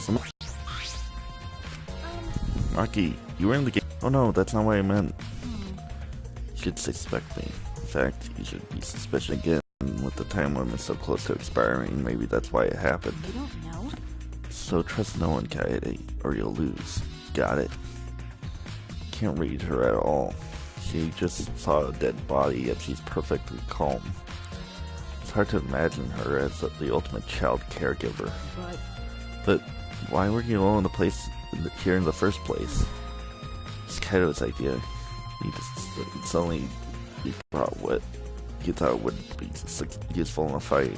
wasn't it? Maki, you were in the game. Oh no, that's not what I meant. You should suspect me. In fact, you should be suspicious again with the time limit so close to expiring. Maybe that's why it happened. You don't know? So trust no one, Kaede, or you'll lose. Got it? Can't read her at all. She just saw a dead body, yet she's perfectly calm. It's hard to imagine her as the ultimate child caregiver. But why were you alone in the place here in the first place? It's Kaido's idea. It's only you brought what you thought would be useful in a fight.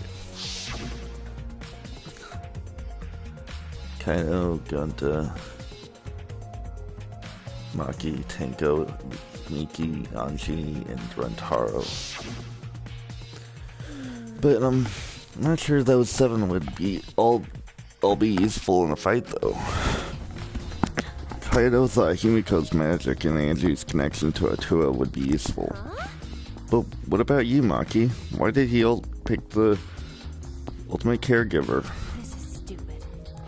Kaido, Gonta, Maki, Tenko, Miki, Anji, and Rentaro. But I'm not sure those 7 would be all be useful in a fight though. Kaido thought Himiko's magic and Anji's connection to Atua would be useful. But what about you, Maki? Why did he pick the ultimate caregiver? This is stupid.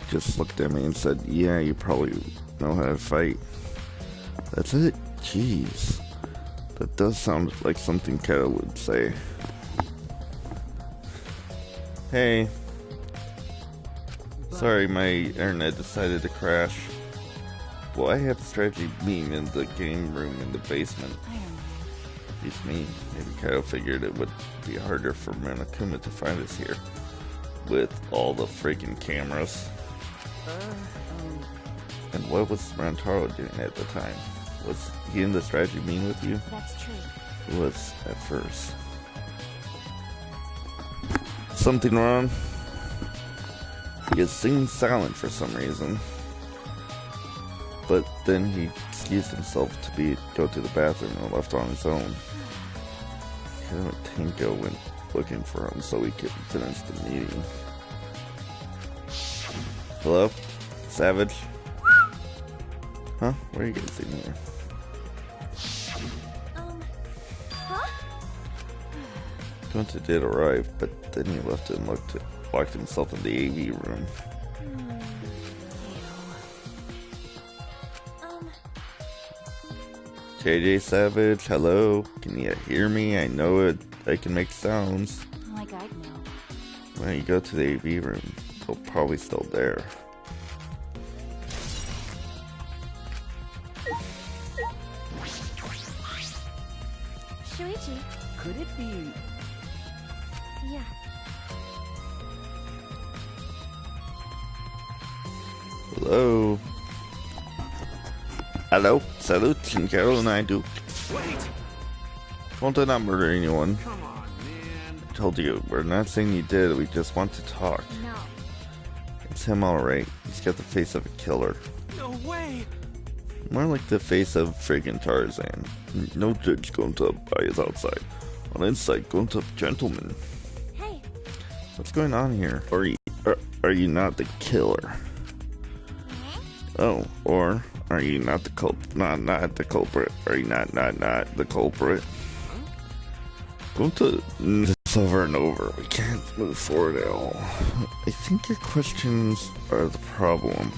Just looked at me and said, yeah, you probably know how to fight. That's it? Jeez. That does sound like something Kaido would say. Hey. Sorry, my internet decided to crash. Well, I have a strategy meeting in the game room in the basement. Excuse me. Maybe Kaido figured it would be harder for Monokuma to find us here. With all the freaking cameras. And what was Rantaro doing at the time? Was he in the strategy meeting with you? That's true. He was at first. Something wrong? He seemed silent for some reason. But then he excused himself to go to the bathroom and left on his own. Tenko went looking for him so he could finish the meeting. Hello? Savage? Huh? What are you guys doing here? Huh? Gonta did arrive, but then he left and locked himself in the AV room. JJ Savage, hello? Can you hear me? I know it. I can make sounds. Like I'd know. When you go to the AV room, they'll probably still there. Shuichi. Could it be? Yeah. Hello? Hello? Salute, Shinkaro and I do. Wait! Gonta not murder anyone. Come on, man. I told you, we're not saying you did, we just want to talk. No. It's him alright. He's got the face of a killer. No way! More like the face of friggin' Tarzan. No judge Gonta by his outside. On inside, Gonta gentleman. Hey. What's going on here? Are you not the killer? Oh, or are you not the not the culprit? Are you not the culprit? Gonta this over and over. We can't move forward at all. I think your questions are the problem.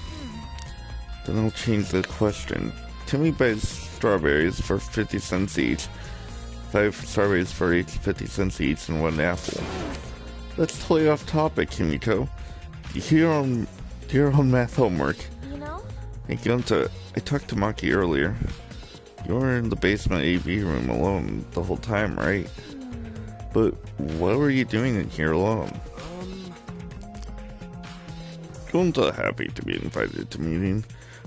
Then I'll change the question. Timmy buys strawberries for 50 cents each. 5 strawberries for each, 50 cents each, and 1 apple. That's totally off topic, Himiko. Do your own math homework. You know? Hey, Gonta, I talked to Maki earlier. You were in the basement AV room alone the whole time, right? But what were you doing in here alone? Gonta happy to be invited to meeting,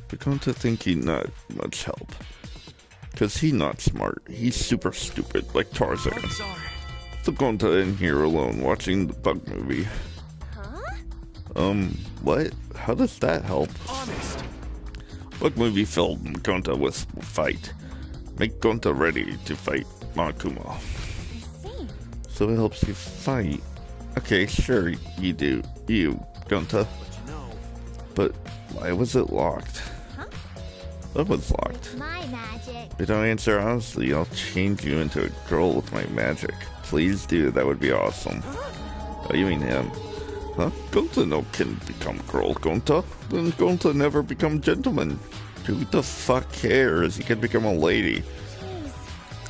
but Gonta think he not much help. Cause he not smart, he's super stupid, like Tarzan. I'm sorry. So Gonta in here alone watching the bug movie. Huh? What? How does that help? Honest. Bug movie filled Gonta with fight. Make Gonta ready to fight Monokuma. I see. So it helps you fight. Okay, sure, you do. You, Gonta. But you know. But why was it locked? Huh? What was locked? My magic. If you don't answer honestly, I'll change you into a girl with my magic. Please do, that would be awesome. Oh, you mean him. Huh? Gonta no can become girl, Gonta. Then Gonta never become gentleman. Who the fuck cares? He can become a lady. Jeez.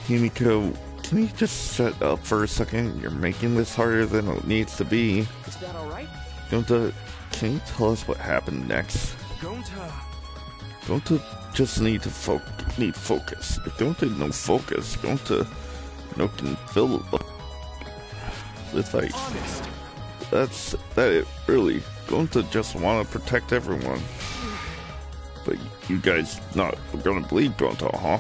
Himiko, can you just shut up for a second? You're making this harder than it needs to be. Is that alright? Gonta, can you tell us what happened next? Gonta. Gonta just need focus. If Gonta no focus, Gonta no can fill with like Honest. that it really. Gonta just wanna protect everyone. But you guys not gonna believe Gonta, huh?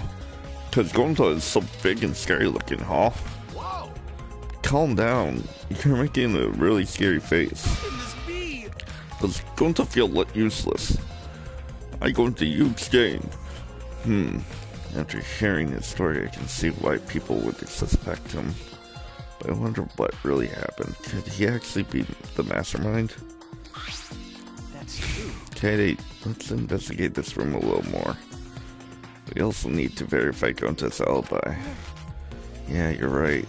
Cause Gonta is so big and scary looking, huh? Whoa. Calm down. You're making a really scary face. How can this be? Does Gonta feel useless? I go into you exchange. After hearing his story, I can see why people would suspect him. But I wonder what really happened. Could he actually be the mastermind? That's true. Katie, let's investigate this room a little more. We also need to verify Gonta's alibi. Yeah, you're right.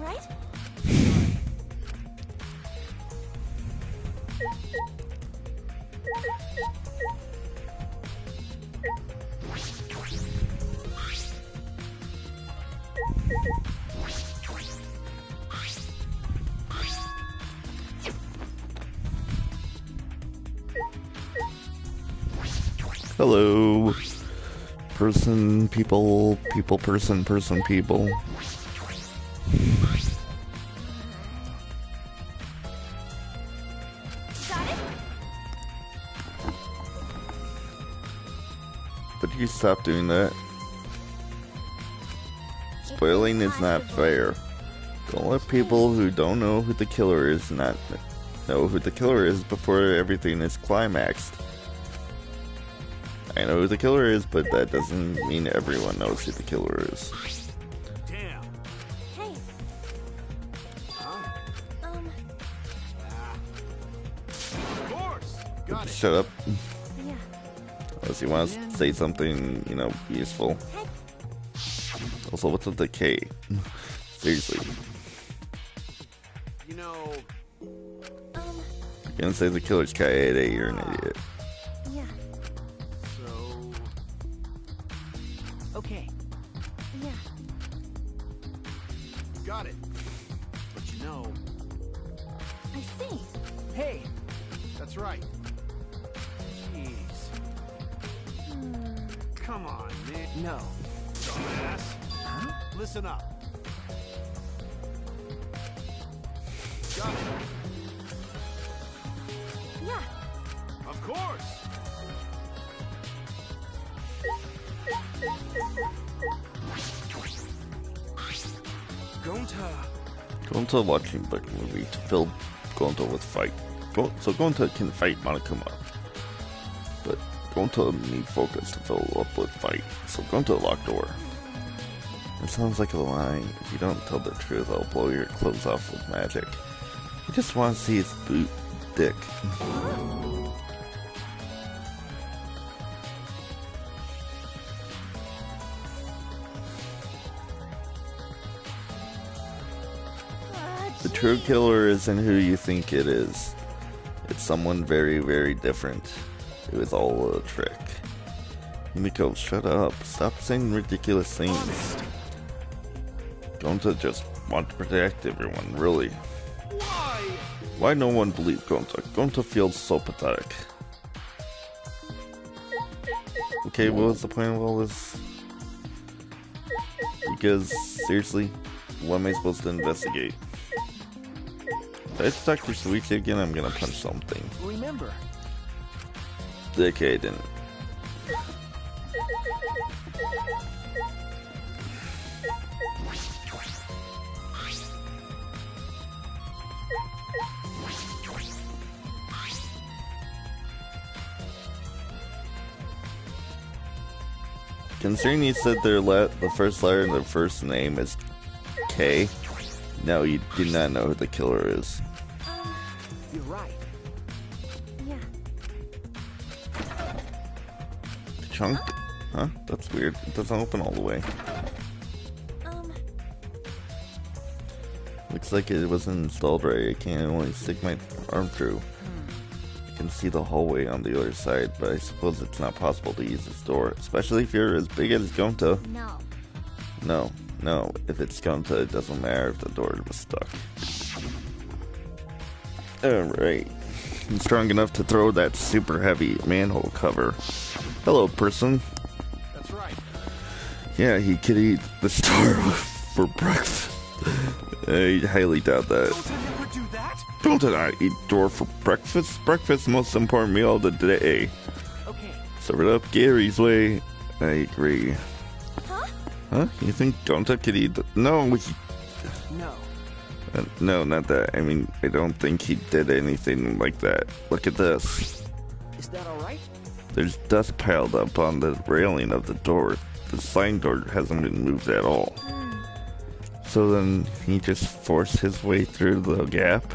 Right? Hello. Person, people, person, people. Got it? But you stop doing that. Spoiling is not fair. Don't let people who don't know who the killer is not know who the killer is before everything is climaxed. I know who the killer is, but that doesn't mean everyone knows who the killer is. Damn. Hey. Huh? Of course. Got it. Shut up. Yeah. Unless you want to say something, useful. Hey. Also, what's with the K? Seriously. You know, You're gonna say the killer's Kaede, you're an idiot. Yeah. so... Okay. Yeah. Got it. But you know... I see. Hey! That's right. Jeez. Come on, man. No. Dumbass. Huh? Listen up. Got it. Yeah. Of course. Gonta. Gonta watching the movie to fill Gonta with fight. So Gonta can fight Monokuma. But Gonta need focus to fill up with fight. So Gonta locked door. It sounds like a lie. If you don't tell the truth, I'll blow your clothes off with magic. I just want to see his boot dick. The true killer isn't who you think it is. It's someone very, very different. It was all a trick. Himiko, shut up. Stop saying ridiculous things. Honest. Gonta just want to protect everyone, really. Why? Why no one believe Gonta? Gonta feels so pathetic. Okay, what was the point of all this? Because, seriously, what am I supposed to investigate? If it's Dr. Suichi again, I'm gonna punch something. Remember. Okay, I didn't. Considering you said the first letter in their first name is K, no, you do not know who the killer is. You're right. Yeah. Chunk? Huh? That's weird. It doesn't open all the way. Looks like it wasn't installed right. I can't only stick my arm through. I can see the hallway on the other side, but I suppose it's not possible to use this door, especially if you're as big as Gonta. No. No. If it's Gonta, it doesn't matter if the door was stuck. Alright. I'm strong enough to throw that super heavy manhole cover. Hello, person. That's right. Yeah, he could eat the store for breakfast. I highly doubt that. Don't I never do that? Don't I eat door for breakfast? Breakfast's the most important meal of the day. Okay. Serve it up Gary's way. I agree. Huh? You think Gonta could eat No, No. no, not that. I mean, I don't think he did anything like that. Look at this. Is that alright? There's dust piled up on the railing of the door. The sliding door hasn't been moved at all. So then he just forced his way through the gap.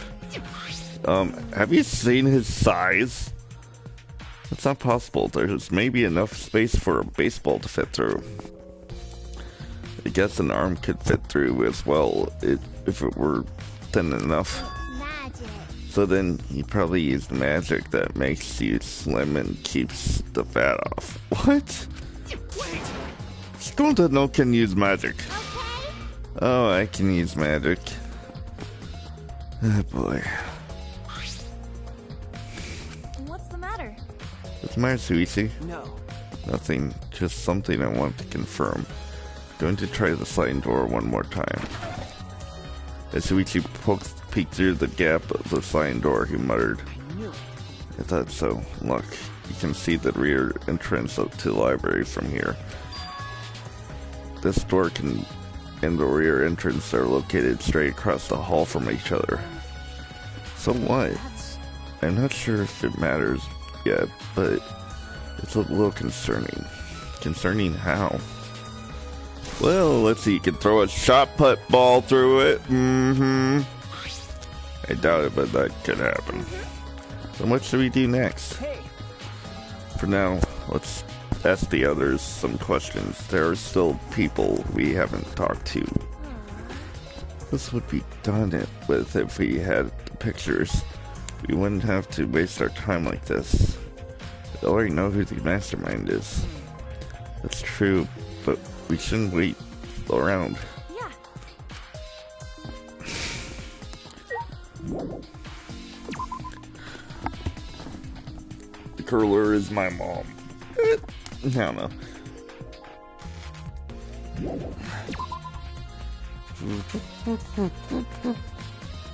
Have you seen his size? It's not possible. There's maybe enough space for a baseball to fit through. I guess an arm could fit through as well if it were thin enough. Magic. So then he probably used magic that makes you slim and keeps the fat off. What? Wait! Stonta no can use magic. Okay. Oh, I can use magic. Oh boy. What's the matter? What's the matter, Suichi? No. Nothing. Just something I want to confirm. Going to try the sliding door one more time. As Suichi peeked through the gap of the sliding door, he muttered, I knew it. I thought so. Look, you can see the rear entrance up to the library from here. This door and the rear entrance are located straight across the hall from each other. So what? That's... I'm not sure if it matters yet, but it's a little concerning. Concerning how? Well, let's see, you can throw a shot put ball through it. I doubt it, but that could happen. So what should we do next? Hey! For now, let's ask the others some questions. There are still people we haven't talked to. This would be done with if we had the pictures. We wouldn't have to waste our time like this. We already know who the mastermind is. That's true, but we shouldn't wait around. Yeah. The curler is my mom. I don't know.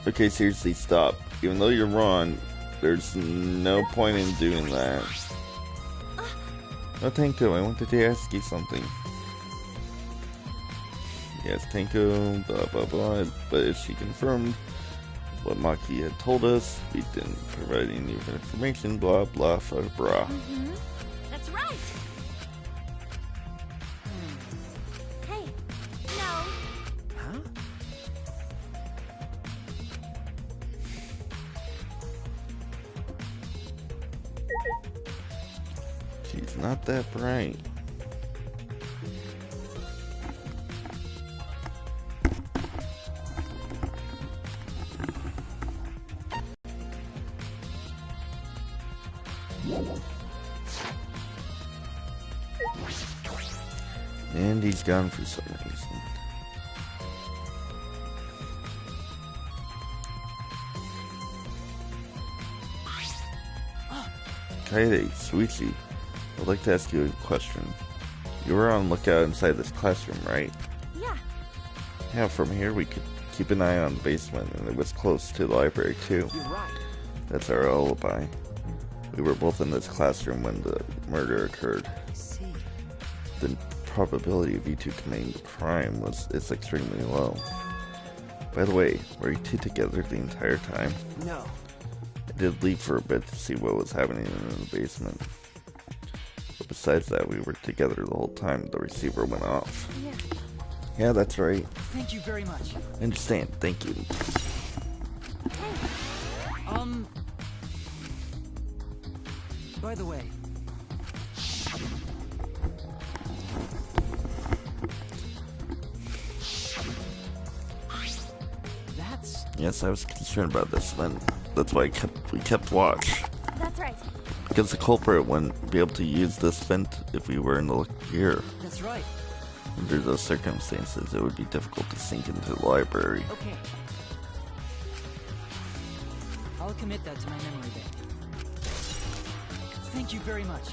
Okay, seriously, stop. Even though you're wrong, there's no point in doing that. No, Tanko, I wanted to ask you something. Yes, Tanko, blah blah blah, but as she confirmed what Maki had told us, we didn't provide any new information, blah blah blah blah. That's right. Hey. No. Huh? She's not that bright. And he's gone for some reason. Kaede, Suichi, I'd like to ask you a question. You were on lookout inside this classroom, right? Yeah. Yeah, from here we could keep an eye on the basement, and it was close to the library too. You're right. That's our alibi. We were both in this classroom when the murder occurred. I see. The probability of you two committing the crime is extremely low. By the way, were you two together the entire time? No. I did leave for a bit to see what was happening in the basement. But besides that, we were together the whole time the receiver went off. Yeah. Yeah, that's right. Thank you very much. I understand. Thank you. By the way. That's... Yes, I was concerned about this, and that's why we kept watch. That's right. Because the culprit wouldn't be able to use this vent if we were in the here. That's right. Under those circumstances, it would be difficult to sink into the library. Okay. I'll commit that to my memory bank. Thank you very much.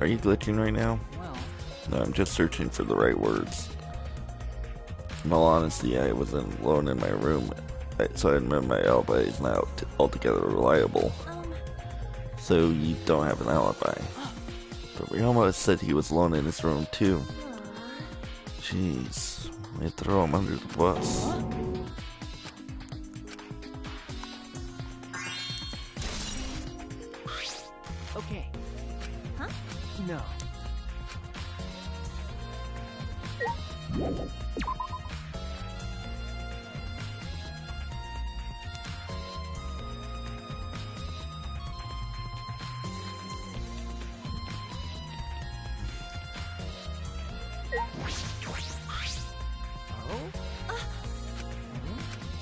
Are you glitching right now? Well, No, I'm just searching for the right words. In all honesty, I wasn't alone in my room, so I admit my alibi is not altogether reliable. So you don't have an alibi. But we almost said he was alone in his room too. Jeez, we throw him under the bus. okay. Huh? No.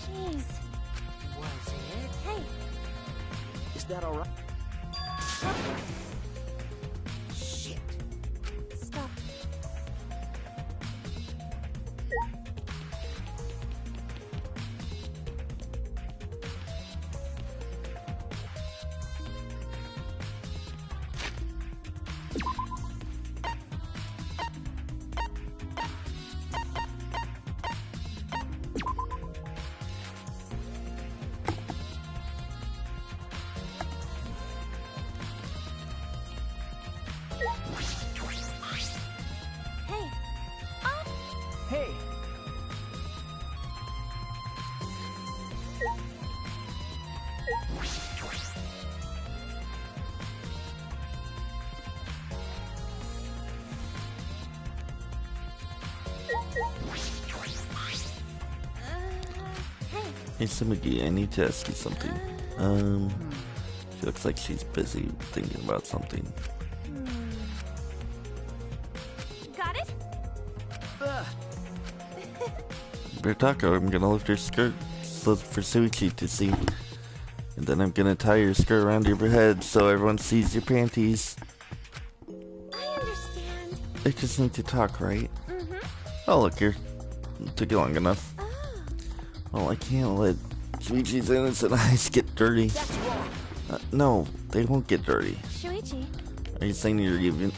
Jeez. Was it? Hey. Is that alright? Shit. Stop. Hey. Hey. Hey. Hey Simagi, I need to ask you something. She looks like she's busy thinking about something. Got it? Better talk, or I'm gonna lift your skirt for Suichi to see. And then I'm gonna tie your skirt around your head so everyone sees your panties. I understand. I just need to talk, right? Mm-hmm. Oh, look, it took you long enough. Oh. Well, I can't let Suichi's innocent eyes get dirty. That's wrong. No, they won't get dirty. Shuichi, Are you saying you're even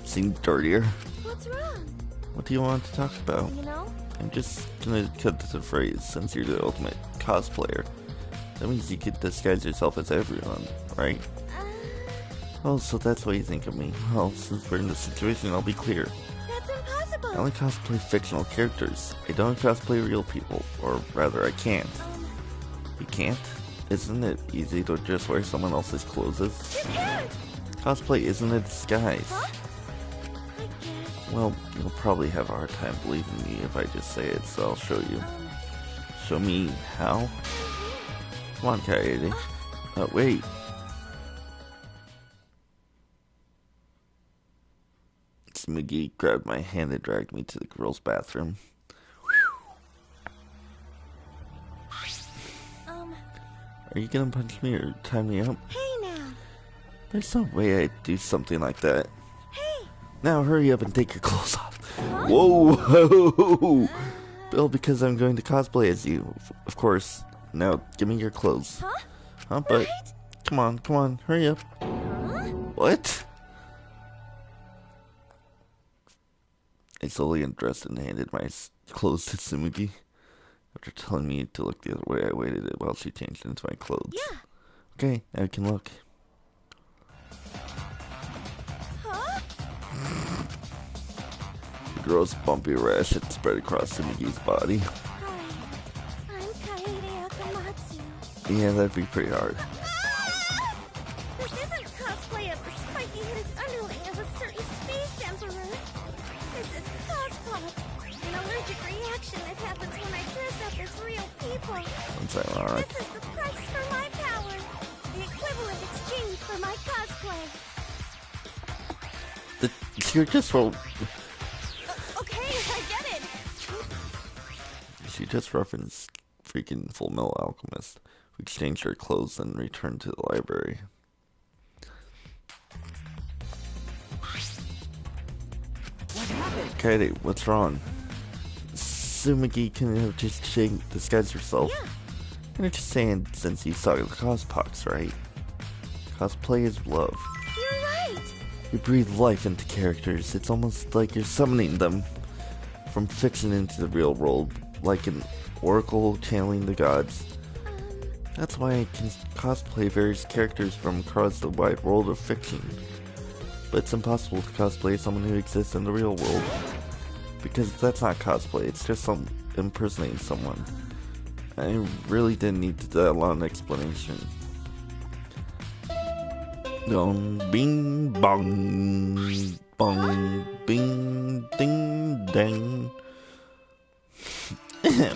seem dirtier? what's wrong? What do you want to talk about? You know? I'm just gonna cut to the phrase, since you're the ultimate cosplayer. That means you could disguise yourself as everyone, right? Oh, so that's what you think of me. Well, since we're in this situation, I'll be clear. That's impossible. I only cosplay fictional characters. I don't cosplay real people. Or rather, I can't. You can't? Isn't it easy to just wear someone else's clothes? You can't! Cosplay isn't a disguise. Huh? I guess. Well, you'll probably have a hard time believing me if I just say it, so I'll show you. Show me how? Come on, Kaede. Wait. Smiggy grabbed my hand and dragged me to the girls' bathroom. Are you gonna punch me or tie me up? Hey now. There's no way I'd do something like that. Hey. Now hurry up and take your clothes off. Whoa, whoa, Bill, because I'm going to cosplay as you. Of course. Now, give me your clothes. Huh? Huh? But, Right? come on, hurry up. Huh? What? I slowly undressed and handed my clothes to Sumugi. After telling me to look the other way, I waited while she changed into my clothes. Yeah. Okay, now I can look. Huh? The girl's bumpy rash had spread across Sumugi's body. Hi. I'm Kaede Akamatsu. Yeah, that'd be pretty hard. Ah! This isn't cosplay of the spiky-headed underling of a certain space emperor. This is cosplay. An allergic reaction that happens when I dress up as real people. That's ironic. This is the price for my power. The equivalent exchange for my cosplay. You're just well. Okay, I get it. She just referenced freaking Full Metal Alchemist. We exchanged our clothes and returned to the library. What happened? Kaede, what's wrong? Sumugi can have just disguised herself. Yeah. You're just saying since you saw the cospox, right? Cosplay is love. You're right. You breathe life into characters. It's almost like you're summoning them from fiction into the real world, like an oracle channeling the gods. That's why I can cosplay various characters from across the wide world of fiction. But it's impossible to cosplay someone who exists in the real world. Because that's not cosplay, it's just impersonating someone. I really didn't need that long explanation. Dong, bing, bong, bong, bing, ding, dang. You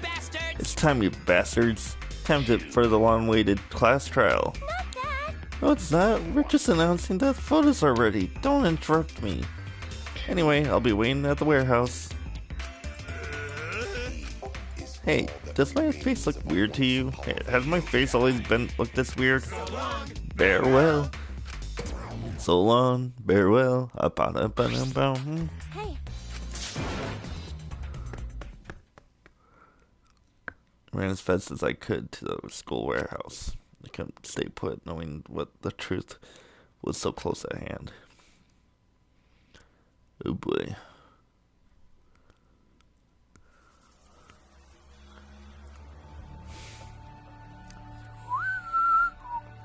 bastards! It's time, you bastards. Time for the long-awaited class trial. Not that. No, it's not. We're just announcing that the photos are ready. Don't interrupt me. Anyway, I'll be waiting at the warehouse. Hey, does my face look weird to you? Has my face always looked this weird? Bear well. So long, bear well. Hey, I ran as fast as I could to the school warehouse. I couldn't stay put, knowing what the truth was so close at hand. Oh boy.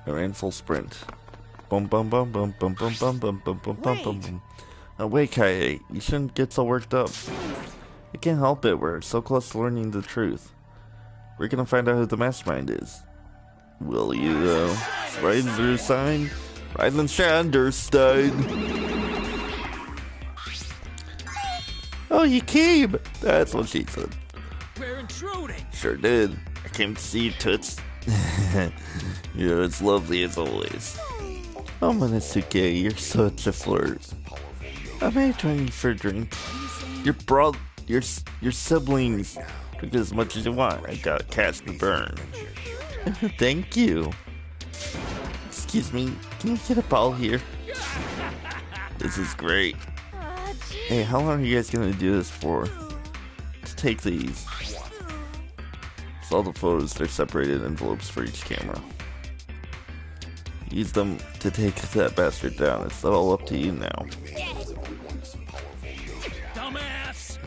I ran full sprint. Bum bum bum bum bum bum bum bum bum bum bum bum bum. Oh wait, Kaie, you shouldn't get so worked up. I can't help it, we're so close to learning the truth. We're gonna find out who the mastermind is. Will you, though? Reisenstein? Oh, you came! That's what she said. We're intruding! Sure did. I came to see you, Toots. You're as lovely as always. Oh, Monosuke, you're such a flirt. I may join you for a drink. Your siblings. Drink as much as you want. I got cash to burn. Thank you. Excuse me, can you get a ball here? This is great. Hey, how long are you guys gonna do this for? Let's take these. It's all the photos, they're separated envelopes for each camera. Use them to take that bastard down. It's all up to you now. Dumbass!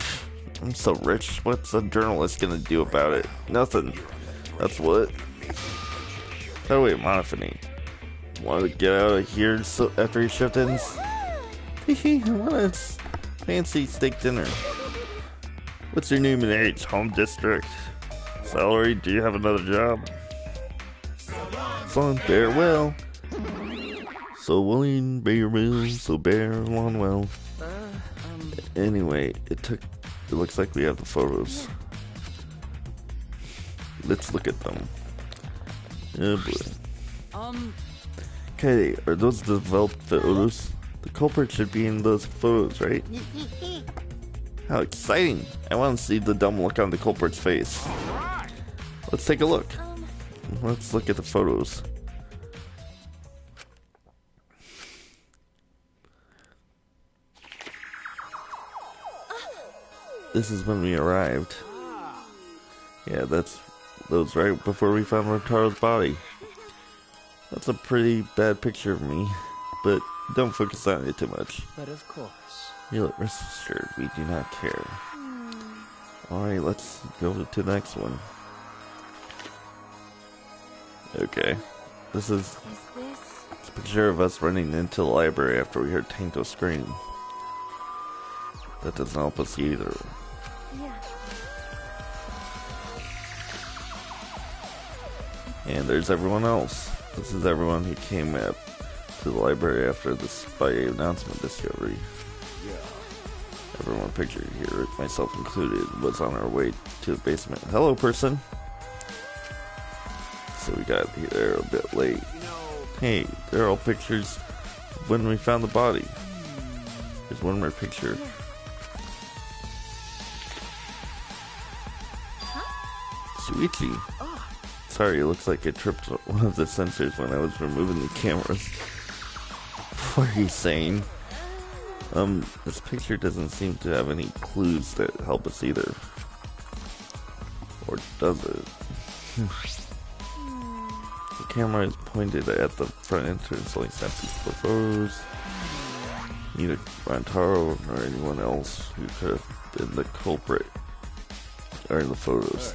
I'm so rich. What's a journalist gonna do about it? Nothing. That's what. Oh wait, Monophony. Want to get out of here after your shift ends? Hehe, I want a fancy steak dinner. What's your name and age? Home district. Salary? Do you have another job? Son, bear well. So willing, bear well, so bear on well. Anyway, it looks like we have the photos. Let's look at them. Oh boy. Okay, are those developed photos? The culprit should be in those photos, right? How exciting! I want to see the dumb look on the culprit's face. Let's take a look. Let's look at the photos. this is when we arrived. Yeah, that was right before we found Rintaro's body. That's a pretty bad picture of me, but don't focus on it too much. But of course. You rest assured, we do not care. Alright, let's go to the next one. Okay, this is a picture of us running into the library after we heard Tanto scream. That doesn't help us either. Yeah. And there's everyone else. This is everyone who came up to the library after the spy announcement discovery. Everyone pictured here, myself included, was on our way to the basement. Hello, person! So we got here a bit late. Hey, they're all pictures when we found the body. There's one more picture. Sweetie. Sorry, it looks like I tripped one of the sensors when I was removing the cameras. What are you saying? This picture doesn't seem to have any clues that help us either. Or does it? The camera is pointed at the front entrance, so I snapped these 4 photos. Neither Rantaro nor anyone else who could have been the culprit are in the photos.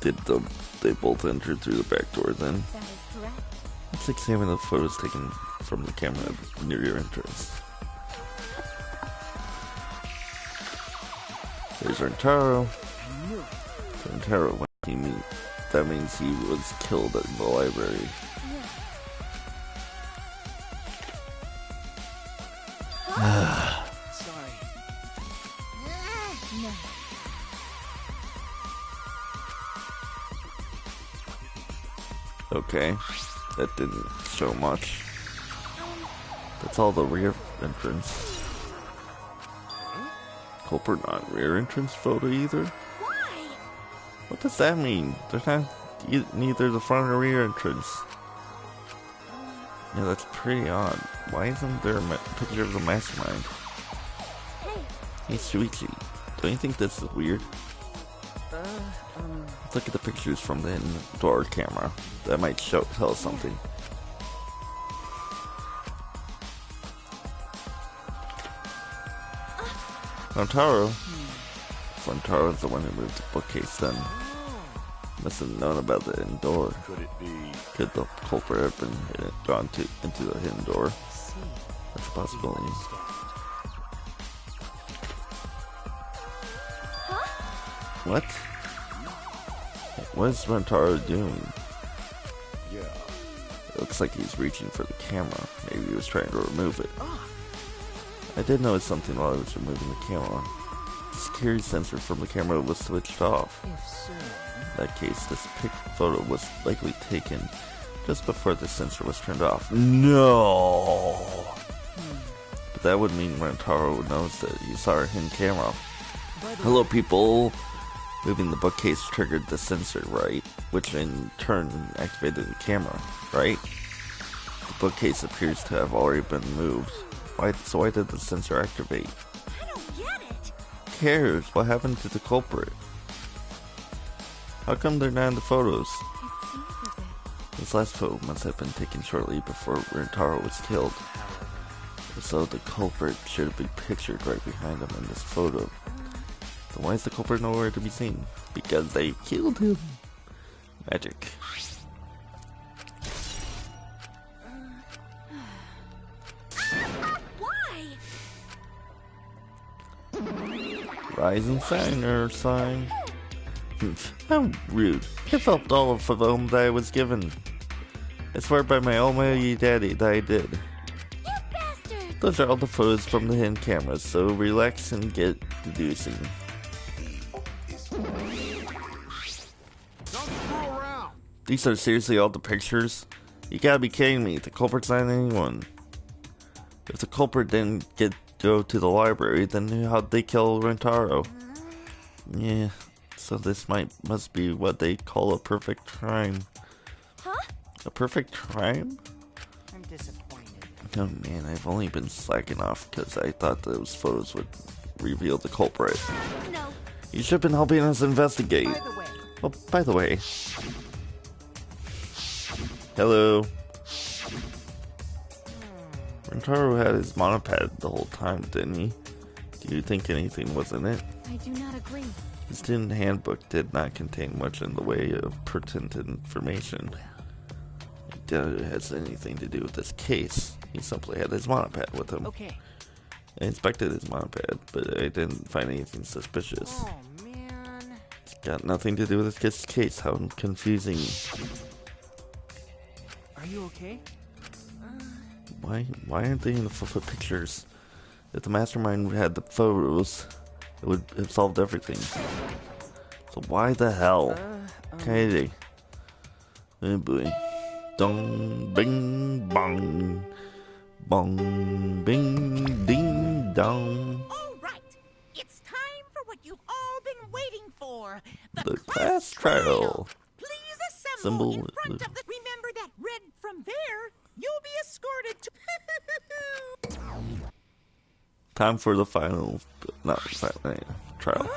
They both entered through the back door then? That is correct. Let's examine the photos taken from the camera near your entrance. There's Rantaro. Rantaro, when he meet, that means he was killed in the library. Sorry. No. Okay, that didn't show much. That's all the rear entrance. Culprit not rear entrance photo either? Why? What does that mean? There's not neither the front or rear entrance. Yeah, that's pretty odd. Why isn't there a picture of the mastermind? Hey, Shuichi, don't you think this is weird? Let's look at the pictures from the indoor camera. That might tell us something. Rantaro? Rantaro is the one who moved the bookcase then. Must have known about the hidden door. Could it be? Could the culprit have been gone into the hidden door? That's a possibility. What? What is Rantaro doing? Yeah. It looks like he's reaching for the camera. Maybe he was trying to remove it. I did notice something while I was removing the camera. The security sensor from the camera was switched off. If so. In that case, this photo was likely taken just before the sensor was turned off. No! But that would mean Rantaro knows that he saw our hidden camera. Hello, people! Moving the bookcase triggered the sensor, right? Which in turn activated the camera, right? The bookcase appears to have already been moved. So why did the sensor activate? I don't get it. Who cares? What happened to the culprit? How come they're not in the photos? It seems as if This last photo must have been taken shortly before Rintaro was killed. So the culprit should be pictured right behind him in this photo. Then why is the culprit nowhere to be seen? Because they killed him. Magic. why? Rising sign or sign. How rude. I felt all of the home that I was given. I swear by my almighty daddy that I did. You bastard! Those are all the photos from the hidden cameras, so relax and get deducing. Don't screw around. These are seriously all the pictures? You gotta be kidding me, the culprit's not anyone. If the culprit didn't go to the library, then how'd they kill Rintaro? Yeah, so this must be what they call a perfect crime. Huh? A perfect crime? I'm disappointed. Oh man, I've only been slacking off because I thought those photos would reveal the culprit. No. You should have been helping us investigate. By the way, Oh, by the way. Hello. Rentaro had his monopad the whole time, didn't he? Do you think anything was in it? I do not agree. His student handbook did not contain much in the way of pertinent information. I doubt it has anything to do with this case. He simply had his monopad with him. okay. I inspected his monopad, but I didn't find anything suspicious. Oh, man. It's got nothing to do with this case. How confusing. Are you okay? Why aren't they in the pictures? If the mastermind had the photos, it would have solved everything. So why the hell? Katie. Oh boy. Dong, bing, bong. Bong, bing, ding, dong. All right, it's time for what you've all been waiting for. The class trial. Please assemble Symbol. in front of the... Remember that red from there? You'll be escorted to... Time for the final, trial.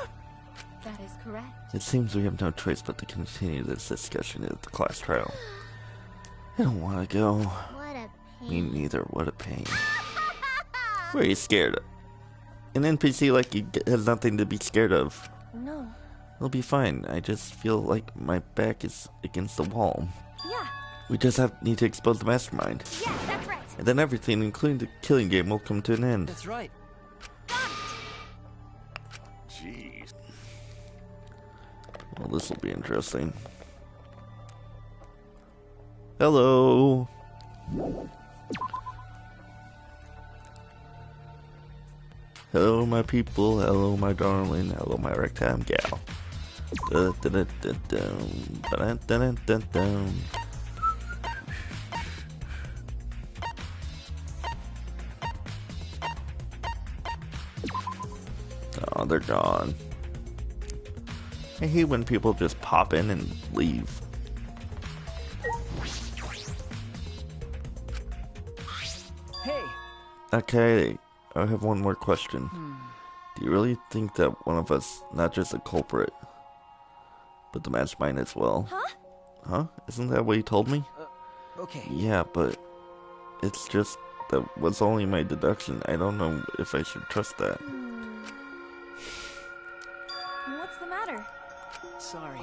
That is correct. It seems we have no choice but to continue this discussion at the class trial. I don't want to go. What a Me pain. neither. What a pain. What are you scared of? An NPC like you has nothing to be scared of. No. It'll be fine. I just feel like my back is against the wall. Yeah. We just need to expose the mastermind. Yeah, that's right. And then everything, including the killing game, will come to an end. That's right. Jeez. Well, this will be interesting. Hello. Hello, my people. Hello, my darling. Hello, my ragtime gal. Da-da-da-da-dum. Ba-da-da-da-da-dum. Oh, they're gone. I hate when people just pop in and leave. Hey, Okay, I have one more question. Do you really think that one of us, not just a culprit, but the mastermind as well? Huh? Huh? Isn't that what you told me? okay. Yeah, but it's just that was only my deduction. I don't know if I should trust that. What's the matter? Sorry.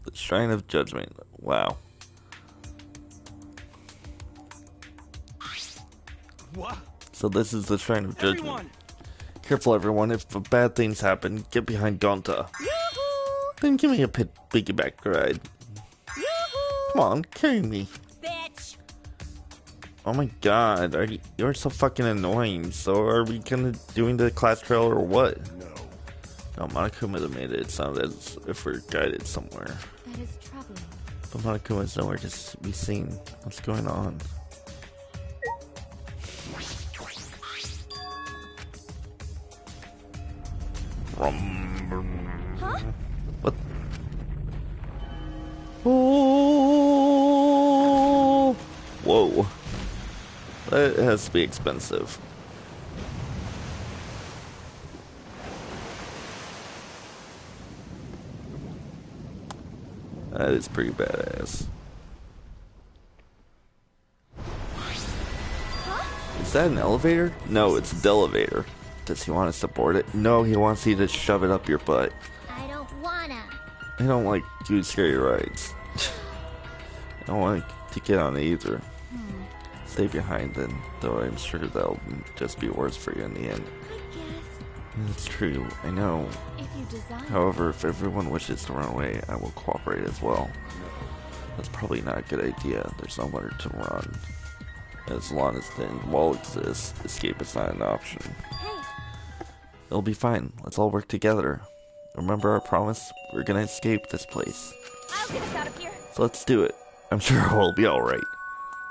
The Shrine of Judgment. Wow. What? So this is the Shrine of Judgment. Everyone! Careful, everyone. If bad things happen, get behind Gonta. Yoo-hoo! Then give me a piggyback ride. Yoo-hoo! Come on, carry me. Bitch! Oh my god, you're so fucking annoying. So are we doing the class trail or what? No. No, Monokuma made it sound as if we're guided somewhere. That is troubling. But Monokuma's nowhere to be seen. What's going on? Huh? What? Oh! Whoa. That has to be expensive. That is pretty badass. Is that an elevator? No, it's a delevator. Does he want us to board it? No, he wants you to shove it up your butt. I don't wanna. I don't like doing scary rides. I don't want to get on it either. Stay behind then, though I'm sure that'll just be worse for you in the end. I guess. It's true, I know. If you desire. However, if everyone wishes to run away, I will cooperate as well. That's probably not a good idea. There's nowhere to run. As long as the wall exists, escape is not an option. Hey, It'll be fine. Let's all work together. Remember our promise? We're gonna escape this place. I'll get us out of here. So let's do it. I'm sure we'll be alright.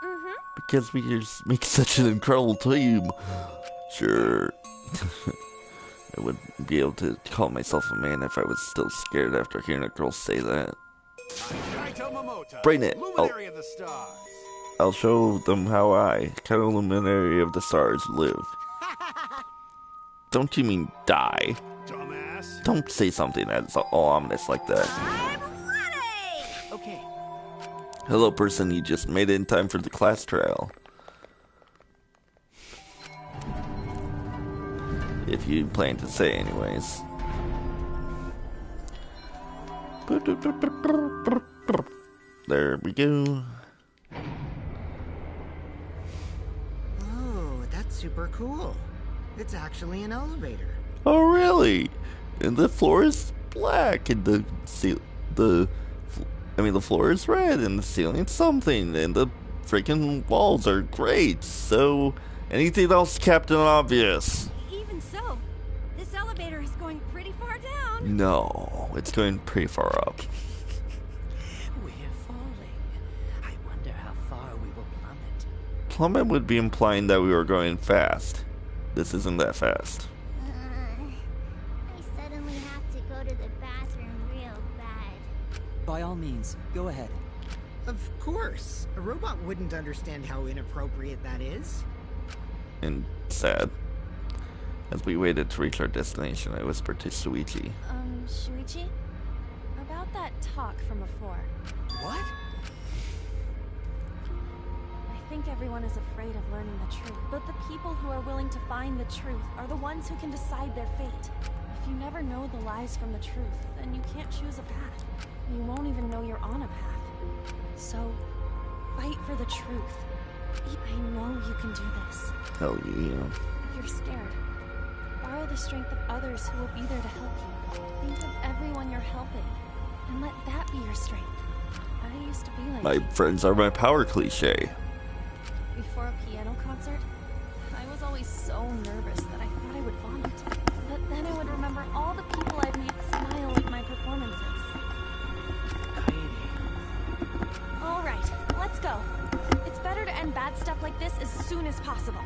Mm-hmm. Because we just make such an incredible team. Sure. I wouldn't be able to call myself a man if I was still scared after hearing a girl say that. Kaito Momota, Bring it. luminary of the stars. I'll show them how I, kind of luminary of the stars, live. Don't you mean die? Dumbass. Don't say something that's all ominous like that. I'm ready! Okay. Hello, person, you just made it in time for the class trial. If you plan to say anyways. There we go. Oh, that's super cool. It's actually an elevator. Oh, really? And the floor is black, and the floor is red, and the ceiling's something, and the freaking walls are great. So, anything else, Captain Obvious? Even so, this elevator is going pretty far down. No, it's going pretty far up. We're falling. I wonder how far we will plummet. Plummet would be implying that we were going fast. This isn't that fast. I suddenly have to go to the bathroom real bad. By all means, go ahead. Of course. A robot wouldn't understand how inappropriate that is. And sad. As we waited to reach our destination, I whispered to Suichi. Shuichi? About that talk from before. What? I think everyone is afraid of learning the truth. But the people who are willing to find the truth are the ones who can decide their fate. If you never know the lies from the truth, then you can't choose a path. You won't even know you're on a path. So, fight for the truth. I know you can do this. Hell yeah. If you're scared, borrow the strength of others who will be there to help you. Think of everyone you're helping, and let that be your strength. I used to be like My friends are my power cliche. before a piano concert. I was always so nervous that I thought I would vomit. But then I would remember all the people I've made smile at my performances. All right, let's go. It's better to end bad stuff like this as soon as possible.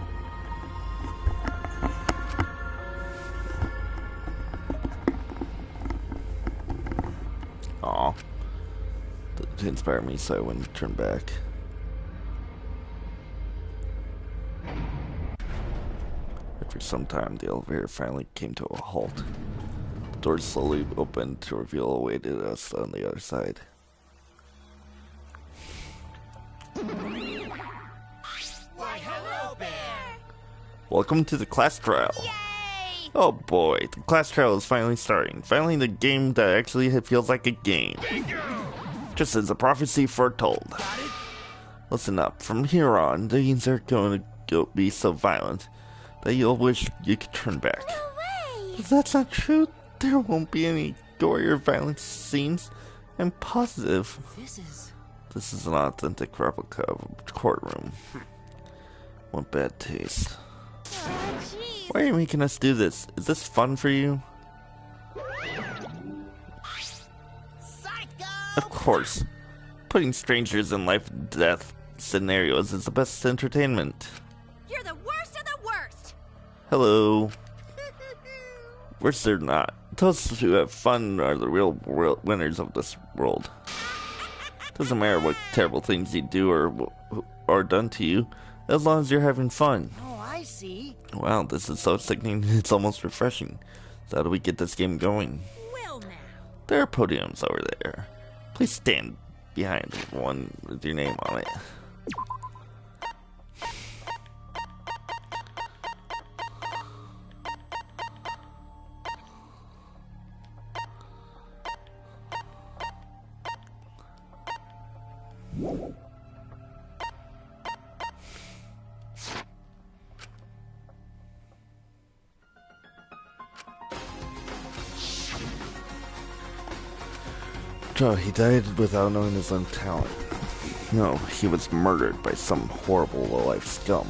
Aw. To inspire me so I wouldn't turn back. After some time, the elevator finally came to a halt. The doors slowly opened to reveal awaited us on the other side. Why, hello there! Welcome to the class trial. Yay! Oh boy, the class trial is finally starting. Finally the game that actually feels like a game. Just as the prophecy foretold. Listen up, from here on, things are going to be so violent that you'll wish you could turn back. No way! If that's not true, there won't be any gory or violent scenes. I'm positive. This is an authentic replica of a courtroom. What bad taste. Oh, jeez. Why are you making us do this? Is this fun for you? Psycho! Of course. Putting strangers in life and death scenarios is the best entertainment. You're the worst of the worst! Hello. Worse or not, those who have fun are the real winners of this world. Doesn't matter what terrible things you do or are done to you, as long as you're having fun. Oh, I see. Wow, this is so sickening, it's almost refreshing. So how do we get this game going? Well now. There are podiums over there. Please stand behind one with your name on it. Joe, he died without knowing his own talent. No, he was murdered by some horrible low-life scum.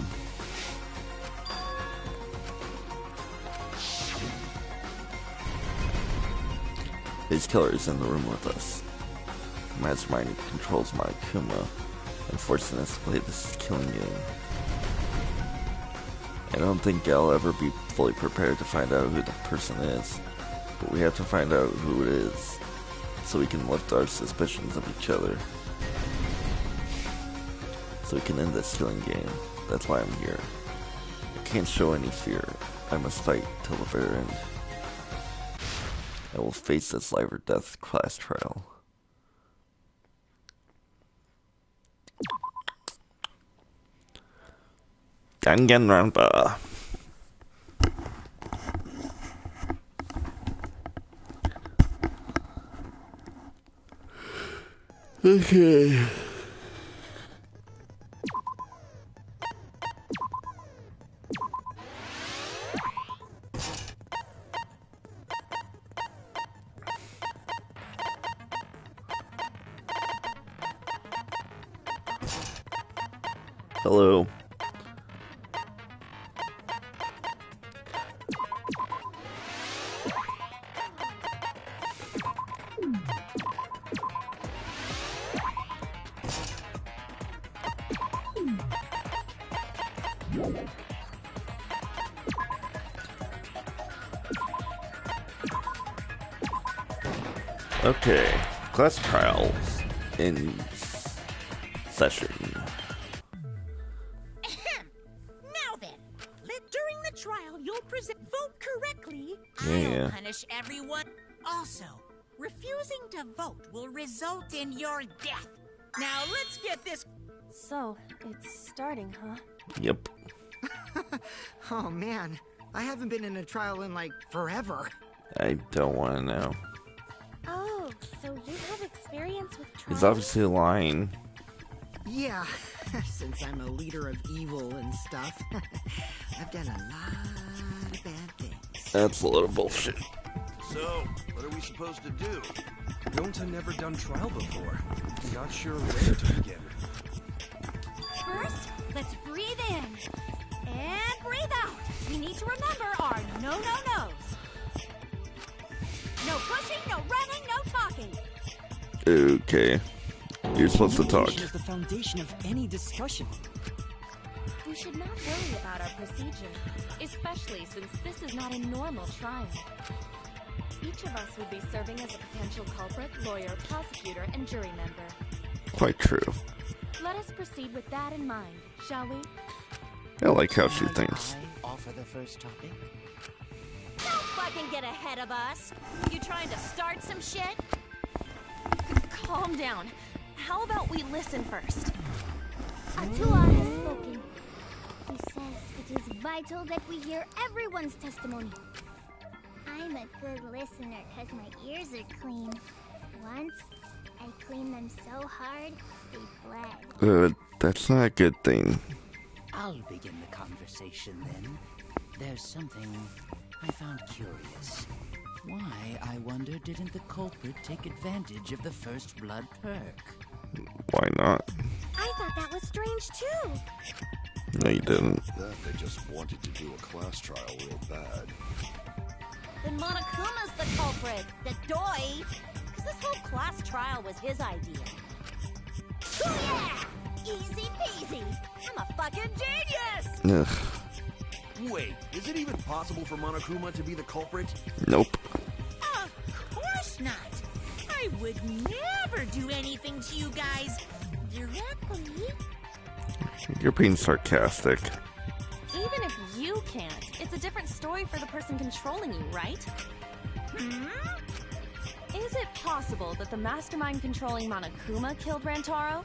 His killer is in the room with us. The mastermind controls my Kuma and forcing us to play this killing game. I don't think I'll ever be fully prepared to find out who the person is, but we have to find out who it is, so we can lift our suspicions of each other. so we can end this killing game. That's why I'm here. I can't show any fear. I must fight till the very end. I will face this life or death class trial. Danganronpa. Okay. Hello. Okay, class trials in session. Now then, during the trial, you'll vote correctly. Yeah. I'll punish everyone. Also, refusing to vote will result in your death. Now let's get this. So, it's starting, huh? Yep. Oh man, I haven't been in a trial in like forever. I don't want to know. Oh, so you have experience with trials? He's obviously lying. Yeah, since I'm a leader of evil and stuff, I've done a lot of bad things. That's a lot of bullshit. So, what are we supposed to do? Gonta never done trial before. Not sure where to begin. First, let's breathe in. And breathe out. We need to remember our no-no-nos. No pushing, no running, no talking. Okay. You're supposed to talk. Communication is the foundation of any discussion. We should not worry about our procedure, especially since this is not a normal trial. Each of us would be serving as a potential culprit, lawyer, prosecutor, and jury member. Quite true. Let us proceed with that in mind, shall we? I like how she Might thinks. I offer the first topic? Don't fucking get ahead of us. You trying to start some shit? Calm down. How about we listen first? Atua has spoken. He says it is vital that we hear everyone's testimony. I'm a good listener because my ears are clean. Once, I cleaned them so hard, they bled. That's not a good thing. I'll begin the conversation then. There's something I found curious. Why, I wonder, didn't the culprit take advantage of the first blood perk? Why not? I thought that was strange too. No, you didn't. That they just wanted to do a class trial real bad. Then Monokuma's the culprit, the doi. Because this whole class trial was his idea. Yeah! Easy peasy. I'm a fucking genius! Ugh. Wait, is it even possible for Monokuma to be the culprit? Nope. Of course not. I would never do anything to you guys directly. You're being sarcastic. Even if you can't, it's a different story for the person controlling you, right? Is it possible that the mastermind controlling Monokuma killed Rantaro?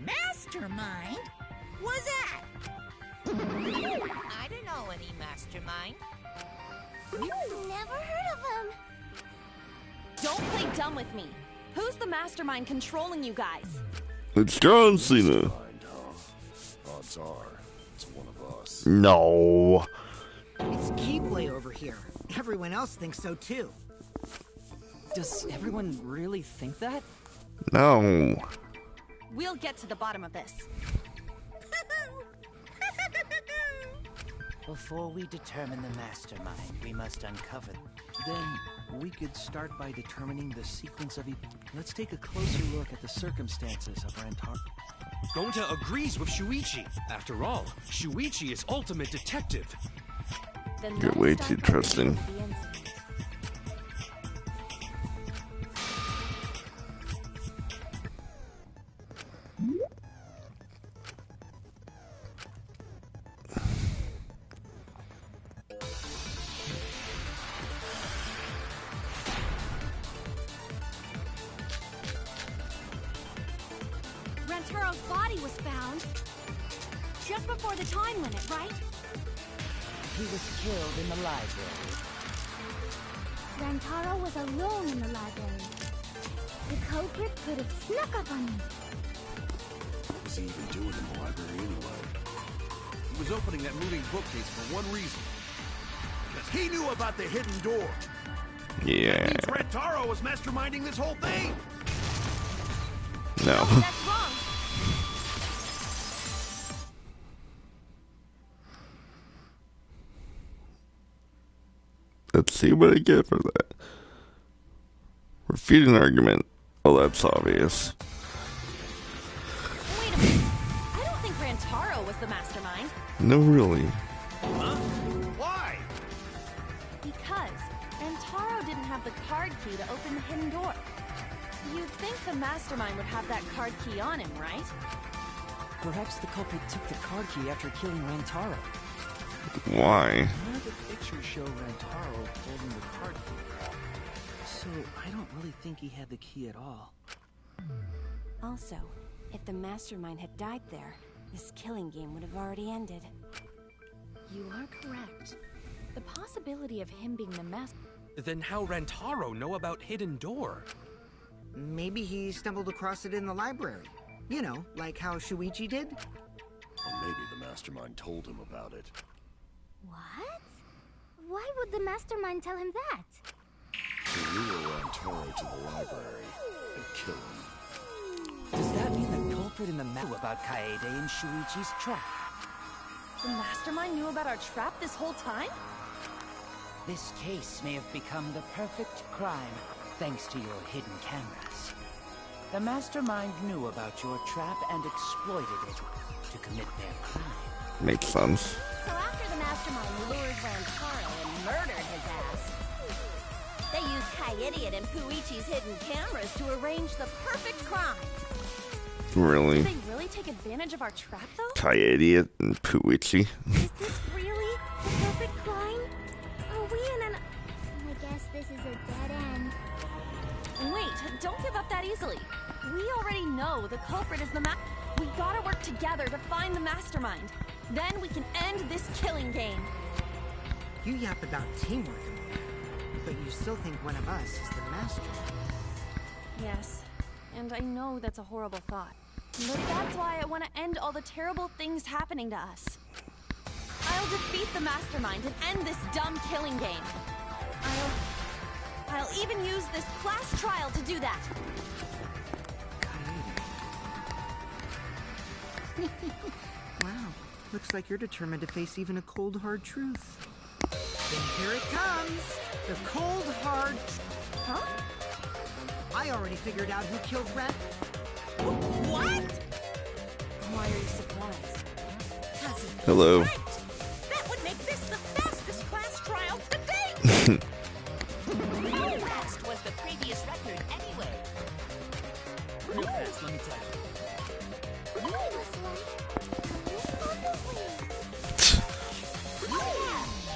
Mastermind? Was that? I don't know any mastermind. Never heard of him. Don't play dumb with me. Who's the mastermind controlling you guys? It's John Cena. Mind, huh? Odds are, it's one of us. No. It's Keyblade over here. Everyone else thinks so too. Does everyone really think that? No. We'll get to the bottom of this. Before we determine the mastermind, we must uncover. Then we could start by determining the sequence of Let's take a closer look at the circumstances of Rantaro. Gonta agrees with Shuichi. After all, Shuichi is ultimate detective. Then You're let's way start too by trusting. looking at the incident. found? Just before the time limit, right? He was killed in the library. Rantaro was alone in the library. The culprit could have snuck up on me. What was he even doing in the library anyway? He was opening that moving bookcase for one reason. Because he knew about the hidden door. Yeah. That means Rantaro was masterminding this whole thing. No. That's wrong. Let's see what I get for that. Refuting argument. Oh, that's obvious. Wait a minute. I don't think Rantaro was the mastermind. No, really. Huh? Why? Because Rantaro didn't have the card key to open the hidden door. You'd think the mastermind would have that card key on him, right? Perhaps the culprit took the card key after killing Rantaro. Why? None of the pictures show Rantaro holding the card key. So I don't really think he had the key at all. Also, if the mastermind had died there, this killing game would have already ended. You are correct. The possibility of him being the master... Then how Rantaro know about Hidden Door? Maybe he stumbled across it in the library. You know, like how Shuichi did? Or maybe the mastermind told him about it. What? Why would the mastermind tell him that? To lure Rantaro to the library and kill him. Does that mean the culprit in the map knew about Kaede and Shuichi's trap? The mastermind knew about our trap this whole time? This case may have become the perfect crime thanks to your hidden cameras. The mastermind knew about your trap and exploited it to commit their crime. Makes sense. So after the mastermind lured Rantaro and murdered his ass, they used Kaede and Puichi's hidden cameras to arrange the perfect crime. Really? Did they really take advantage of our trap, though? Kaede and Puichi. Is this really the perfect crime? Are we in an... I guess this is a dead end. Wait, don't give up that easily. We already know the culprit is the We gotta work together to find the mastermind. Then we can end this killing game. You yap about teamwork, but you still think one of us is the master. Yes, and I know that's a horrible thought. But that's why I want to end all the terrible things happening to us. I'll defeat the mastermind and end this dumb killing game. I'll even use this class trial to do that. Wow, looks like you're determined to face even a cold, hard truth. Then here it comes! The cold, hard... Huh? I already figured out who killed Rat. What? Why are you surprised? Hello. Right. That would make this the fastest class trial to date. How fast was the previous record anyway? Real fast, let me tell you.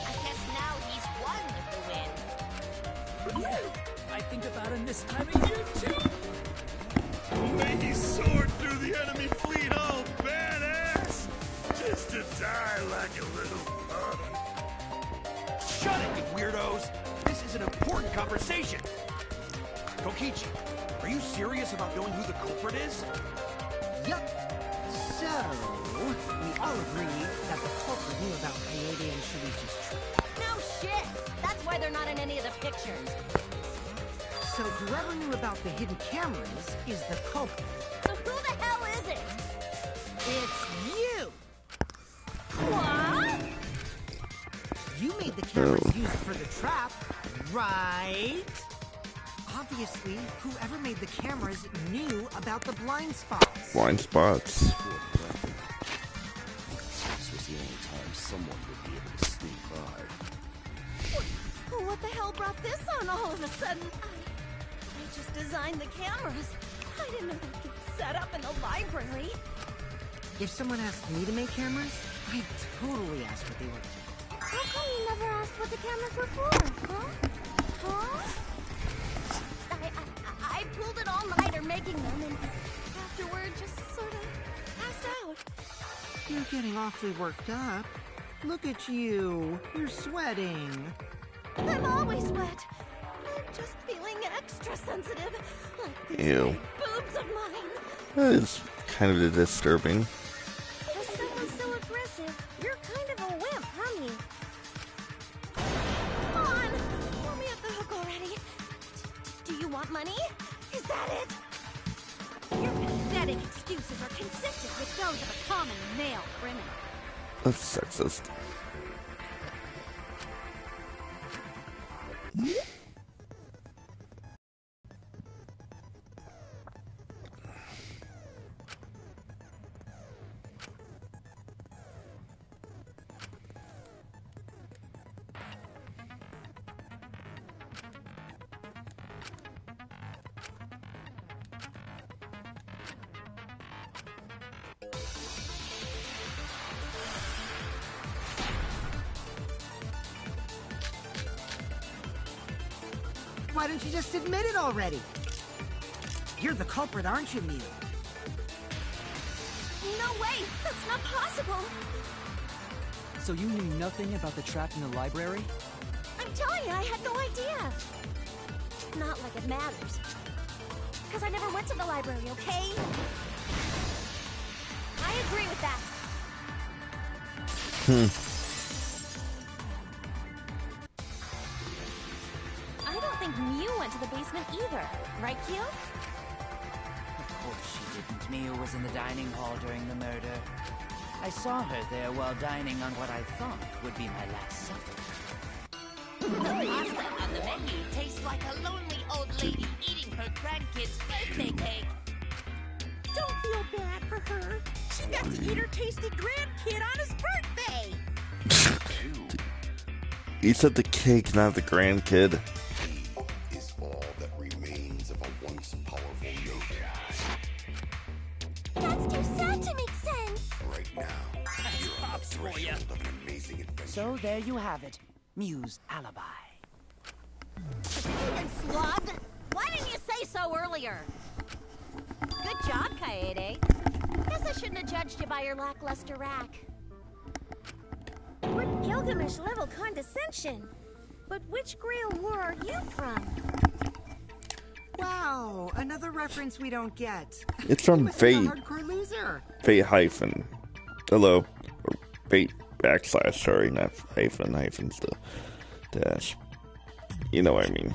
I guess now he's won the win. Yeah, I think about him this time of year too. May he soared through the enemy fleet all badass! Just to die like a little puddle. Shut it, you weirdos! This is an important conversation! Kokichi, are you serious about knowing who the culprit is? Yup. So, we all agree that the culprit knew about Kaede and Shuichi's trap. No shit! That's why they're not in any of the pictures. So whoever knew about the hidden cameras is the culprit. So who the hell is it? It's you! What? You made the cameras used for the trap, right? Obviously, whoever made the cameras knew about the blind spots. Blind spots. This was the only time someone would be able to sneak by. What the hell brought this on all of a sudden? I just designed the cameras. I didn't know they could set up in the library. If someone asked me to make cameras, I'd totally ask what they were. How come you never asked what the cameras were for? Huh? Huh? I pulled an all-nighter making them, and afterward just sort of passed out. You're getting awfully worked up. Look at you. You're sweating. I'm always wet. I'm just feeling extra sensitive. Like these Ew. big boobs of mine. That is kind of disturbing. For someone so aggressive, you're kind of a wimp, aren't you? Come on, throw me at the hook already. Do you want money? Is that it? Your pathetic excuses are consistent with those of a common male criminal. That's sexist. Why don't you just admit it already? You're the culprit, aren't you, Mew? No way! That's not possible! So you knew nothing about the trap in the library? I'm telling you, I had no idea. Not like it matters. Because I never went to the library, okay? I agree with that. I don't think Mew went to the basement either. Right, Q? Of course she didn't. Mew was in the dining hall during the murder. I saw her there while dining on what I thought would be my last supper. The pasta on the menu tastes like a lonely old lady eating her grandkid's birthday cake. Don't feel bad for her. She got to eat her tasty grandkid on his birthday. You said the cake, not the grandkid. He is all that remains of a once powerful nation. That's too sad to make sense. Right now, you're on the threshold of an amazing adventure. So there you have it. Mew's alibi. And slob, why didn't you say so earlier? Good job, Kaede. Guess I shouldn't have judged you by your lackluster rack. What Gilgamesh-level condescension? But which Grail War are you from? Wow, another reference we don't get. It's from You must be a Fate. hardcore loser. Fate hyphen. Hello. Or Fate backslash, sorry, not hyphen. Hyphen's the dash. You know what I mean.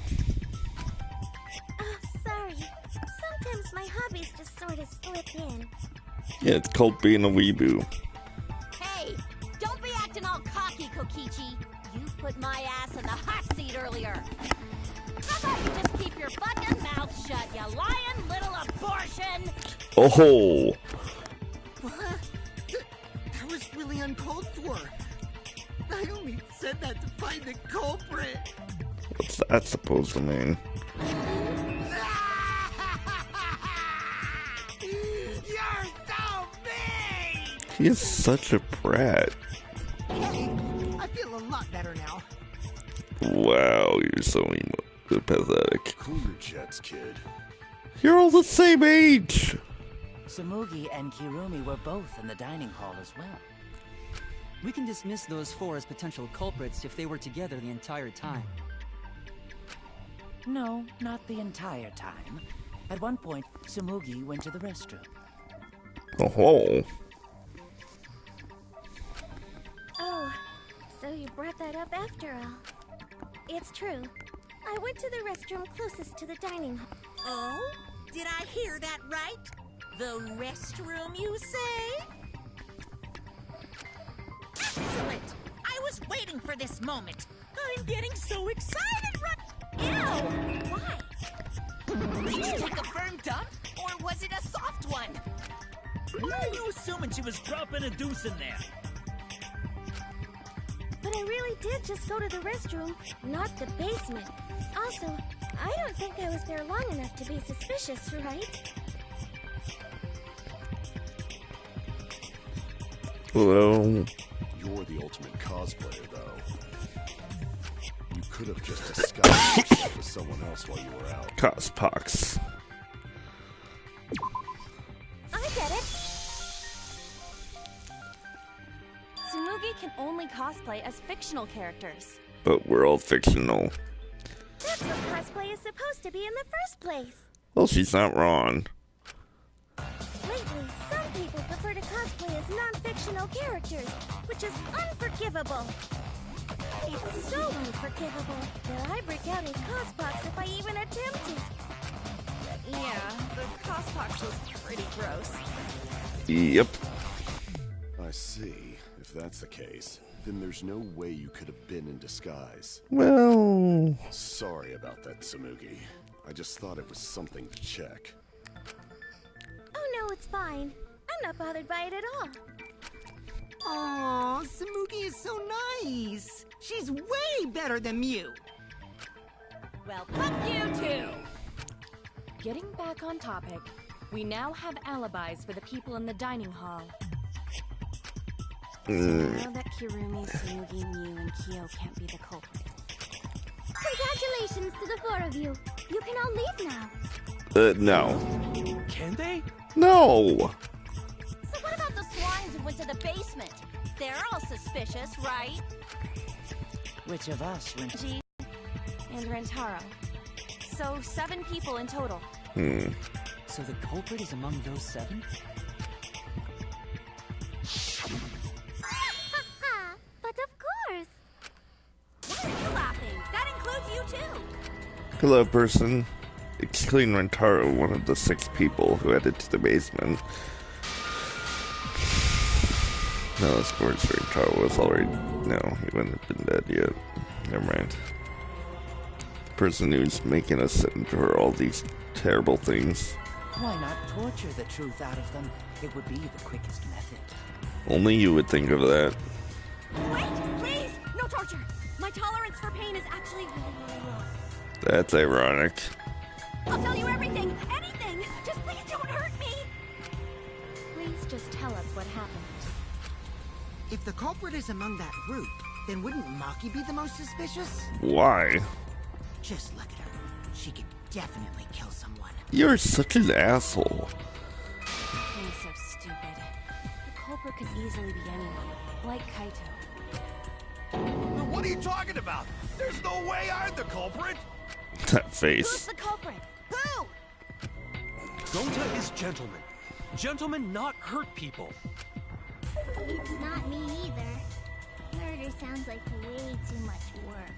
Oh, sorry. Sometimes my hobbies just sort of slip in. Yeah, it's called being a weeboo. Hey, don't be acting all cocky, Kokichi. You put my ass in the hot seat earlier. How about you just keep your fucking mouth shut, you lying little abortion? Oh, What? That was really uncalled for. I only said that to find the culprit. what's that supposed to mean? You're so mean! He is such a brat. Hey, I feel a lot better now. Wow, you're so pathetic. Cool your jets, kid. You're all the same age. Tsumugi and Kirumi were both in the dining hall as well. We can dismiss those four as potential culprits if they were together the entire time. No, not the entire time. At one point, Tsumugi went to the restroom. Oh, Oh, so you brought that up after all. It's true. I went to the restroom closest to the dining hall. Oh? Did I hear that right? The restroom, you say? Excellent! I was waiting for this moment. I'm getting so excited right... Ew! Why? Did you take a firm dump, or was it a soft one? Why are you assuming she was dropping a deuce in there? But I really did just go to the restroom, not the basement. Also, I don't think I was there long enough to be suspicious, right? well, You're the ultimate cosplayer, though. You could have just disguised yourself as someone else while you were out. Cospox. I get it. only cosplay as fictional characters. But we're all fictional. That's what cosplay is supposed to be in the first place. Well, she's not wrong. Lately, some people prefer to cosplay as non-fictional characters, which is unforgivable. It's so unforgivable that I break out in cospox if I even attempt it. Yeah, the cospox was pretty gross. Yep. I see. If that's the case, then there's no way you could have been in disguise. Well... Sorry about that, Tsumugi. I just thought it was something to check. Oh no, it's fine. I'm not bothered by it at all. Aw, Tsumugi is so nice. She's way better than Mew. Well, fuck you too! Getting back on topic, we now have alibis for the people in the dining hall. So now that Kirumi, Tsumugi, Mew, and Kyo can't be the culprit. Congratulations to the four of you. You can all leave now. No. Can they? No! So what about the swines who went to the basement? They're all suspicious, right? Which of us went? G and Rentaro. So 7 people in total. So the culprit is among those 7? But of course. Why are you laughing? That includes you too. Hello, person. Excluding Rentaro, one of the 6 people who headed to the basement. No, of course, Rentaro was already... No, he wouldn't have been dead yet. Never mind. The person who's making us endure all these terrible things. Why not torture the truth out of them? It would be the quickest method. Only you would think of that. Wait, please! No torture! My tolerance for pain is actually really low. That's ironic. I'll tell you everything! Anything! Just please don't hurt me! Please just tell us what happened. If the culprit is among that group, then wouldn't Maki be the most suspicious? Why? Just look at her. She could definitely kill someone. You're such an asshole. Being so stupid. The culprit could easily be anyone, like Kaito. What are you talking about? There's no way I'm the culprit! That Who's face. the culprit? Who? Gonta is gentleman. Gentlemen not hurt people. It's not me either. Murder sounds like way too much work.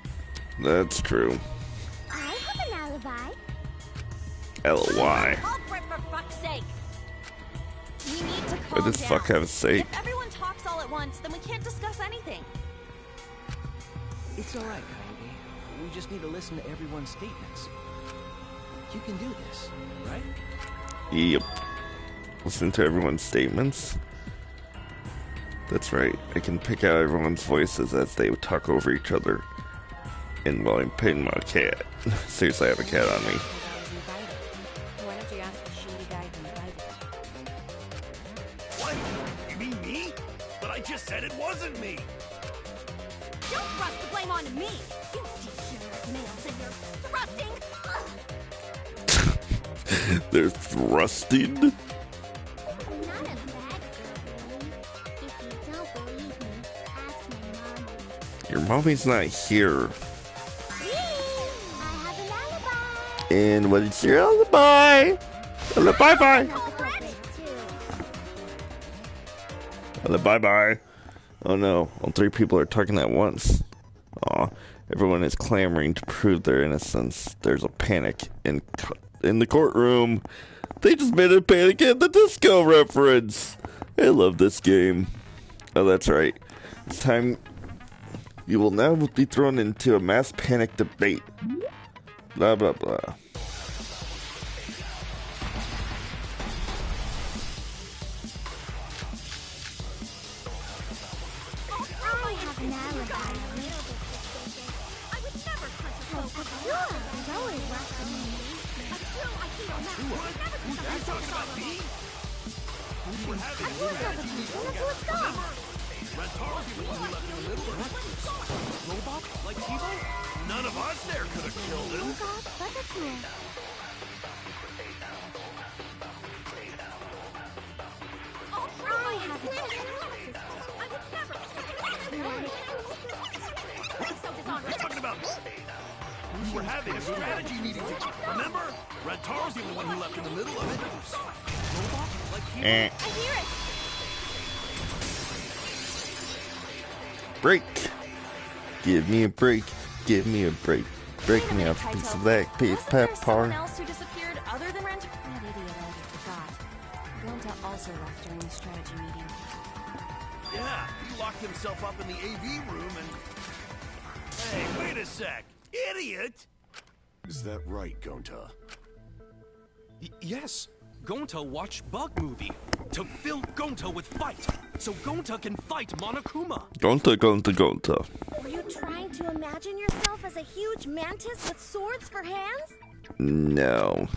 That's true. I have an alibi. L.Y. Culprit, for fuck's sake! We need to calm What does down. fuck have a sake? If everyone talks all at once, then we can't discuss anything. It's alright, Coyote. We just need to listen to everyone's statements. You can do this, right? Yep. Listen to everyone's statements. That's right. I can pick out everyone's voices as they talk over each other. And while I'm petting my cat. Seriously, I have a cat on me. Why don't you ask the shady guy who invited you? What? You mean me? But I just said it wasn't me! Don't thrust the blame onto me! You degenerate males and your thrusting! They're thrusting. I'm not a bad girl, really. If you don't believe me, ask my mom. Your mommy's not here. I have an alibi. And what is your alibi? Bye-bye. Bye-bye. Oh no, all 3 people are talking at once. Aw, everyone is clamoring to prove their innocence. There's a panic in the courtroom. They just made a Panic at the Disco reference. I love this game. Oh, that's right. It's time. You will now be thrown into a mass panic debate. Blah, blah, blah. I have an alibi. I would never touch a culprit. There's always left of me. You're talking about me? Rentaro's the one who left in the middle of it. Robot? Like T-Bone? None of us there could have killed him. I would never. about me? We were having a strategy meeting together, remember? Red Tar's the only one who left in the middle of it. Robot? Like you? I hear it! Break. Give me a break. Give me a break. Break me off a piece of that Wasn't there someone pepper. else who disappeared other than Rent? That idiot already forgot. Gonta also left during the strategy meeting. Yeah, he locked himself up in the AV room and... Hey, wait a sec. Idiot! Is that right, Gonta? Yes. Gonta watched Bug Movie to fill Gonta with fight, so Gonta can fight Monokuma. Gonta. Were you trying to imagine yourself as a huge mantis with swords for hands? No.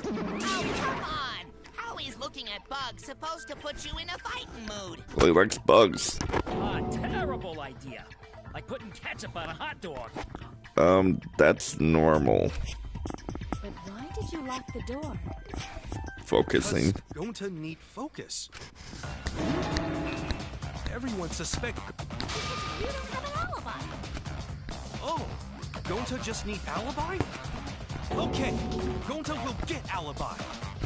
Oh, come on! How is looking at bugs supposed to put you in a fighting mood? Well, he likes bugs. Ah, terrible idea. Like putting ketchup on a hot dog. That's normal. But why did you lock the door? Focusing. Gonta need focus. Everyone suspect. Because you don't have an alibi. Oh, Gonta just need alibi? Okay, Gonta will get alibi.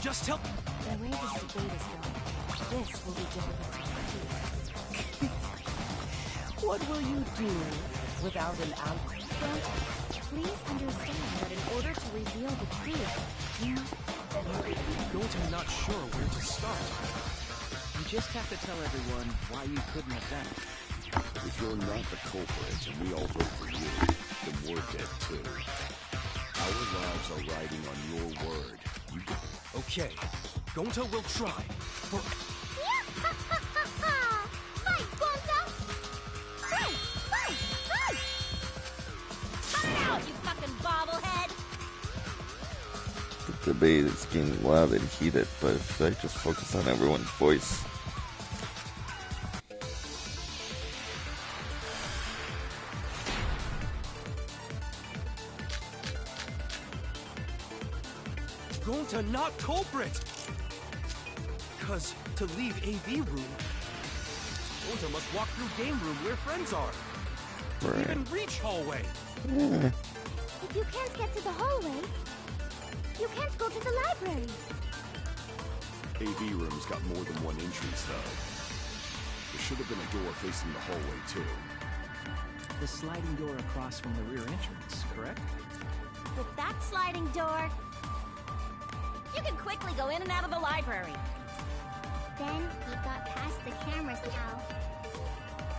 Just tell. The way this debate is going, this will be difficult to repeat. What will you do without an alibi? Gonta, please understand that in order to reveal the truth, you must... Gonta not sure where to start. You just have to tell everyone why you couldn't have done it. If you're not the culprit and we all vote for you, then we're dead too. Our lives are riding on your word. You Okay, Gonta will try. For Fight, Gonta! Fight! Fight! Fight! Cut it out, you fucking bobblehead! The debate is getting loud and heated, but if I just focus on everyone's voice. Gonta not culprit. Cause to leave AV room, Gonta must walk through game room where friends are. Right. Even reach hallway. If you can't get to the hallway, you can't go to the library. AV room's got more than one entrance, though. There should have been a door facing the hallway, too. The sliding door across from the rear entrance, correct? With that sliding door, you can quickly go in and out of the library. Then he got past the cameras now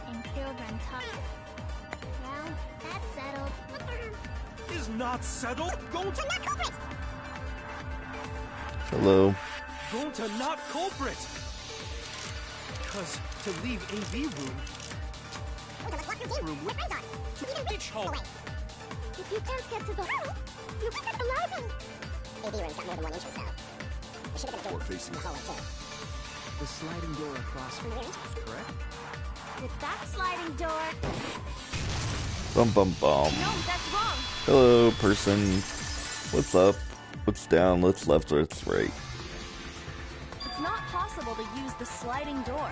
and killed Rantak. Well, that's settled. Is not settled. Gonta not culprit! Hello. Gonta not culprit. Cause to leave AV room, where friends are. To even reach hallway. If you can't get to the hall, you can get the library. AV room's got more than one entrance, though. There should have been a door facing the hallway, too. The sliding door across from the rear entrance, correct? With that sliding door, Bum bum bum. no, that's wrong. Hello, person. What's up? What's down? What's left? What's right? It's not possible to use the sliding door.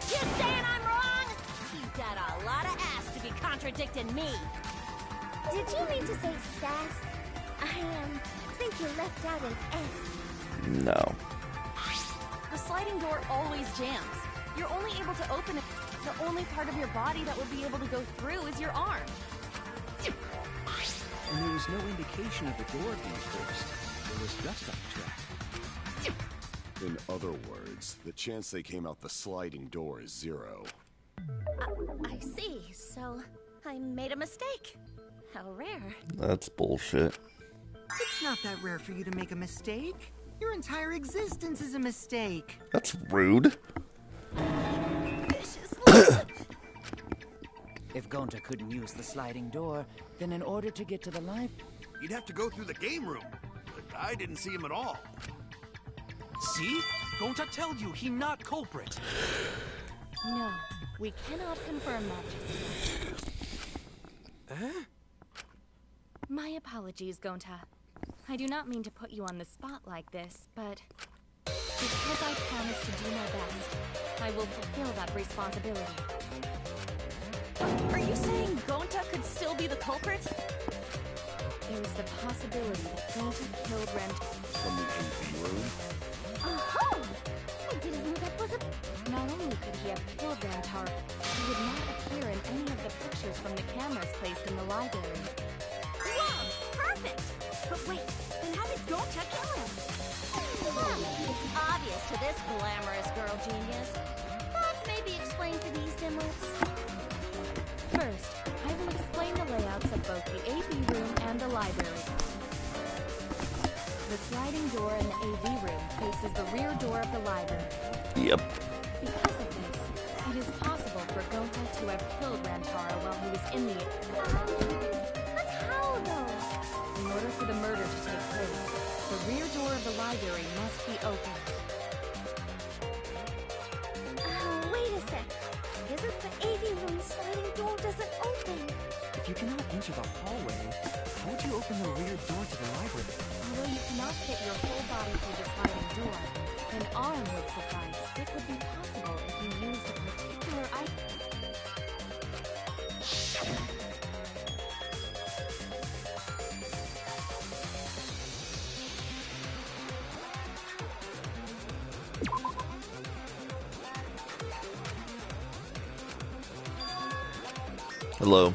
You saying I'm wrong? You got a lot of ass to be contradicting me. Did you mean to say sass? I think you left out an S. No. The sliding door always jams. You're only able to open it. The only part of your body that would be able to go through is your arm. And there was no indication of the door being forced. There was dust on the track. In other words, the chance they came out the sliding door is 0. I see. So I made a mistake. How rare. That's bullshit. It's not that rare for you to make a mistake. Your entire existence is a mistake. That's rude. If Gonta couldn't use the sliding door, then in order to get to the library... He'd have to go through the game room. But I didn't see him at all. See? Gonta tell you he not culprit. No, we cannot confirm that just yet. My apologies, Gonta. I do not mean to put you on the spot like this, but because I promised to do my best, I will fulfill that responsibility. Are you saying Gonta could still be the culprit? culprit? There's the possibility that Gonta killed Rent. From the AV room? Oh! I didn't know that was a... Not only could he have killed Rantar, he would not appear in any of the pictures from the cameras placed in the library. Whoa! Perfect! But wait, then how did Gonta kill him? Well, it's obvious to this glamorous girl genius. But maybe explain to these dimwits. First, I will explain the layouts of both the AV room and the library. The sliding door in the AV room faces the rear door of the library. Yep. Because of this, it is possible for Gonta to have killed Rantara while he was in the... But how, though? In order for the murder to take place, the rear door of the library must be opened. Wait a sec. Isn't the AV room sliding door doesn't open? If you cannot enter the hallway, how would you open the rear door to the library? Although you cannot fit your whole body through the sliding door, an arm would suffice. It would be possible if you used a particular item. Hello.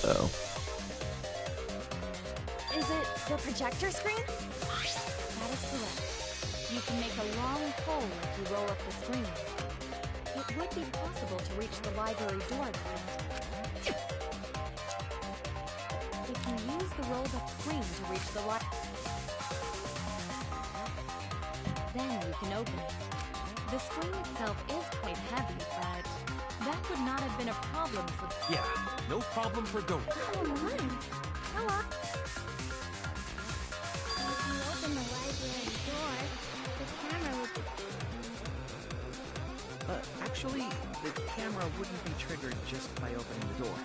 Oh. Is it the projector screen? That is correct. You can make a long pole if you roll up the screen. It would be possible to reach the library door then. If you use the rolled up screen to reach the then you can open it. The screen itself is quite heavy, but that would not have been a problem for... Yeah, no problem for Gonta. Oh, my. Hello. If you open the library door, the camera would be... Actually, the camera wouldn't be triggered just by opening the door.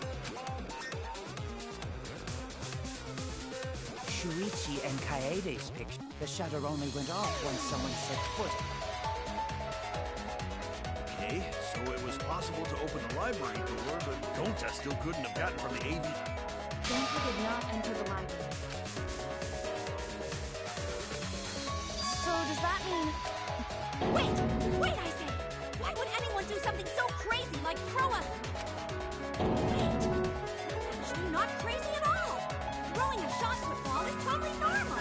Shuichi and Kaede's picture. The shutter only went off once someone set foot. Okay, so it was possible to open the library door, but Gonta still couldn't have gotten from the AV. Gonta did not enter the library. So does that mean... Wait! Wait, I say! Why would anyone do something so crazy like throw a... Wait! That's actually not crazy at all! Throwing a shot football is totally normal!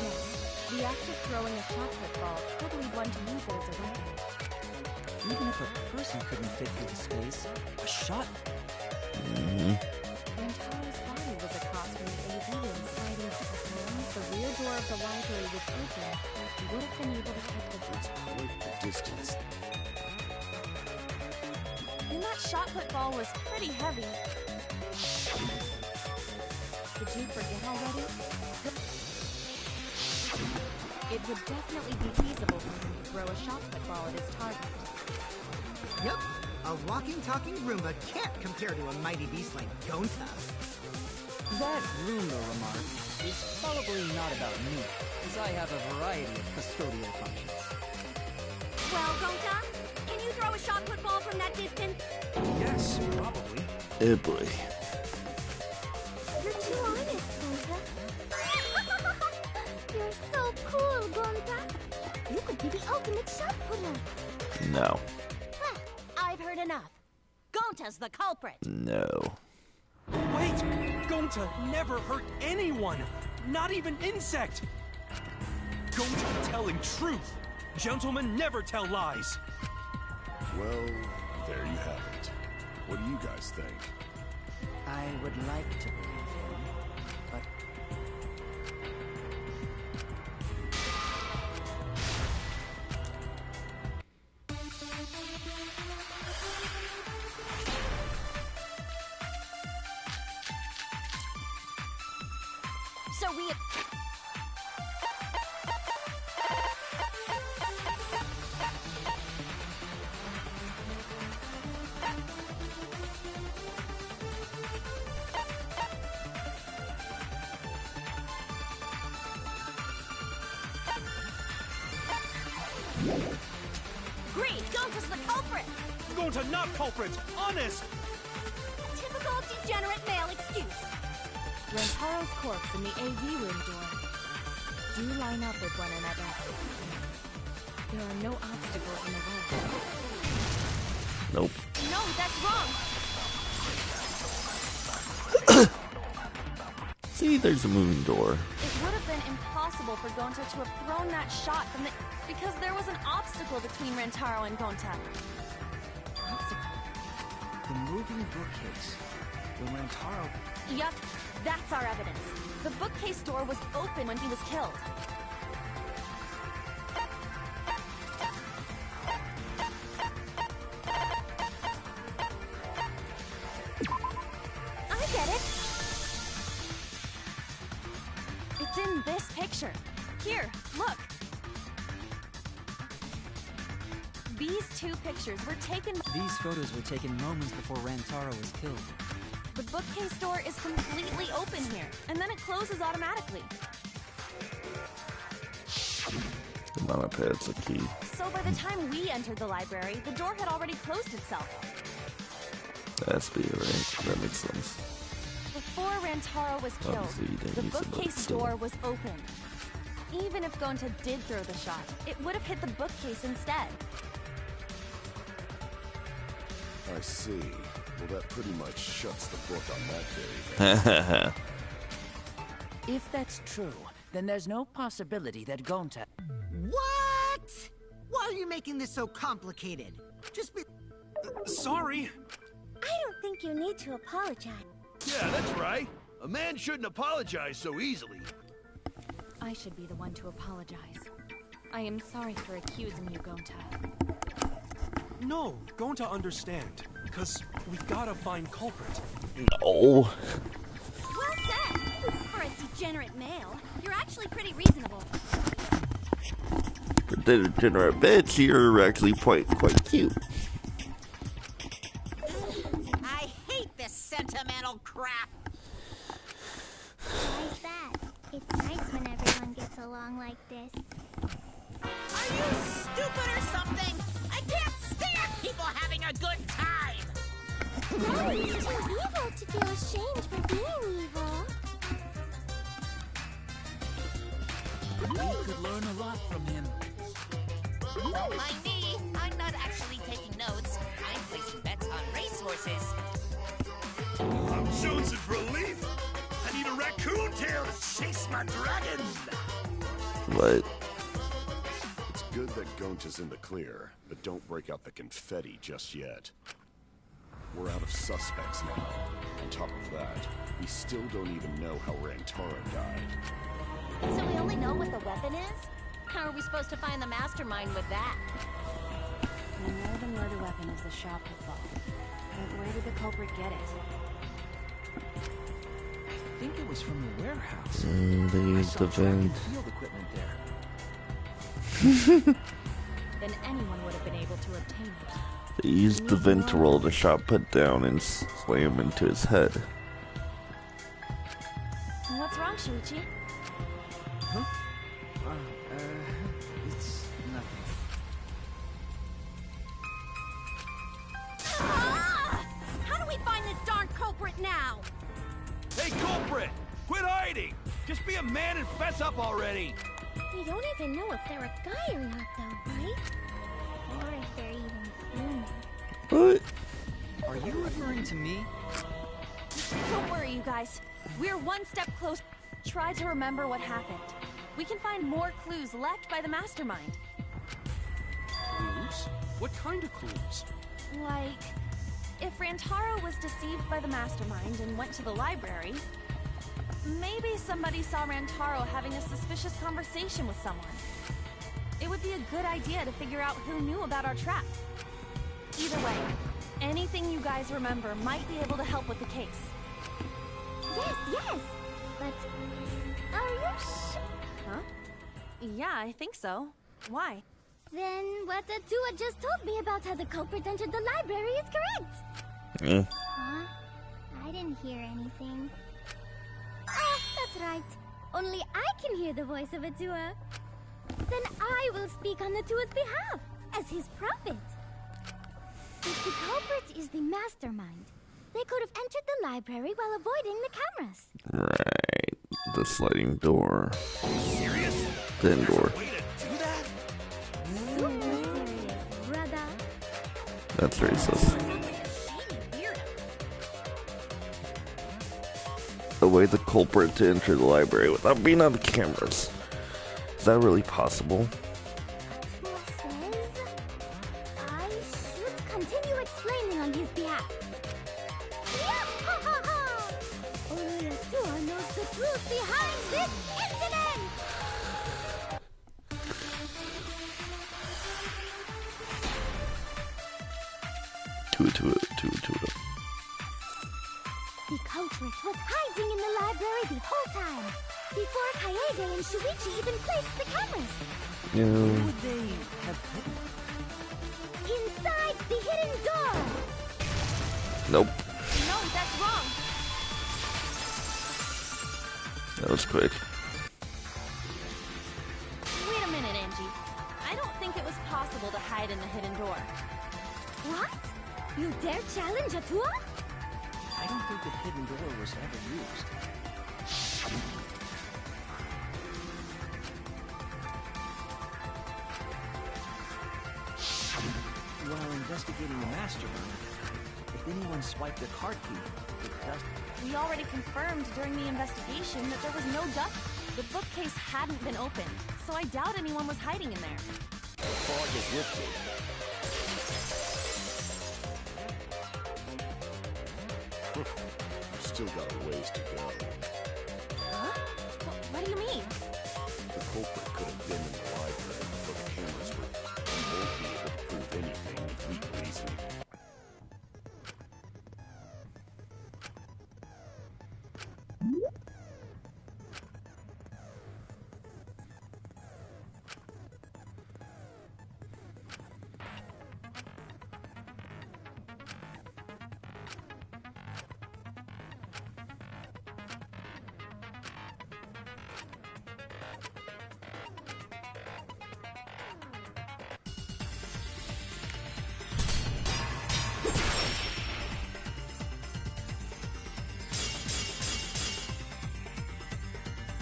Yes, the act of throwing a shot football could lead one to use it as a weapon. Even if a person couldn't fit through the space, a shot... Rantara's body was across from the AV room sliding as long as the rear door of the library was open, he would have been able to keep the... It's quite the distance. And that shot put ball was pretty heavy. Did you forget already? It would definitely be feasible for him to throw a shot put ball at his target. Yep, a walking, talking Roomba can't compare to a mighty beast like Gonta. That Roomba remark is probably not about me, as I have a variety of custodial functions. Well, Gonta, can you throw a shot put ball from that distance? Yes, probably. Oh boy. You're too honest, Gonta. You're so cool, Gonta. You could be the ultimate shot putter. No. I've heard enough. Gonta's the culprit. No. Wait! Gonta never hurt anyone! Not even insect! Gonta telling truth! Gentlemen never tell lies! Well, there you have it. What do you guys think? I would like to believe him, but So we... Agreed! Gonta's the culprit! Gonta not culprit! Honest! Typical degenerate male excuse. Rentaro's corpse and the AV room door do line up with one another. There are no obstacles in the way. Nope. No, that's wrong! See, there's a moving door. It would have been impossible for Gonta to have thrown that shot from the... because there was an obstacle between Rentaro and Gonta. The moving bookcase. When Rentaro... Yup, that's our evidence. The bookcase door was open when he was killed. I get it! It's in this picture. Here, look. These two pictures were taken... These photos were taken moments before Rantaro was killed. The bookcase door is completely open here, and then it closes automatically. The monopad's a key. So by the time we entered the library, the door had already closed itself. That has to be right. That makes sense. Before Rantaro was killed, Obviously, you didn't the use the bookcase book, door was open. Even if Gonta did throw the shot, it would have hit the bookcase instead. I see. Well, that pretty much shuts the book on that very thing. if that's true, then there's no possibility that Gonta... What? Why are you making this so complicated? Just be... Sorry. I don't think you need to apologize. Yeah, that's right. A man shouldn't apologize so easily. I should be the one to apologize. I am sorry for accusing you, Gonta. No, Gonta understand. Because we gotta find culprit. No. Well said! For a degenerate male, you're actually pretty reasonable. For degenerate bitch, you're actually quite cute. I hate this sentimental crap. Why's that? It's nice when everyone gets along like this. Are you stupid or something? I can't stand people having a good time. No, he's too evil to feel ashamed for being evil. We could learn a lot from him. Don't mind me. I'm not actually taking notes. I'm placing bets on racehorses. I'm jonesing for a leaf. I need a raccoon tail to chase my dragon. What? It's good that Gonta's in the clear, but don't break out the confetti just yet. We're out of suspects now. On top of that, we still don't even know how Rantaro died. So we only know what the weapon is? How are we supposed to find the mastermind with that? We know the murder weapon is the shop football. But where did the culprit get it? I think it was from the warehouse. They used the vent. Field equipment there. Then anyone would have been able to obtain it. They used the vent to roll the shot put down and slam into his head. What's wrong, Shuichi? Huh? It's nothing. Ah! How do we find this darn culprit now? Hey, culprit! Quit hiding! Just be a man and fess up already! We don't even know if they're a guy or not, though, right? Or if they're even human. What? Are you referring to me? Don't worry, you guys. We're one step closer. Try to remember what happened. we can find more clues left by the mastermind. Clues? What kind of clues? Like, if Rantaro was deceived by the mastermind and went to the library, maybe somebody saw Rantaro having a suspicious conversation with someone. It would be a good idea to figure out who knew about our trap. Either way, anything you guys remember might be able to help with the case. Yes, but are you sure? Huh? Yeah, I think so. Why? Then what Atua just told me about how the culprit entered the library is correct. Huh? I didn't hear anything. Oh, that's right. Only I can hear the voice of Atua. Then I will speak on Atua's behalf, as his prophet. If the culprit is the mastermind, they could have entered the library while avoiding the cameras. Right. The sliding door. Serious? Thin door. Way to do that? Super serious, brother. That's racist. The way the culprit to enter the library without being on the cameras. Is that really possible? Atua says I should continue explaining on his behalf. Yahahaha! Only Atua knows the truth behind this incident! Tua. The culprit was hiding in the library the whole time, before Kaede and Shuichi even placed the cameras. Who would they have hidden? Inside the hidden door! Nope. No, that's wrong. That was quick. Wait a minute, Angie. I don't think it was possible to hide in the hidden door. What? You dare challenge Atua? I don't think the hidden door was ever used. While investigating the mastermind, if anyone swiped a card key, it does. We already confirmed during the investigation that there was no duck. The bookcase hadn't been opened, so I doubt anyone was hiding in there. The fog is lifted. You've still got a ways to go. Huh? What do you mean? The culprit could have been in the library before the cameras were. You won't be able to prove anything with weak reasoning.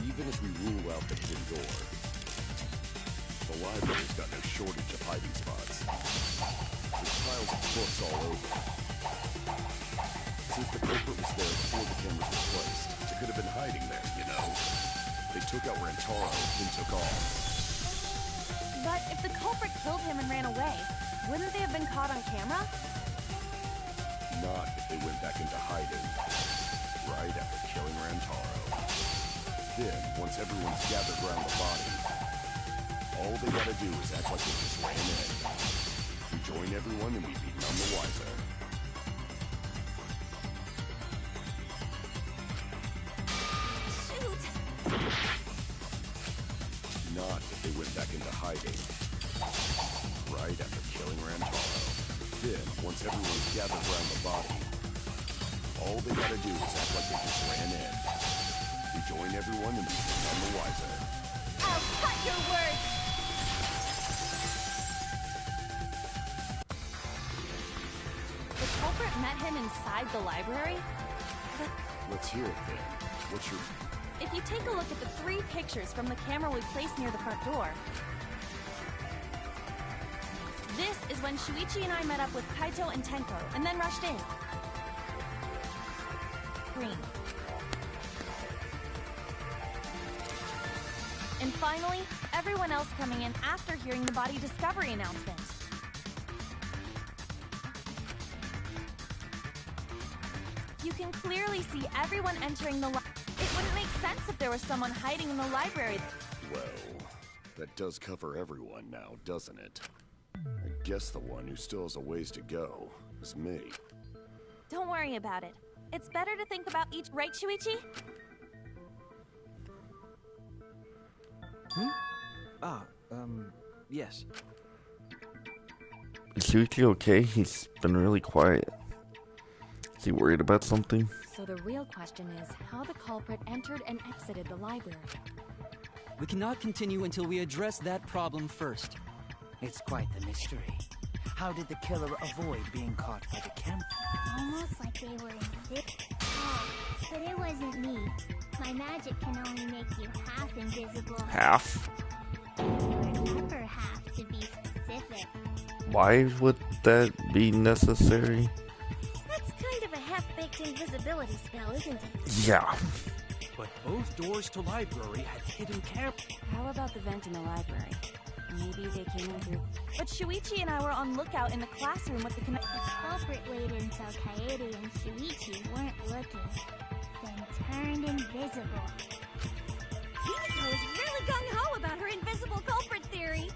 Even if we rule out the hidden door, the library's got no shortage of hiding spots. There's piles of books all over. Since the culprit was there before the cameras were placed, they could have been hiding there, you know. They took out Rantaro and took off. But if the culprit killed him and ran away, wouldn't they have been caught on camera? Not if they went back into hiding right after killing Rantaro. Then, once everyone's gathered around the body, all they gotta do is act like they just ran in. We join everyone and we'd be none the wiser. Shoot! Not if they went back into hiding right after killing Rantaro. Then, once everyone's gathered around the body, all they gotta do is act like they just ran in. We join everyone and we'd be none the wiser. I'll cut your words! The culprit met him inside the library? But Let's hear it then. What's your... if you take a look at the 3 pictures from the camera we placed near the front door, this is when Shuichi and I met up with Kaito and Tenko, and then rushed in. Green. And finally, everyone else coming in after hearing the body discovery announcement. You can clearly see everyone entering the It wouldn't make sense if there was someone hiding in the library. Well, that does cover everyone now, doesn't it? I guess the one who still has a ways to go is me. Don't worry about it. It's better to think about each... Right, Shuichi? Yes. Is Shuichi okay? He's been really quiet. Is he worried about something? So the real question is how the culprit entered and exited the library. We cannot continue until we address that problem first. It's quite the mystery. How did the killer avoid being caught by the camera? Almost like they were invisible. Oh, but it wasn't me. My magic can only make you half invisible. Half? Or upper half, to be specific. Why would that be necessary? That's kind of a half-baked invisibility spell, isn't it? Yeah. But both doors to library had hidden cameras. How about the vent in the library? Maybe they came in through... But Shuichi and I were on lookout in the classroom with the The culprit waited until Kaede and Shuichi weren't looking, then turned invisible. Himiko is really gung-ho about her invisible culprit theory.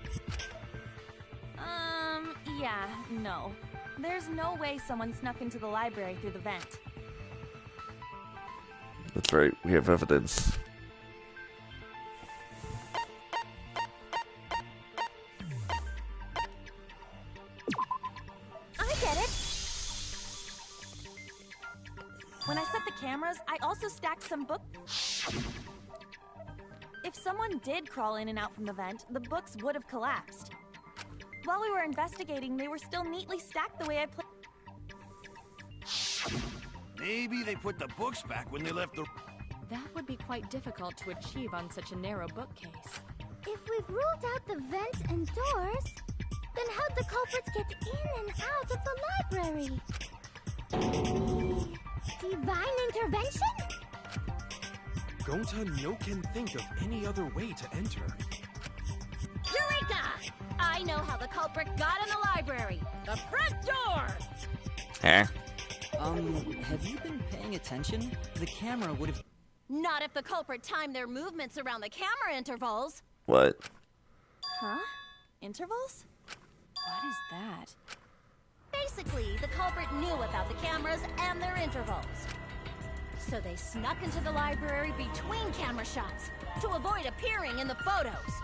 Yeah, no. There's no way someone snuck into the library through the vent. That's right, we have evidence. I get it. When I set the cameras, I also stacked some books. If someone did crawl in and out from the vent, the books would have collapsed. While we were investigating, they were still neatly stacked the way I played. Maybe they put the books back when they left the... That would be quite difficult to achieve on such a narrow bookcase. If we've ruled out the vents and doors, then how'd the culprits get in and out of the library? Divine intervention? Gonta no can think of any other way to enter. Eureka! I know how the culprit got in the library. The front door! Huh? Have you been paying attention? The camera would have... Not if the culprit timed their movements around the camera intervals. What? Huh? Intervals? What is that? Basically, the culprit knew about the cameras and their intervals. So they snuck into the library between camera shots to avoid appearing in the photos.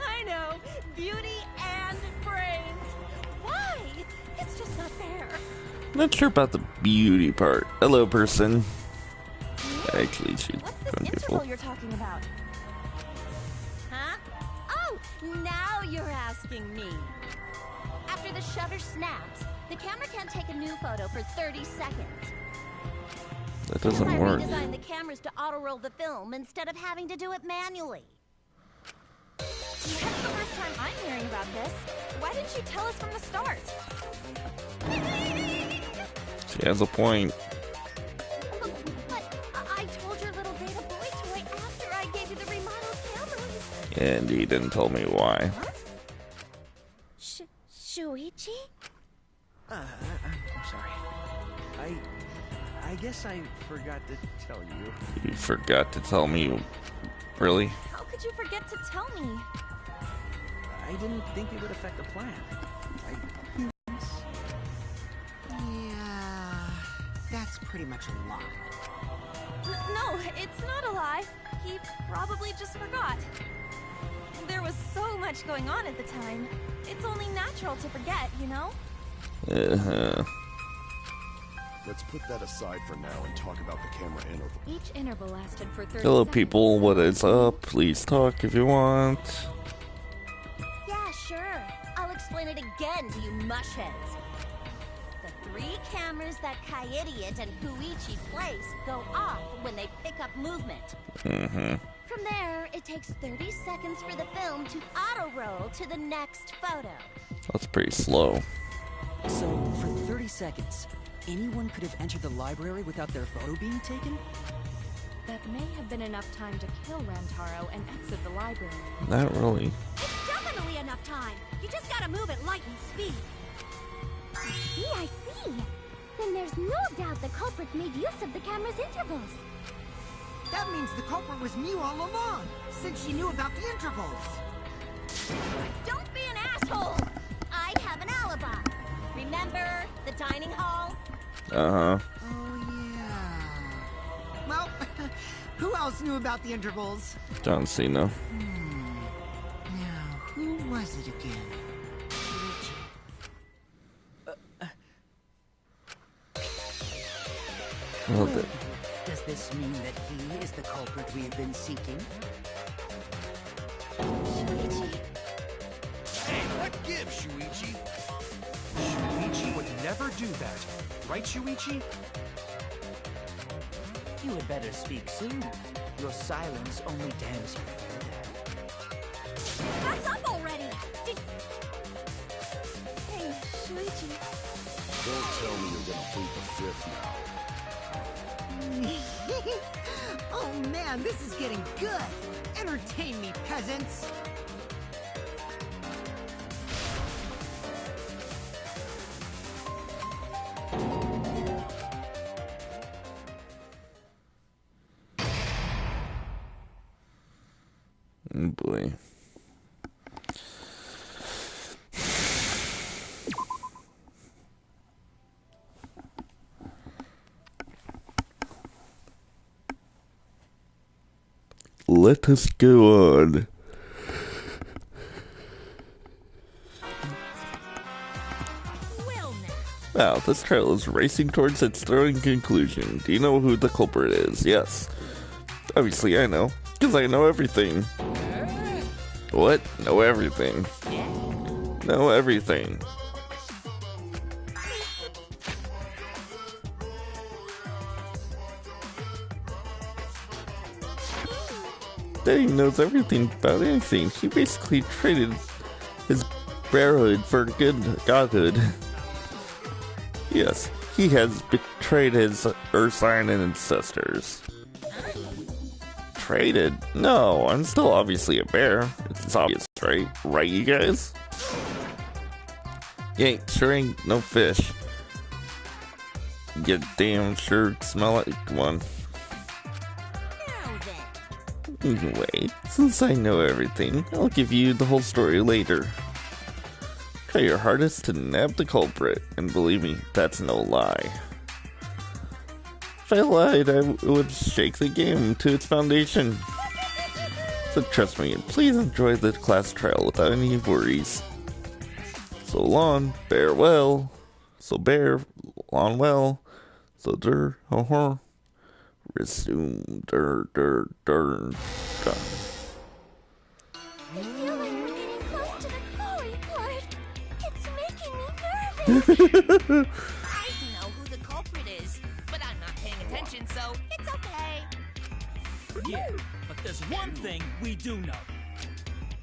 I know. Beauty and brains. Why? It's just not fair. Not sure about the beauty part. Hello, person. Actually, she's What's this beautiful. interval you're talking about? Huh? Oh, now you're asking me. After the shutter snaps, the camera can't take a new photo for 30 seconds. That doesn't work. I redesigned the cameras to auto-roll the film instead of having to do it manually. That's the first time I'm hearing about this. Why didn't you tell us from the start? She has a point. But I told your little beta boy toy after I gave you the remodeled cameras. And he didn't tell me why. What? Shuichi? I'm sorry. I guess I forgot to tell you. You forgot to tell me. Really? How could you forget to tell me? I didn't think it would affect the plan. Yeah, that's pretty much a lie. No, it's not a lie. He probably just forgot. There was so much going on at the time. It's only natural to forget, you know? Let's put that aside for now and talk about the camera interval. Each interval lasted for 30 Hello, seconds. people. What is up? Please talk if you want. Yeah, sure. I'll explain it again to you mushheads. The 3 cameras that Kaede and Huichi place go off when they pick up movement. From there, it takes 30 seconds for the film to auto-roll to the next photo. That's pretty slow. So, for 30 seconds, anyone could have entered the library without their photo being taken? That's may have been enough time to kill Rantaro and exit the library. Not really. It's definitely enough time. You just gotta move at lightning speed. I see. Then there's no doubt the culprit made use of the camera's intervals. That means the culprit was Mew all along, since she knew about the intervals. Don't be an asshole. I have an alibi. Remember the dining hall? Uh-huh. Oh, yeah. Well, who else knew about the intervals? John Cena. Now, who was it again? Well, then. Does this mean that he is the culprit we have been seeking? Hey, what gives, Shuichi? Shuichi would never do that. Right, Shuichi? You had better speak soon. Your silence only damns you. What's up already? Hey, Shuichi. Don't tell me you're gonna plead the fifth now. Oh man, this is getting good! Entertain me, peasants! Oh boy. Let us go on. Wow, this trial is racing towards its thrilling conclusion. Do you know who the culprit is? Yes. Obviously I know, because I know everything. What? Know everything. Know everything. Daddy knows everything about anything. He basically traded his bearhood for godhood. Yes, he has betrayed his earth sign and ancestors. Traded? No, I'm still obviously a bear. It's obvious, right? Right, you guys? Yeah, sure ain't no fish. You damn sure smell like one. Anyway, since I know everything, I'll give you the whole story later. Try your hardest to nab the culprit, and believe me, that's no lie. If I lied, I would shake the game to its foundation. So trust me, and please enjoy the class trial without any worries. So long, bear well. So bear on well. So der, resume der. I feel like we're getting close to the glory part. It's making me nervous. I know who the culprit is, but I'm not paying attention, so it's okay. Yeah, but there's one thing we do know.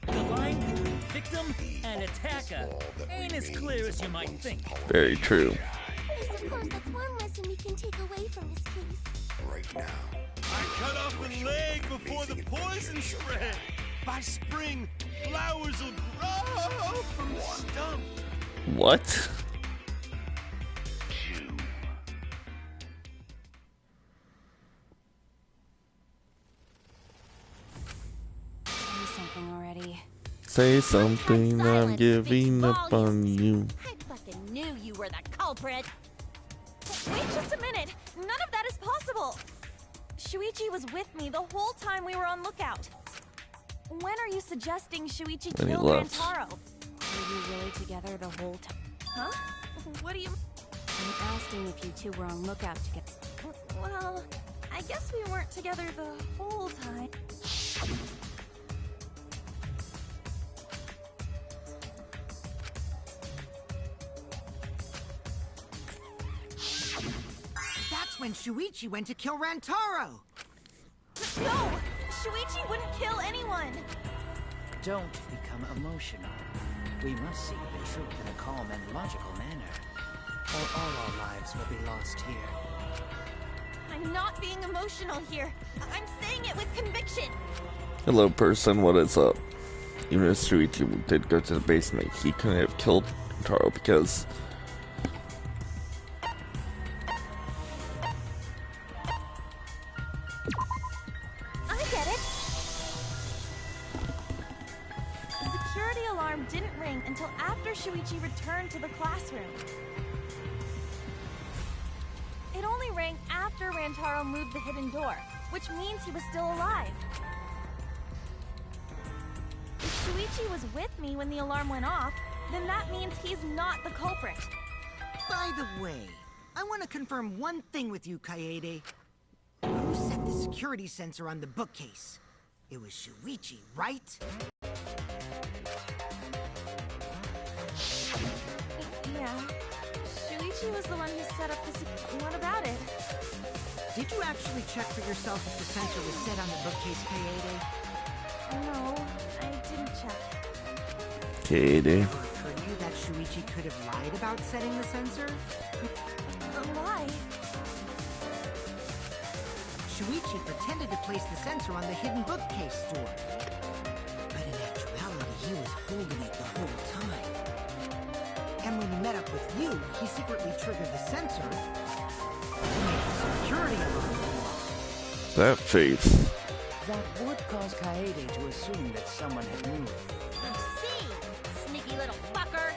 The line between victim and attacker ain't as clear as you might think. Very true. I suppose that's one lesson we can take away from this case. Right now. I cut off the leg before the poison spread. By spring, flowers will grow from the stump. What? Say something already. Say something, I'm giving up on you. I fucking knew you were the culprit. Wait just a minute. None of that is possible. Shuichi was with me the whole time we were on lookout. When are you suggesting Shuichi When he killed left. Rantaro? Were you really together the whole time? Huh? What do you... I'm asking if you two were on lookout together. Well, I guess we weren't together the whole time. That's when Shuichi went to kill Rantaro! No! Shuichi wouldn't kill anyone! Don't become emotional. We must seek the truth in a calm and logical manner, or all our lives will be lost here. I'm I'm not being emotional here. I'm saying it with conviction. Hello, person, what is up? Even if Shuichi did go to the basement, he couldn't have killed Taro because... I get it. The security alarm didn't ring until after Shuichi returned to the classroom. It only rang after Rantaro moved the hidden door, which means he was still alive. If Shuichi was with me when the alarm went off, then that means he's not the culprit. By the way, I want to confirm one thing with you, Kaede. Who set the security sensor on the bookcase? It was Shuichi, right? Yeah. Shuichi was the one who set up the What about it? Did you actually check for yourself if the sensor was set on the bookcase, Kaede? No, I didn't check. Kaede. Occurred to you that Shuichi could have lied about setting the sensor? Why? Shuichi pretended to place the sensor on the hidden bookcase door. But in actuality, he was holding it the whole time. And when he met up with you, he secretly triggered the sensor to make the security alarm go off. That face. That would cause Kaede to assume that someone had moved. I see, sneaky little fucker.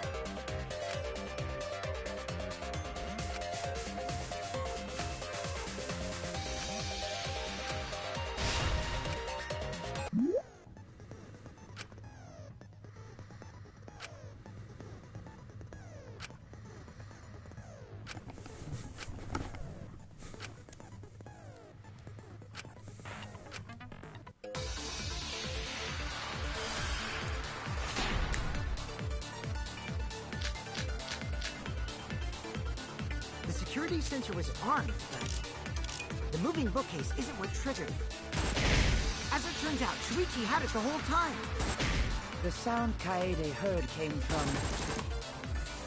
The security sensor was armed, but the moving bookcase isn't what triggered it. As it turns out, Shuichi had it the whole time. The sound Kaede heard came from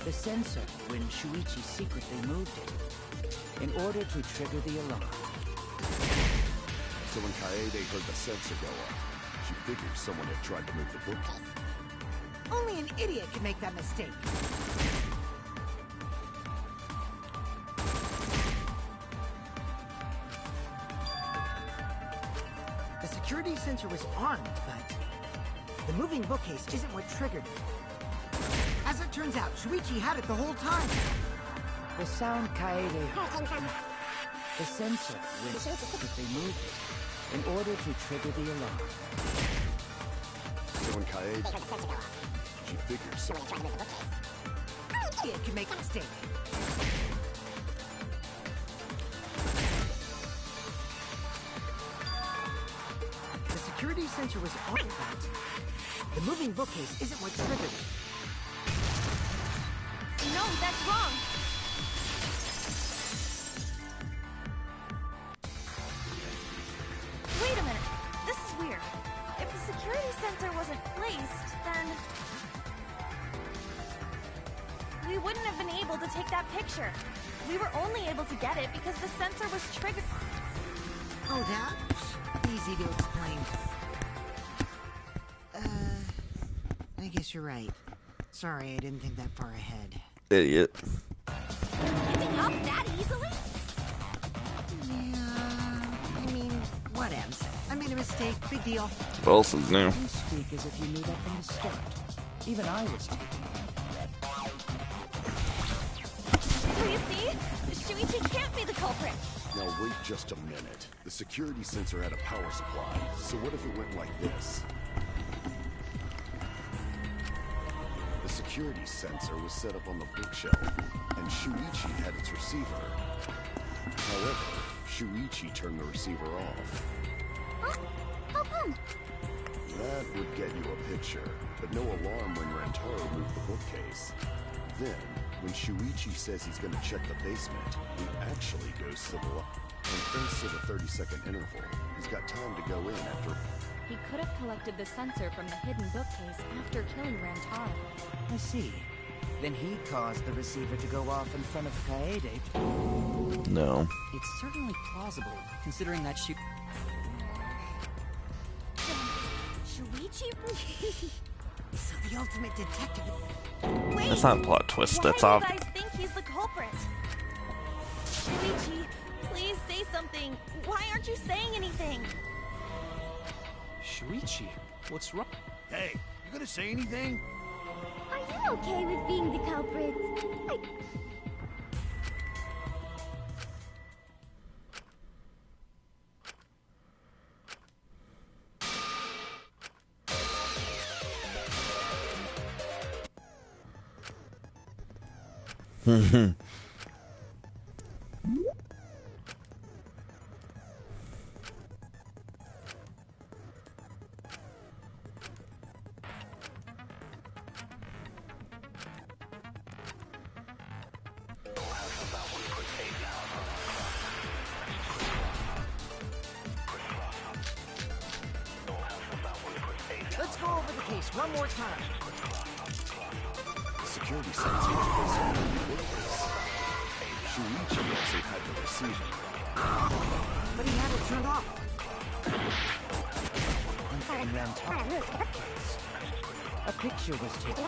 the sensor when Shuichi secretly moved it in order to trigger the alarm. So when Kaede heard the sensor go off, she figured someone had tried to move the bookcase. Only an idiot could make that mistake. The security sensor was armed, but the moving bookcase isn't what triggered it. As it turns out, Shuichi had it the whole time. The sound Kaede heard. The sensor when they moved it in order to trigger the alarm. So when Kaede heard the sensor go off, she figured someone tried to move the bookcase. An idiot could make a mistake. The security sensor was armed, but the moving bookcase isn't what triggered it. No, that's wrong. Wait a minute. This is weird. If the security sensor wasn't placed, then we wouldn't have been able to take that picture. We were only able to get it because the sensor was triggered. Oh, that? Easy to explain. I guess you're right. Sorry, I didn't think that far ahead. Idiot. Giving up that easily? Yeah, I mean, whatevs. I made a mistake. Big deal. What else is new? You speak as if you knew that from the start. Even I was taken. So you see, Shuichi can't be the culprit. Now wait just a minute. The security sensor had a power supply, so what if it went like this? The security sensor was set up on the bookshelf, and Shuichi had its receiver. However, Shuichi turned the receiver off. Huh? How come? That would get you a picture, but no alarm when Rantaro moved the bookcase. Then, when Shuichi says he's going to check the basement, he actually goes to the lock. And thanks to the 30-second interval, he's got time to go in after... He could have collected the sensor from the hidden bookcase after killing Rantaro. I see. Then he caused the receiver to go off in front of Kaede. No. It's certainly plausible, considering that she... Shuichi? So the ultimate detective... Wait! That's not a plot twist, Why that's do you off. guys think he's the culprit? Shuichi, please say something. Why aren't you saying anything? Shuichi, what's wrong? Hey, you gonna say anything? Are you okay with being the culprit? Let's go over the case one more time. The security sensor was placed on the bookcase. Shuichi also had the receiver. But he had it turned off. And ran top of the bookcase. A picture was taken.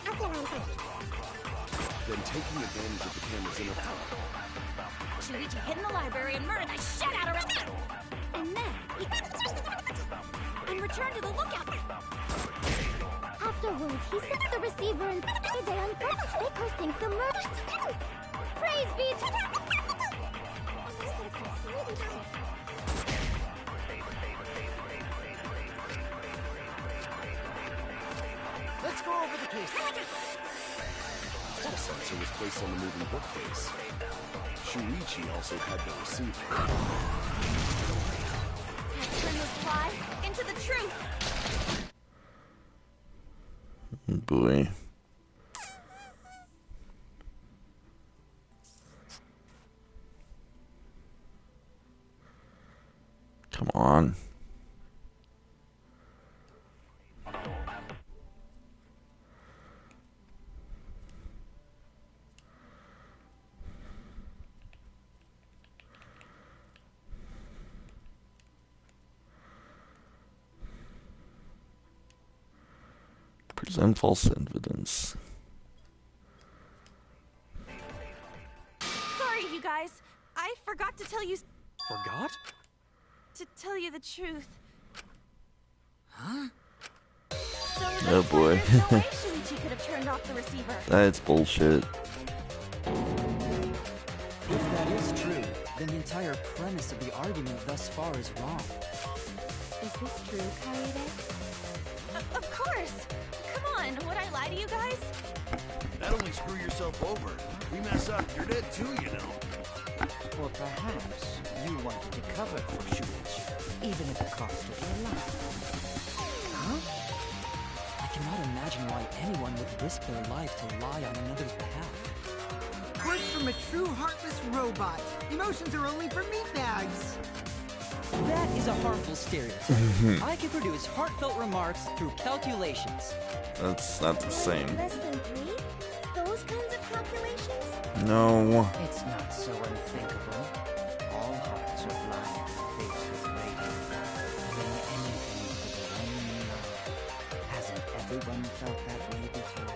Then taking advantage of the camera's intercom, Shuichi hid in the library and murdered the shit out of her. And then he... and returned to the lookout. Afterwards, he set the receiver and Kaede on purpose. They think the murder. Praise be to... Let's go over the case. the sensor was placed on the moving bookcase. Shuichi also had the receiver. Let's turn this lie into the truth. Boy. Come on. Present false evidence. Sorry, you guys. I forgot to tell you... Forgot? To tell you the truth. Huh? So Oh boy. there's no way Shuichi could have turned off the receiver. That's bullshit. If that is true, then the entire premise of the argument thus far is wrong. Is this true, Kaede? Of course. Come on, would I lie to you guys? That'll only screw yourself over. We mess up, you're dead too, you know. Or perhaps you wanted to cover for Shuichi, even at the cost of your life. Huh? I cannot imagine why anyone would risk their life to lie on another's behalf. Words from a true heartless robot. Emotions are only for meatbags. That is a harmful stereotype. I can produce heartfelt remarks through calculations. That's not the same. Less than 3? Those kinds of calculations? No. It's not so unthinkable. All hearts are blind and faced with radiant, doing anything for the one they love. Hasn't everyone felt that way before?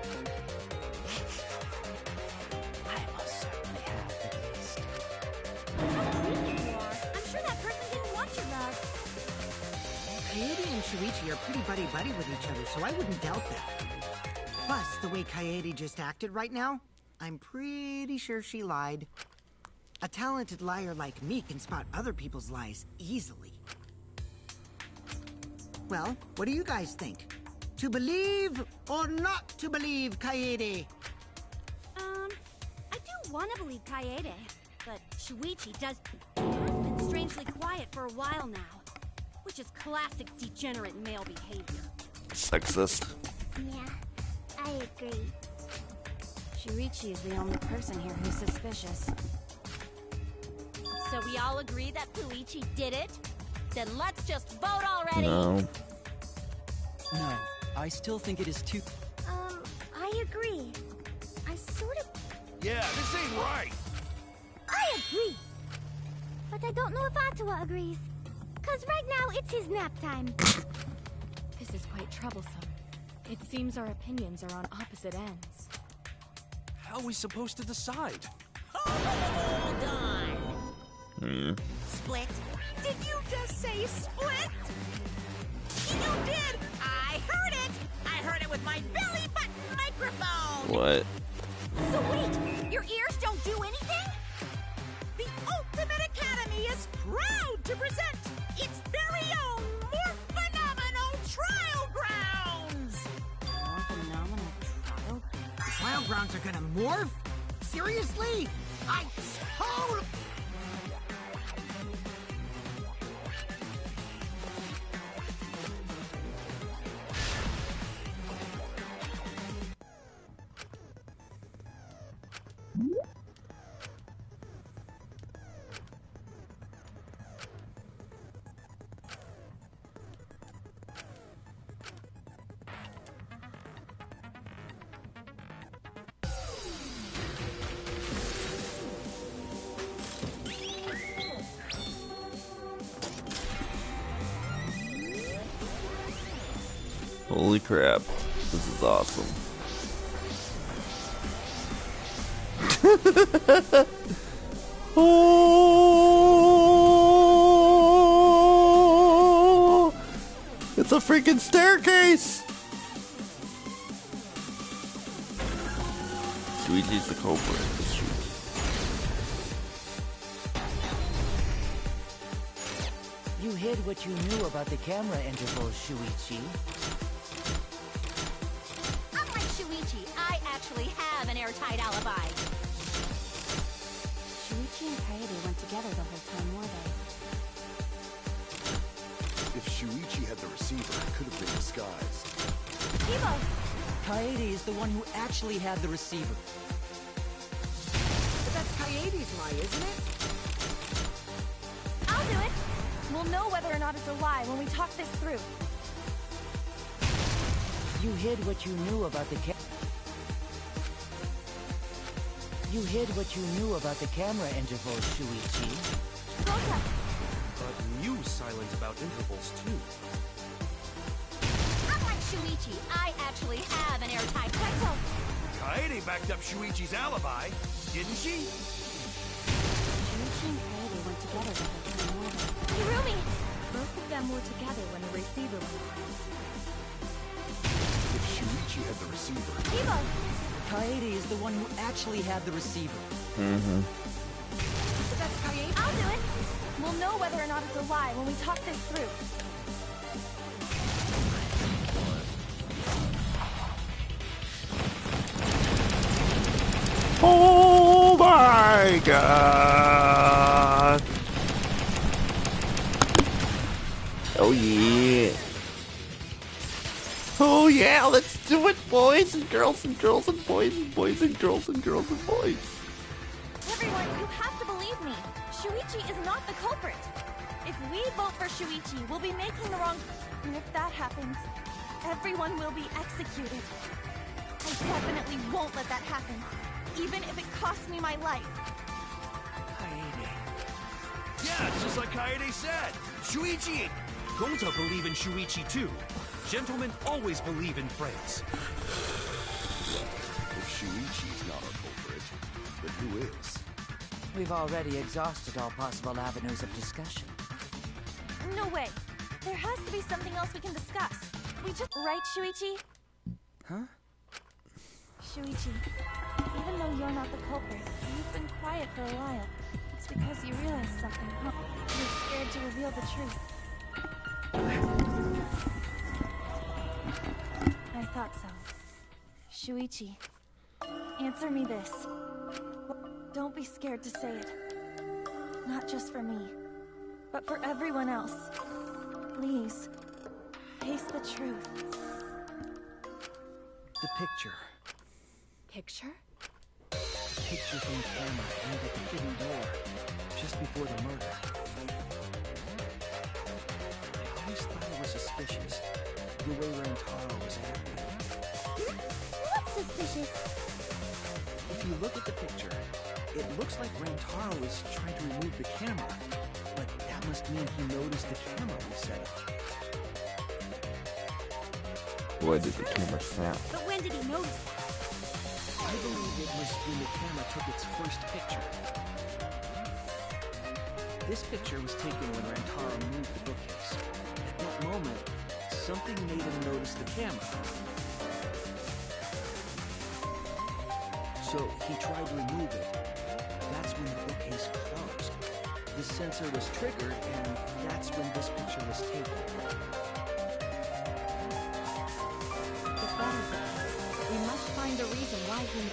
I most certainly have, at least. I'm sure that person didn't want your love. Kaede and Shuichi are pretty buddy-buddy with each other, so I wouldn't doubt that. Plus, the way Kaede just acted right now, I'm pretty sure she lied. A talented liar like me can spot other people's lies easily. Well, what do you guys think? To believe or not to believe Kaede? I do want to believe Kaede, but Shuichi has been strangely quiet for a while now, which is classic degenerate male behavior. Sexist. Yeah, I agree. Shuichi is the only person here who's suspicious. So we all agree that Puichi did it? Then let's just vote already! No. No, I still think it is too... I agree. I sort Yeah, this ain't right. I agree. But I don't know if Atua agrees. Cause right now it's his nap time. This is quite troublesome. It seems our opinions are on opposite ends. How are we supposed to decide? Hold on. Split? Did you just say split? You did! I heard it! I heard it with my belly button microphone! What? So wait, your ears don't do anything? The Ultimate Academy is proud to present its very own more phenomenal trial grounds! More phenomenal trial? The trial grounds are gonna morph? Seriously? I totally... Holy crap. This is awesome. Oh! It's a freaking staircase! Shuichi's the culprit. You hid what you knew about the camera intervals, Shuichi. Unlike Shuichi, I actually have an airtight alibi. Shuichi and Kaede went together the whole time, were they? If Shuichi had the receiver, it could have been disguised. Evo! Kaede is the one who actually had the receiver. But that's Kaede's lie, isn't it? I'll do it! We'll know whether or not it's a lie when we talk this through. You hid what you knew about the You hid what you knew about the camera intervals, Shuichi. Gota! But you silent about intervals, too. Unlike Shuichi, I actually have an airtight pretzel. Kaede backed up Shuichi's alibi, didn't she? Shuichi and Kaede went together the whole time, were they? Hirumi! Both of them were together when the receiver went off. If Shuichi had the receiver... Evo! Kaede is the one who actually had the receiver. But that's Kaede. I'll do it! We'll know whether or not it's a lie when we talk this through. Oh my god! Oh yeah! Oh yeah, let's do it, boys and girls and girls and boys and boys and girls and girls and boys. Everyone, you have to believe me. Shuichi is not the culprit. If we vote for Shuichi, we'll be making the wrong... And if that happens, everyone will be executed. I definitely won't let that happen, even if it costs me my life. Kaede. Yeah, it's just like Kaede said. Shuichi ain't... Gonta believe in Shuichi, too. Gentlemen always believe in friends. If Shuichi's not our culprit, then who is? We've already exhausted all possible avenues of discussion. No way. There has to be something else we can discuss. We just... Right, Shuichi? Huh? Shuichi, even though you're not the culprit, you've been quiet for a while. It's because you realized something, huh? You're scared to reveal the truth. I thought so. Shuichi, answer me this. Don't be scared to say it. Not just for me, but for everyone else. Please, face the truth. The picture. Picture? The picture from the camera aimed at the hidden door, just before the murder. I always thought it was suspicious, the way Rentaro was acting. What's suspicious? If If you look at the picture, it looks like Rantaro is trying to remove the camera. But that must mean he noticed the camera was set up. Why did the camera snap? But when did he notice that? I believe it was when the camera took its first picture. This picture was taken when Rantaro moved the bookcase. At that moment, something made him notice the camera. So he tried to remove it. That's when the bookcase closed. The sensor was triggered, and that's when this picture was taken. If that is the case, we must find a reason why he...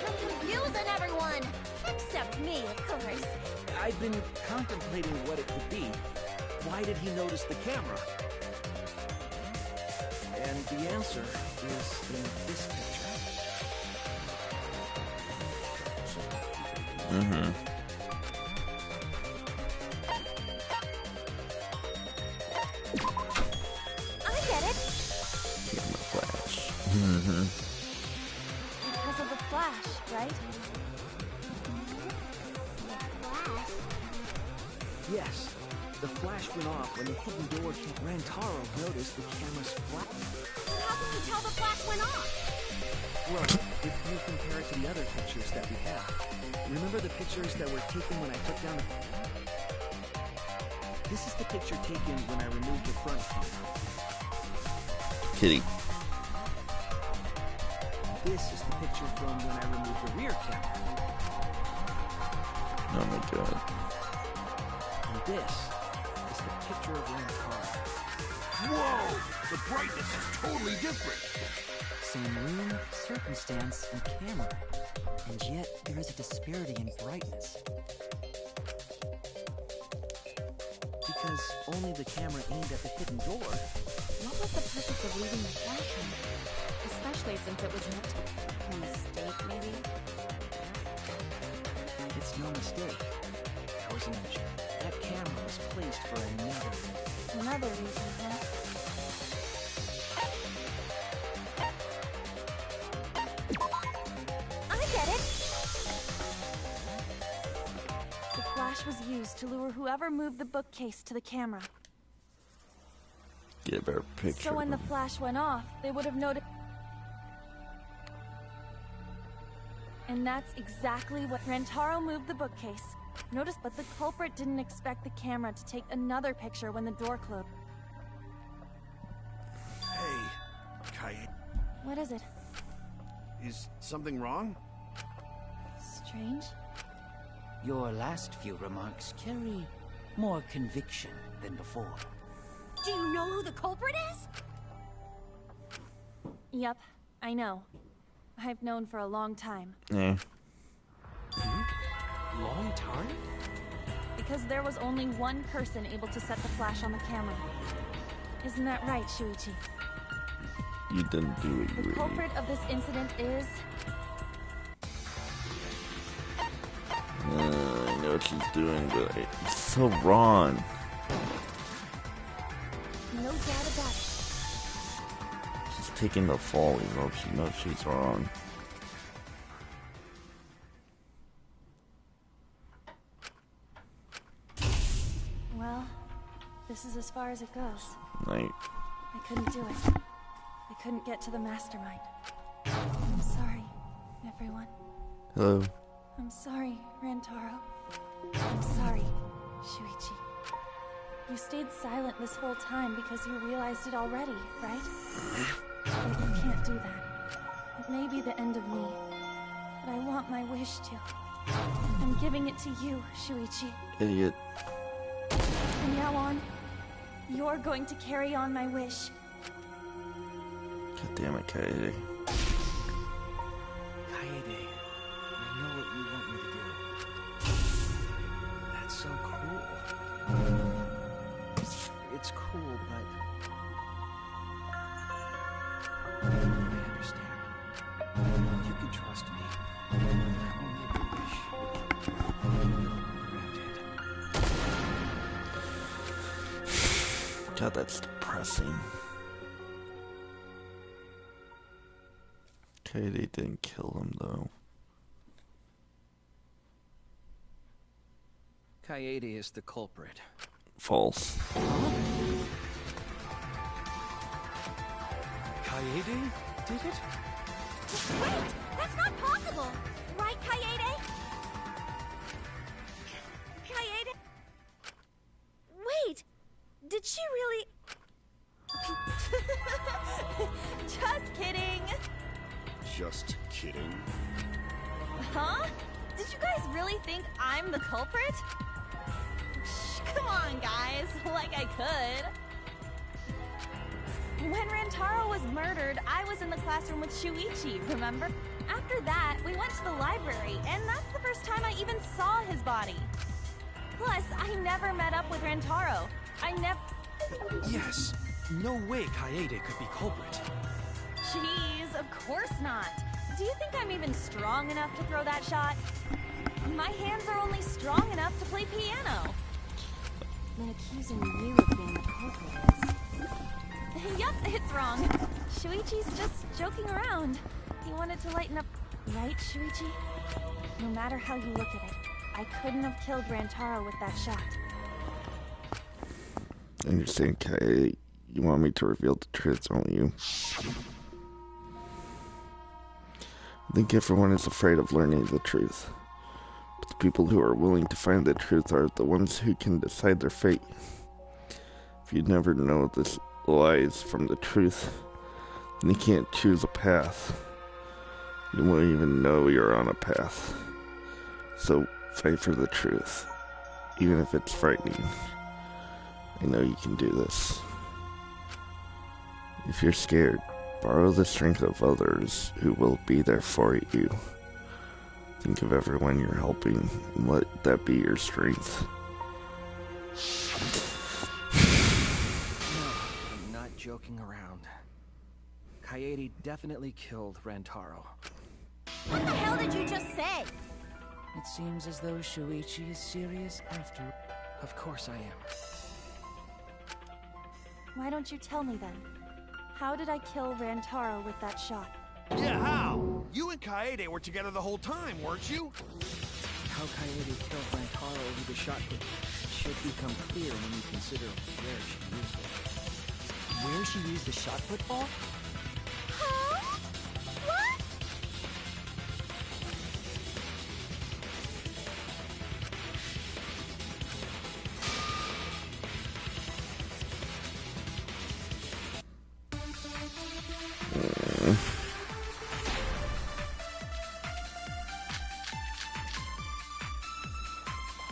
You're confusing everyone! Except me, of course. I've been contemplating what it could be. Why did he notice the camera? And the answer is in this picture. Mm-hmm. I get it. Camera flash. Mm-hmm. Because of the flash, right? Flash. Yes, the flash went off when the hidden door came. Rantaro noticed the camera's flash. But how can you tell the flash went off? Well, if you compare it to the other pictures that we have. Remember the pictures that were taken when I took down the... This is the picture taken when I removed the front camera. Kitty. This is the picture from when I removed the rear camera. Oh my god. And this is the picture of Rantaro. Whoa! The brightness is totally different. Same room, circumstance, and camera. And yet, there is a disparity in brightness. Because only the camera aimed at the hidden door. What was the purpose of leaving the flash on? Especially since it was meant to... A mistake, maybe? It's no mistake. That was an engine. That camera was placed for another reason. Another reason, huh? I get it. The flash was used to lure whoever moved the bookcase to the camera. Get a better picture. So when the flash went off, they would have noticed... And that's exactly what... Rantaro moved the bookcase. Notice, but the culprit didn't expect the camera to take another picture when the door closed. Hey, Kaede, What is it? is something wrong? Strange? Your last few remarks carry more conviction than before. Do you know who the culprit is? Yep, I know. I've known for a long time. Yeah. Long time? Because there was only one person able to set the flash on the camera. Isn't that right, Shuichi? You didn't do it, The you culprit of this incident is... I know what she's doing, but it's so wrong. No doubt about it. She's taking the fall even though she knows she's wrong. Well, this is as far as it goes. Like, I couldn't do it. I couldn't get to the mastermind. I'm sorry, everyone. hello. I'm sorry, Rantaro. I'm sorry, Shuichi. You stayed silent this whole time because you realized it already, right? But you can't do that. It may be the end of me, but I want my wish to. I'm giving it to you, Shuichi. Idiot. From now on, you're going to carry on my wish. God damn it, Kaede. Kaede, I know what you want me to do. That's so cool. It's cool, but... I understand. You can trust me. Not only your wish, but granted. God, that's depressing. Kaede didn't kill him, though. Kaede is the culprit. False. Kaede did it? Wait! That's not possible! Right, Kaede? Kaede? Wait! Did she really... Just kidding! Just kidding. Huh? Did you guys really think I'm the culprit? Come on, guys. Like I could. When Rantaro was murdered, I was in the classroom with Shuichi, remember? After that, we went to the library, and that's the first time I even saw his body. Plus, I never met up with Rantaro. Yes. No way Kaede could be culprit. Jeez, of course not. Do you think I'm even strong enough to throw that shot? My hands are only strong enough to play piano. Then accusing you of being the culprit is... Yup, it's wrong. Shuichi's just joking around. He wanted to lighten up... Right, Shuichi? No matter how you look at it, I couldn't have killed Rantaro with that shot. I understand, Kaede. You want me to reveal the truth, don't you? I think everyone is afraid of learning the truth. But the people who are willing to find the truth are the ones who can decide their fate. If you never know the lies from the truth, then you can't choose a path. You won't even know you're on a path. So fight for the truth, even if it's frightening. I know you can do this. If you're scared, borrow the strength of others who will be there for you. Think of everyone you're helping and let that be your strength. No, I'm not joking around. Kaede definitely killed Rantaro. What the hell did you just say? It seems as though Shuichi is serious after... Of course I am. Why don't you tell me then? How did I kill Rantaro with that shot? Yeah, how? You and Kaede were together the whole time, weren't you? How Kaede killed Rantaro with the shot put should become clear when you consider where she used it. Where she used the shot put ball? Huh? What?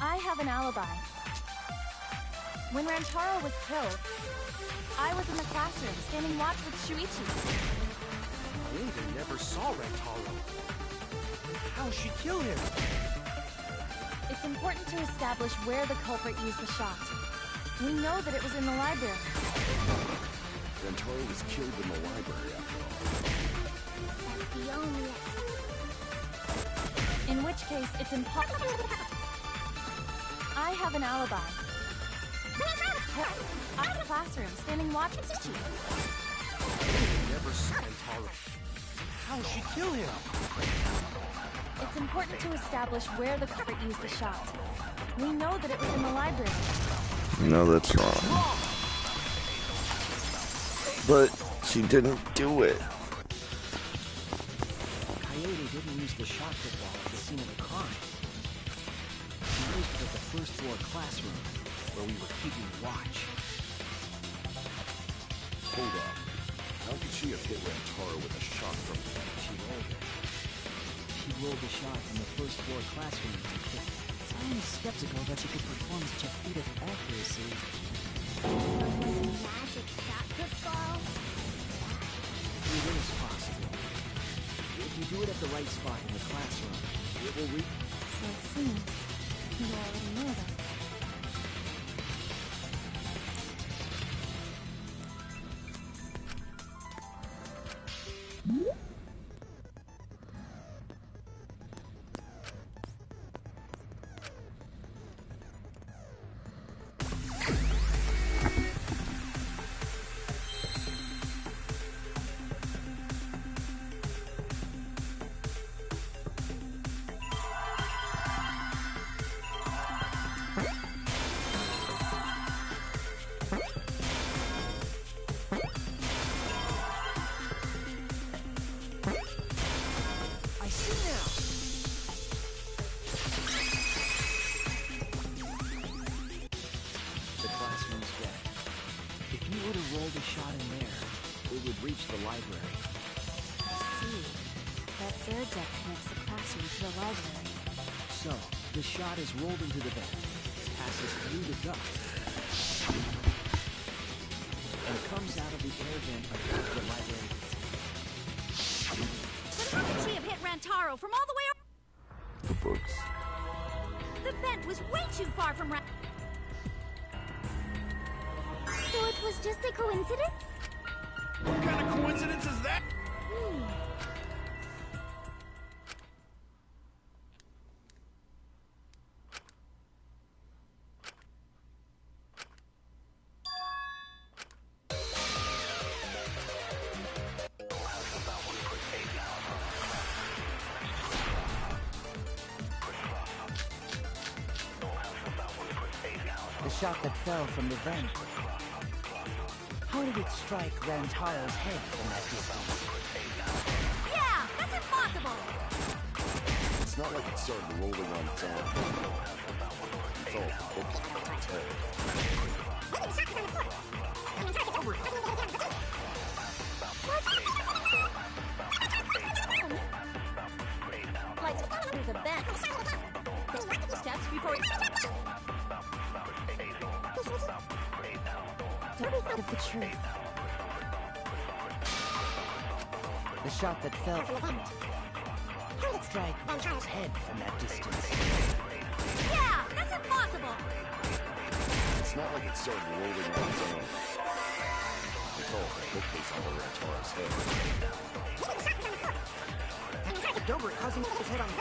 I have an alibi. When Rantaro was killed, I was in the classroom standing watch with Shuichi. Kaede never saw Rantaro. How'd she kill him? It's important to establish where the culprit used the shot. We know that it was in the library. Rantaro was killed in the library after all. That's the only explanation. In which case, it's impossible. I have an alibi. I'm in the classroom standing watch with Shuichi. Kaede never saw Rantaro. How'd she kill him? It's important to establish where the culprit used the shot. We know that it was in the library. No, that's wrong. But she didn't do it. Kaede didn't use the shot put ball at the scene of the crime. She used it at the first floor classroom, where we were keeping watch. Hold up. How could she have hit Rantaro with a shot from there? She rolled it. She rolled the shot from the first floor classroom to kick. I'm skeptical that you could perform such a feat of accuracy. Magic shot put ball? It is possible. If you do it at the right spot in the classroom, it will reach. So it seems you already know that. it would reach the library. See, that third deck connects the classroom to the library. So, the shot is rolled into the vent, passes through the duct, and comes out of the air vent above the library. But how could she have hit Rantaro from all the way up? The books. The vent was way too far from So it was just a coincidence? What kind of coincidence is that? The shot that fell from the vent. How did it strike Rantaro's head from that distance? Yeah, that's impossible! It's not like it started rolling on its own. It fell off the book on its head. Like, through the vent. Steps before Of the truth. The shot that fell from the vent. How did it strike Rantaro's head from that distance? Yeah, that's impossible! It's not like it started rolling on its own. It fell off the bookcase onto Rantaro's head. Dober causing his head on the...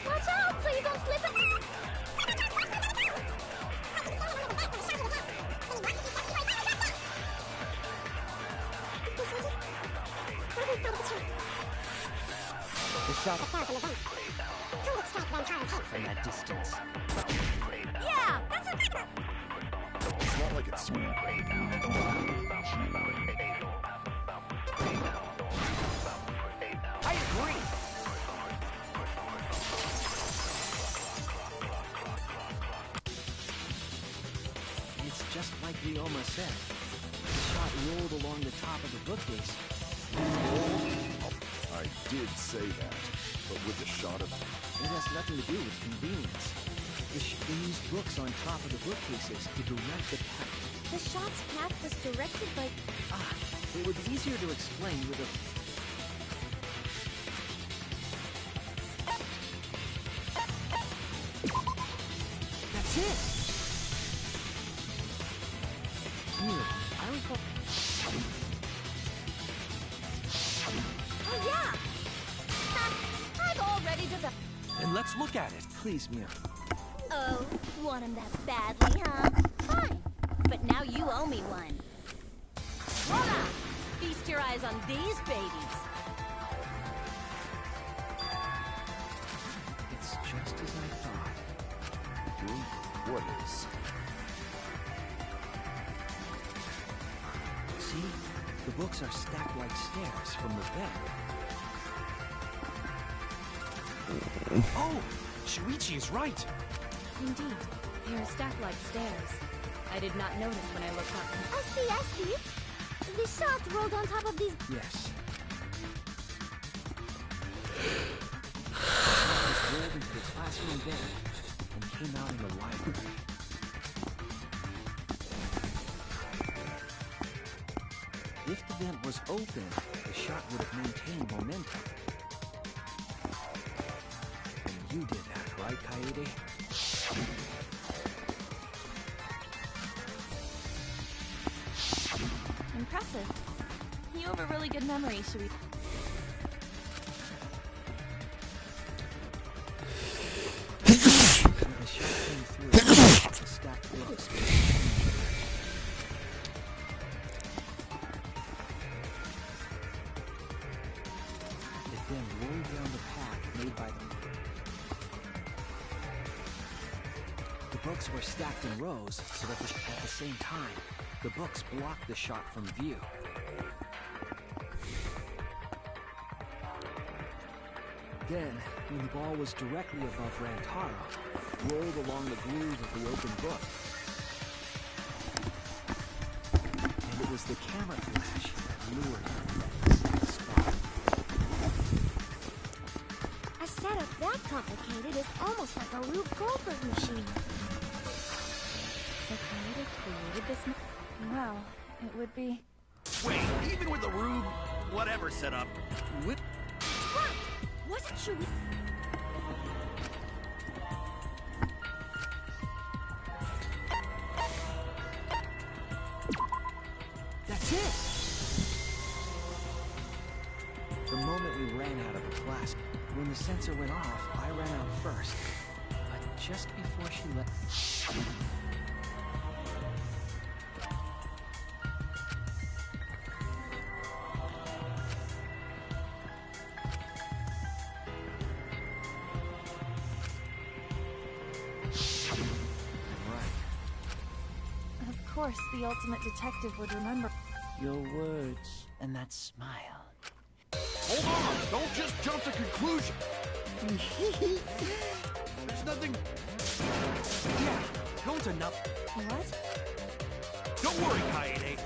Watch out so you don't slip it! The shot that fell from the vent. How did it strike Rantaro's head from that distance? Yeah, that's impossible! It's not like it's... I agree! It's just like Ryoma said. The shot rolled along the top of the bookcase. I did say that, but with the shot of... It has nothing to do with convenience. They used books on top of the bookcases to direct the path. The shot's path was directed by... It would be easier to explain with a... That's it! Here, I recall... Oh, yeah! I'm all ready to the... Then let's look at it. Please, Mia. Oh, want him that badly, huh? Fine. But now you owe me one. Voila! Feast your eyes on these babies. It's just as I thought. What is? See? The books are stacked like stairs from the bed. Oh! Shuichi is right! Indeed, they are stacked like stairs. I did not notice when I looked up. I see. The shot rolled on top of these... Yes. It was rolled into the classroom bed and came out in the library. If the vent was open, the shot would have maintained momentum. And you did that, right, Kaede? Impressive. You have a really good memory, Shui. When the shot came through, the stacked books. It then rolled down the path made by them. The books were stacked in rows so that at the same time, the books blocked the shot from view. Then, when the ball was directly above Rantaro, rolled along the groove of the open book. And it was the camera flash complicated. It's almost like a Rube Goldberg machine. So Kaede created this well, it would be... Wait, even with the Rube, whatever setup, What? Wasn't you... That's it! The moment we ran out of the plasma, when the sensor went off, I ran out first. But just before she left... Of course, the ultimate detective would remember. Your words and that smile. hold on! Don't just jump to conclusions! There's nothing... Yeah, Gonta now. What? Don't worry, Kaede.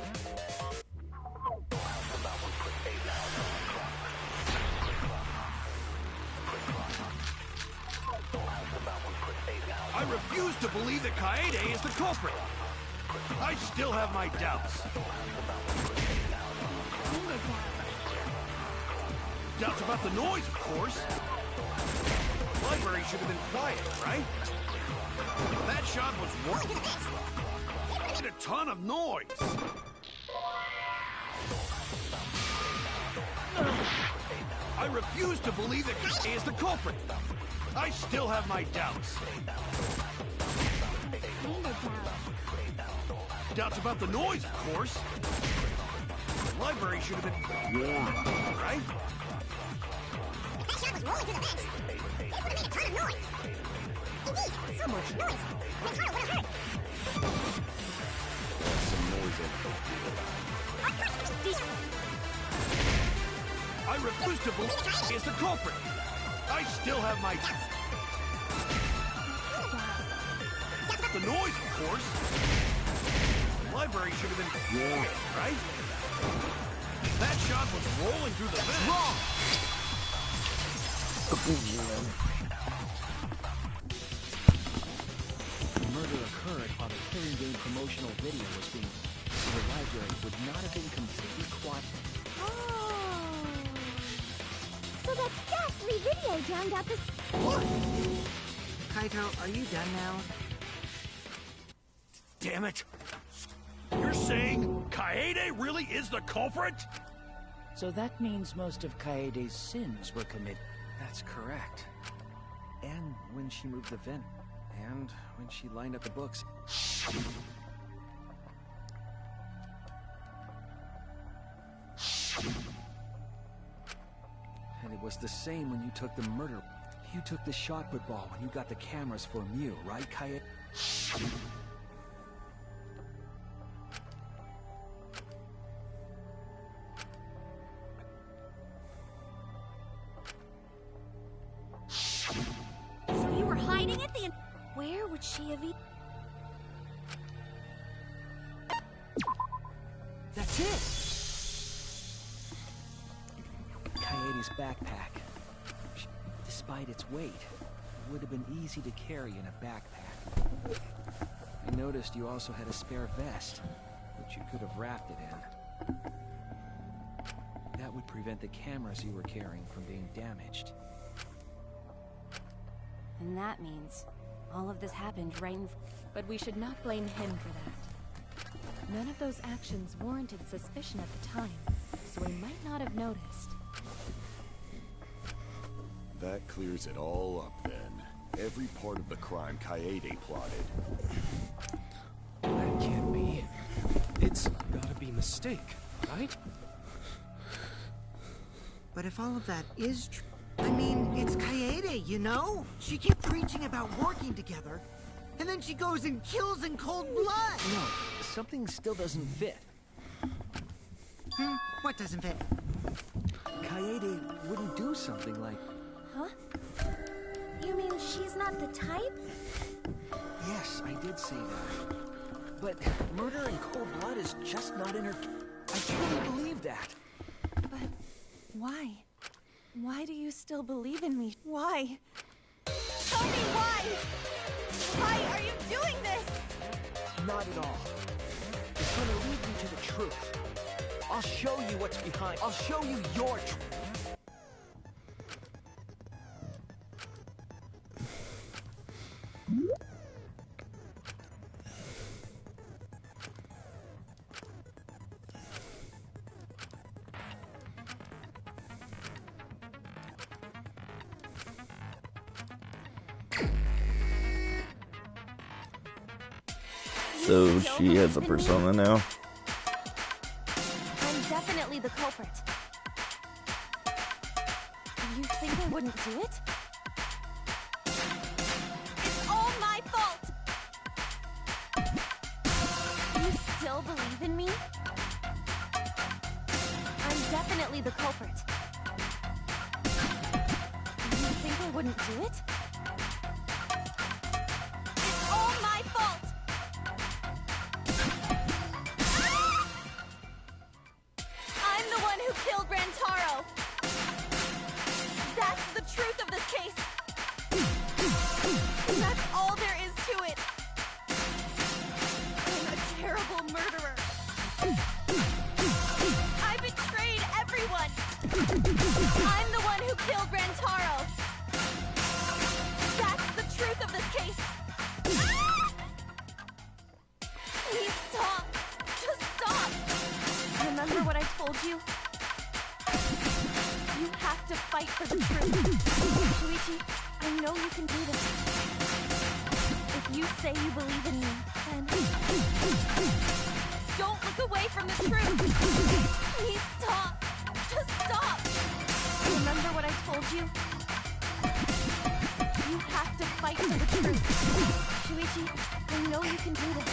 I refuse to believe that Kaede is the culprit. I still have my doubts. Doubts about the noise, of course. The library should have been quiet, right? That shot was worth a ton of noise. I refuse to believe that Kaede is the culprit. I still have my doubts. Doubts about the noise, of course. The library should have been warned, right? That shot was rolling through the vents. It would have made a ton of noise. Indeed, so much noise. The car would have heard. Some noise in I refuse to believe Kaede is the culprit. I still have my doubts. The noise, of course. The library should have been warned, right? That shot was rolling through the vents. Wrong! The murder occurred while the Killing Game promotional video was being... So the library would not have been completely quiet. Oh. So that ghastly video drowned out this... Kaito, are you done now? Damn it! You're saying Kaede really is the culprit? So that means most of Kaede's sins were committed. That's correct. And when she moved the vent. And when she lined up the books. And it was the same when you took the murder. You took the shot put ball when you got the cameras for Mew, right, Kaede? So you were hiding at the... Where would she have That's it! Kaede's backpack. Despite its weight, it would have been easy to carry in a backpack. I noticed you also had a spare vest, which you could have wrapped it in. That would prevent the cameras you were carrying from being damaged. And that means all of this happened right in... But we should not blame him for that. None of those actions warranted suspicion at the time, so we might not have noticed. That clears it all up then. Every part of the crime Kaede plotted. That can't be. It's gotta be mistake, right? But if all of that is true... I mean, it's Kaede, you know? She kept preaching about working together, and then she goes and kills in cold blood! No, something still doesn't fit. What doesn't fit? Kaede wouldn't do something like... Huh? You mean she's not the type? Yes, I did say that. But murder in cold blood is just not in her... I truly believe that. But why? Why do you still believe in me? Why? Why? Why are you doing this? Not at all. It's gonna lead you to the truth. I'll show you what's behind. I'll show you your truth. So she has a persona now? I'm definitely the culprit. You think I wouldn't do it? It's all my fault! You still believe in me? I'm definitely the culprit. You think I wouldn't do it? It's all my fault! I'm the one who killed Rantaro! That's the truth of this case! That's all there is to it! I'm a terrible murderer! I betrayed everyone! I'm the one who killed Rantaro! That's the truth of this case! Please stop! Just stop! Remember what I told you? You have to fight for the truth. Shuichi, I know you can do this. If you say you believe in me, then... Don't look away from the truth! Please stop! Just stop! Remember what I told you? You have to fight for the truth. Shuichi, I know you can do this.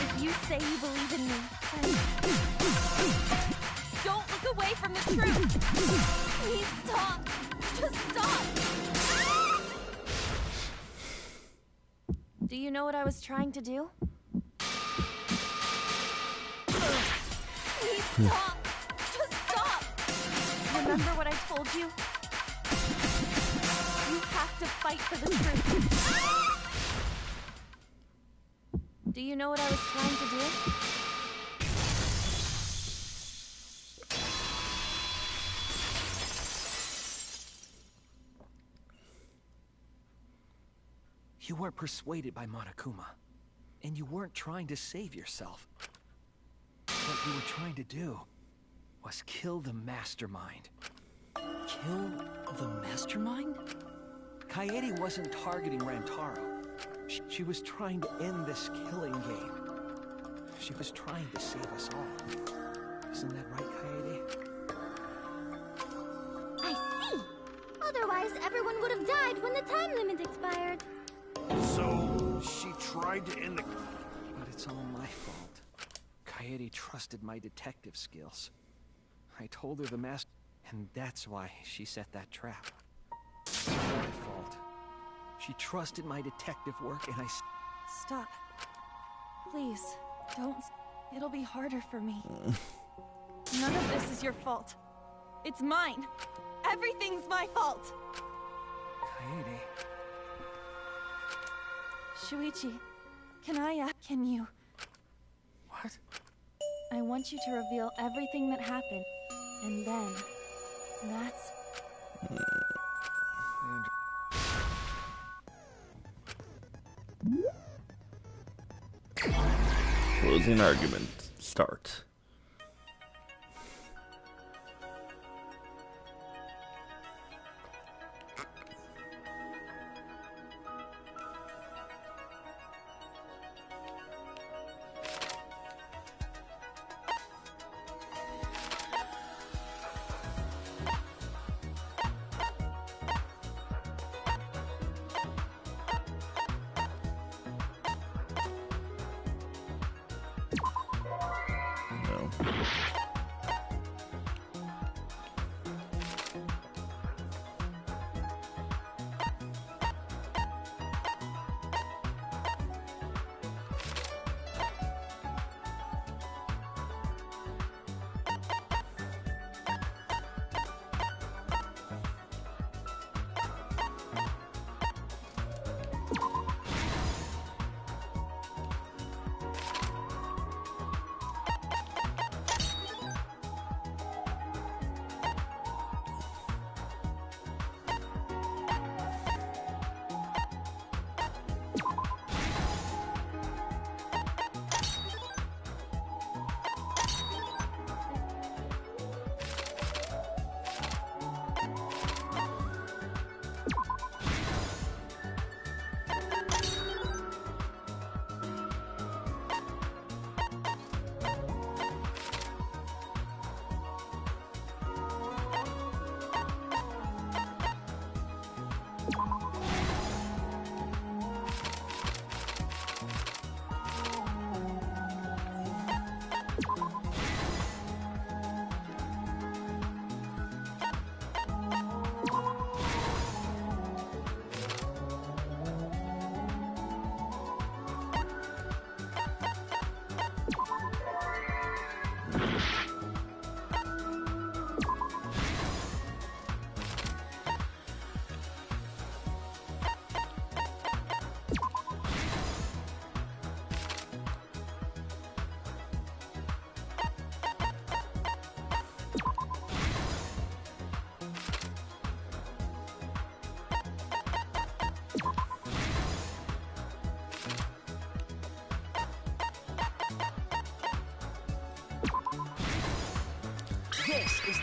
If you say you believe in me, then... Don't look away from the truth! Please stop! Just stop! Do you know what I was trying to do? Please stop! Just stop! Remember what I told you? You have to fight for the truth. Do you know what I was trying to do? You weren't persuaded by Monokuma, and you weren't trying to save yourself. What you were trying to do was kill the mastermind. Kill the mastermind? Kaede wasn't targeting Rantaro. She was trying to end this killing game. She was trying to save us all. Isn't that right, Kaede? I see! Otherwise, everyone would have died when the time limit expired. So, she tried to end the... But it's all my fault. Kaede trusted my detective skills. I told her the master... And that's why she set that trap. It's all my fault. She trusted my detective work, and I... Stop. Please, don't. It'll be harder for me. None of this is your fault. It's mine. Everything's my fault. Kaede... Shuichi, can you... What? I want you to reveal everything that happened, and then... That's... Closing argument. Start. No.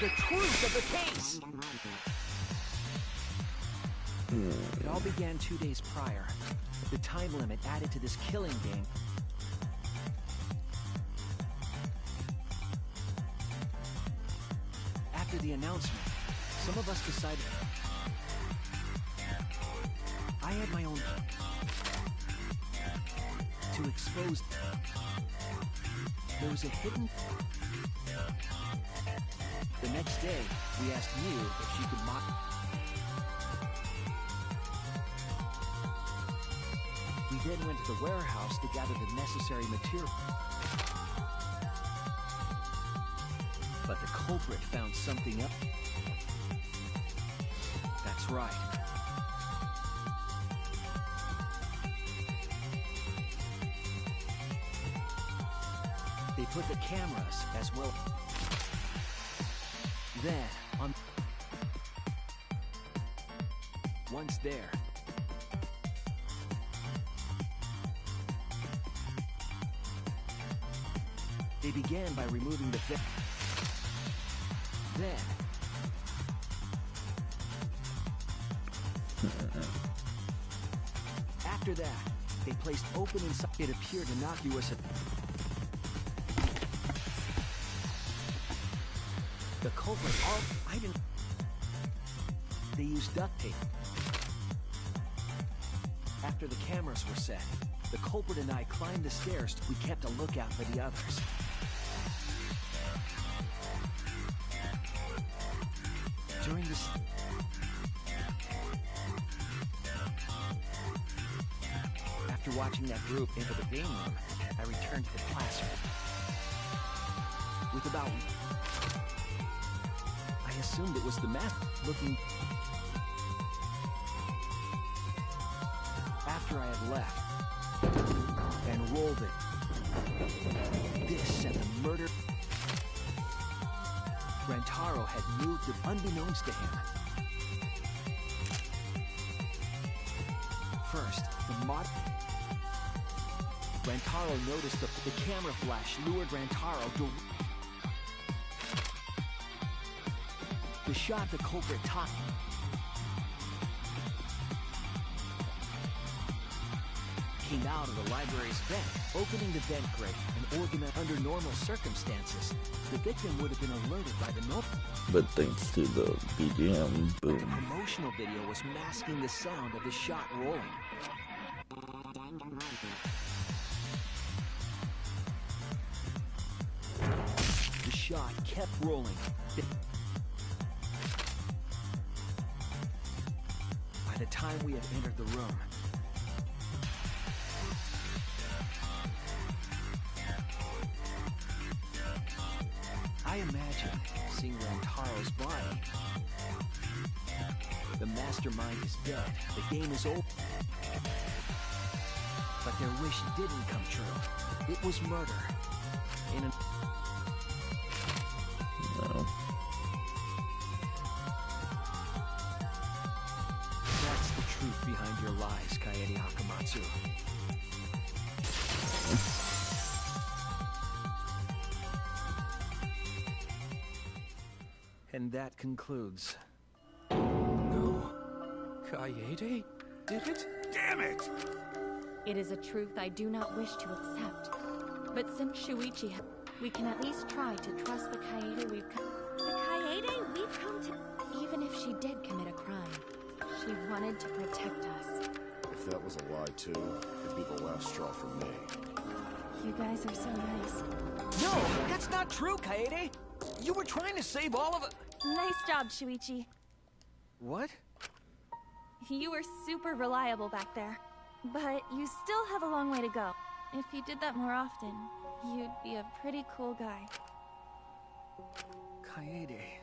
the truth of the case. It all began 2 days prior. The time limit added to this killing game. After the announcement, some of us decided I had my own to expose. There was a hidden. The next day, we asked Mew if she could mock. We then went to the warehouse to gather the necessary material. But the culprit found something else. That's right. They put the cameras as well. Then, once there, they began by removing the vent. Then, after that, they placed open inside. It appeared innocuous. The culprit, I didn't. They used duct tape. After the cameras were set, the culprit and I climbed the stairs. We kept a lookout for the others. During this, after watching that group enter the game room, I returned to the classroom. With about, I assumed it was the master looking. After I had left and rolled it, this sent the murder. Rantaro had moved it unbeknownst to him. First, the mod. Rantaro noticed the camera flash lured Rantaro to. The shot the culprit took came out of the library's vent, opening the vent grate and organized under normal circumstances. The victim would have been alerted by the note. But thanks to the BGM boom. The promotional video was masking the sound of the shot rolling. The shot kept rolling. By the time we had entered the room, I imagine seeing Rantaro's body. The mastermind is dead. The game is over. But their wish didn't come true. It was murder. In a... No. That's the truth behind your lies, Kaede Hakamatsu. And that concludes. No. Kaede did it? Damn it! It is a truth I do not wish to accept. But since Shuichi, we can at least try to trust the Kaede we've come. The Kaede we've come to. Even if she did commit a crime, she wanted to protect us. If that was a lie, too, it'd be the last straw for me. You guys are so nice. No, that's not true, Kaede. You were trying to save all of it. Nice job, Shuichi. What? You were super reliable back there. But you still have a long way to go. If you did that more often, you'd be a pretty cool guy. Kaede,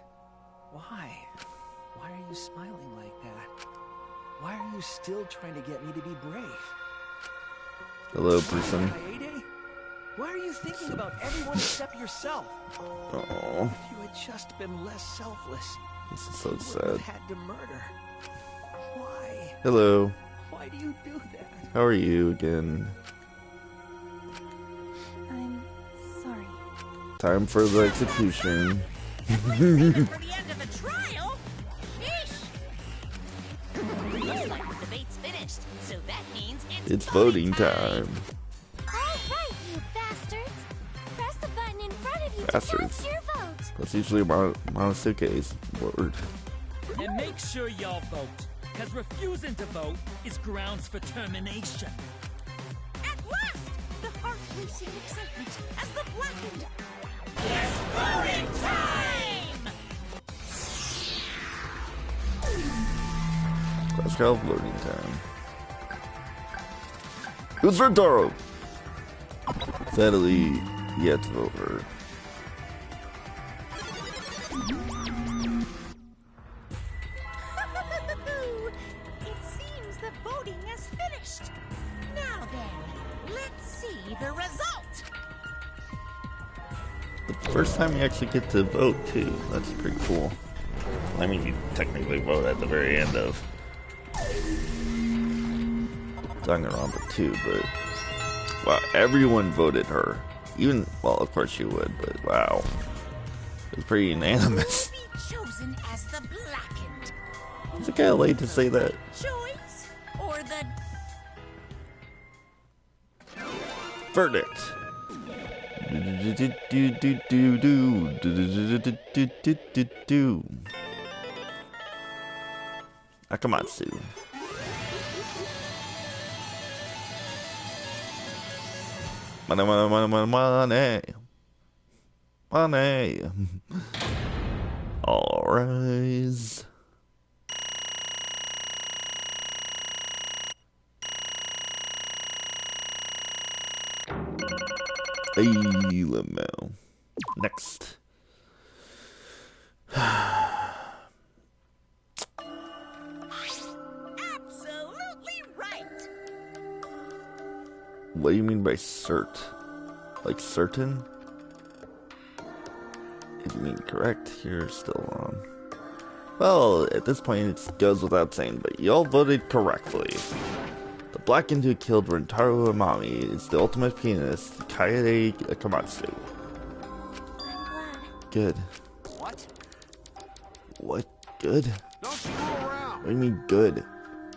why? Why are you smiling like that? Why are you still trying to get me to be brave? Hello, person. Kaede? Why are you thinking about everyone except yourself? Oh, If you had just been less selfless, this is so you wouldn't sad. have had to murder. Why? Hello. Why do you do that? How are you again? I'm sorry. Time for the execution. Why save it for the end of the trial? Yeesh! Looks like the debate's finished, so that means It's voting time. All right, you bastards. Press the button in front of you to Bastards. cast your vote. That's usually Monosuke's word. And make sure y'all vote, because refusing to vote is grounds for termination. At last, the heart-racing excitement as the blackened. It's voting time! Let's go voting time. Who's Rentaro? Sadly, yet to vote her. It seems the voting has finished. Now then, let's see the result. The first time you actually get to vote too. That's pretty cool. I mean, you technically vote at the very end of Danganronpa 2, but wow, everyone voted her. Even, well, of course you would, but wow, it was pretty unanimous. Be chosen as the blackened. Is it kind of late to say that? Choice or the Verdict. Akamatsu. Money. All rise. Hey, Lamel. Next. absolutely right. What do you mean by cert? Like certain? If you mean correct, you're still on. Well, at this point it goes without saying, but y'all voted correctly. The blackened who killed Rentaro Amami is the ultimate pianist, Kaede Akamatsu. Good. What? What? Good? Don't screw around. What do you mean good?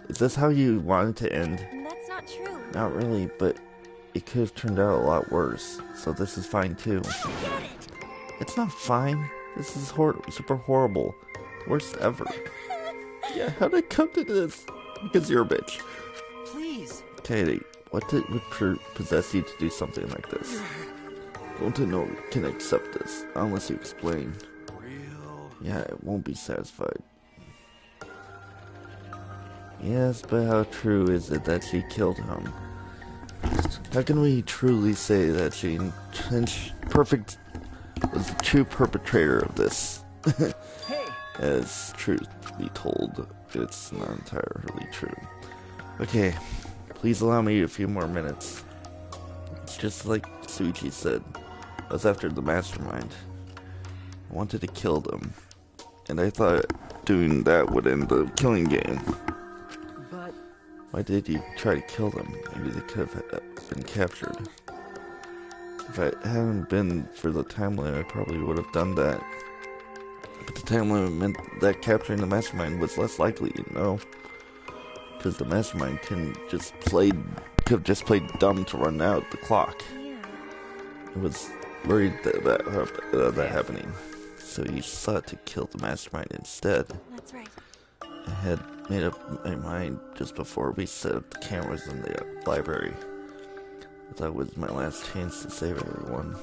Is this how you wanted to end? That's not true. Not really, but it could have turned out a lot worse, so this is fine too. It's not fine. This is super horrible. The worst ever. Yeah, how did it come to this? Because you're a bitch. Please. Katie, what would possess you to do something like this? Don't you know can accept this, unless you explain. Real? Yeah, it won't be satisfied. Yes, but how true is it that she killed him? How can we truly say that she was the true perpetrator of this? Hey! As truth be told, it's not entirely true. Okay, please allow me a few more minutes. It's just like Suichi said. I was after the mastermind. I wanted to kill them. And I thought doing that would end the killing game. But Why did you try to kill them? Maybe they could have been captured. If it hadn't been for the time limit, I probably would have done that. But the time limit meant that capturing the mastermind was less likely, you know? Because the mastermind could have just played dumb to run out the clock. I was worried that happening. So you sought to kill the mastermind instead. That's right. I had made up my mind just before we set up the cameras in the library. I thought it was my last chance to save everyone.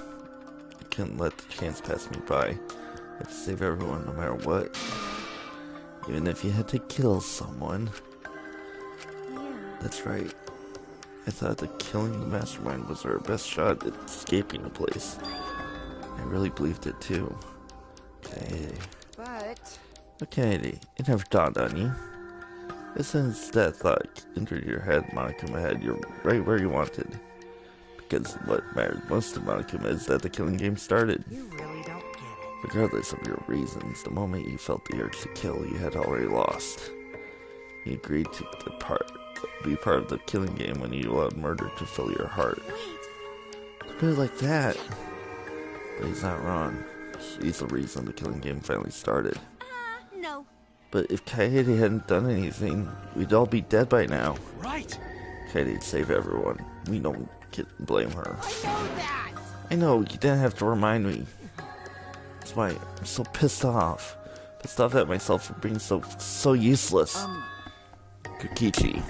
I couldn't let the chance pass me by. I had to save everyone no matter what. Even if you had to kill someone. That's right. I thought that killing the mastermind was our best shot at escaping the place. I really believed it too. Okay. But Okay, it never dawned on you. As soon as that thought entered your head, Monokuma had you right where you wanted. Because what mattered most to Monokuma is that the killing game started. you really don't get it. Regardless of your reasons, the moment you felt the urge to kill, you had already lost. He agreed to be part of the killing game when you allowed murder to fill your heart. Put it like that. But he's not wrong. She's the reason the killing game finally started. No. But if Kaede hadn't done anything, we'd all be dead by now. Right. Kaede'd save everyone. We don't blame her. I know that! I know, you didn't have to remind me. That's why I'm so pissed off. Pissed off at myself for being so useless. Kokichi,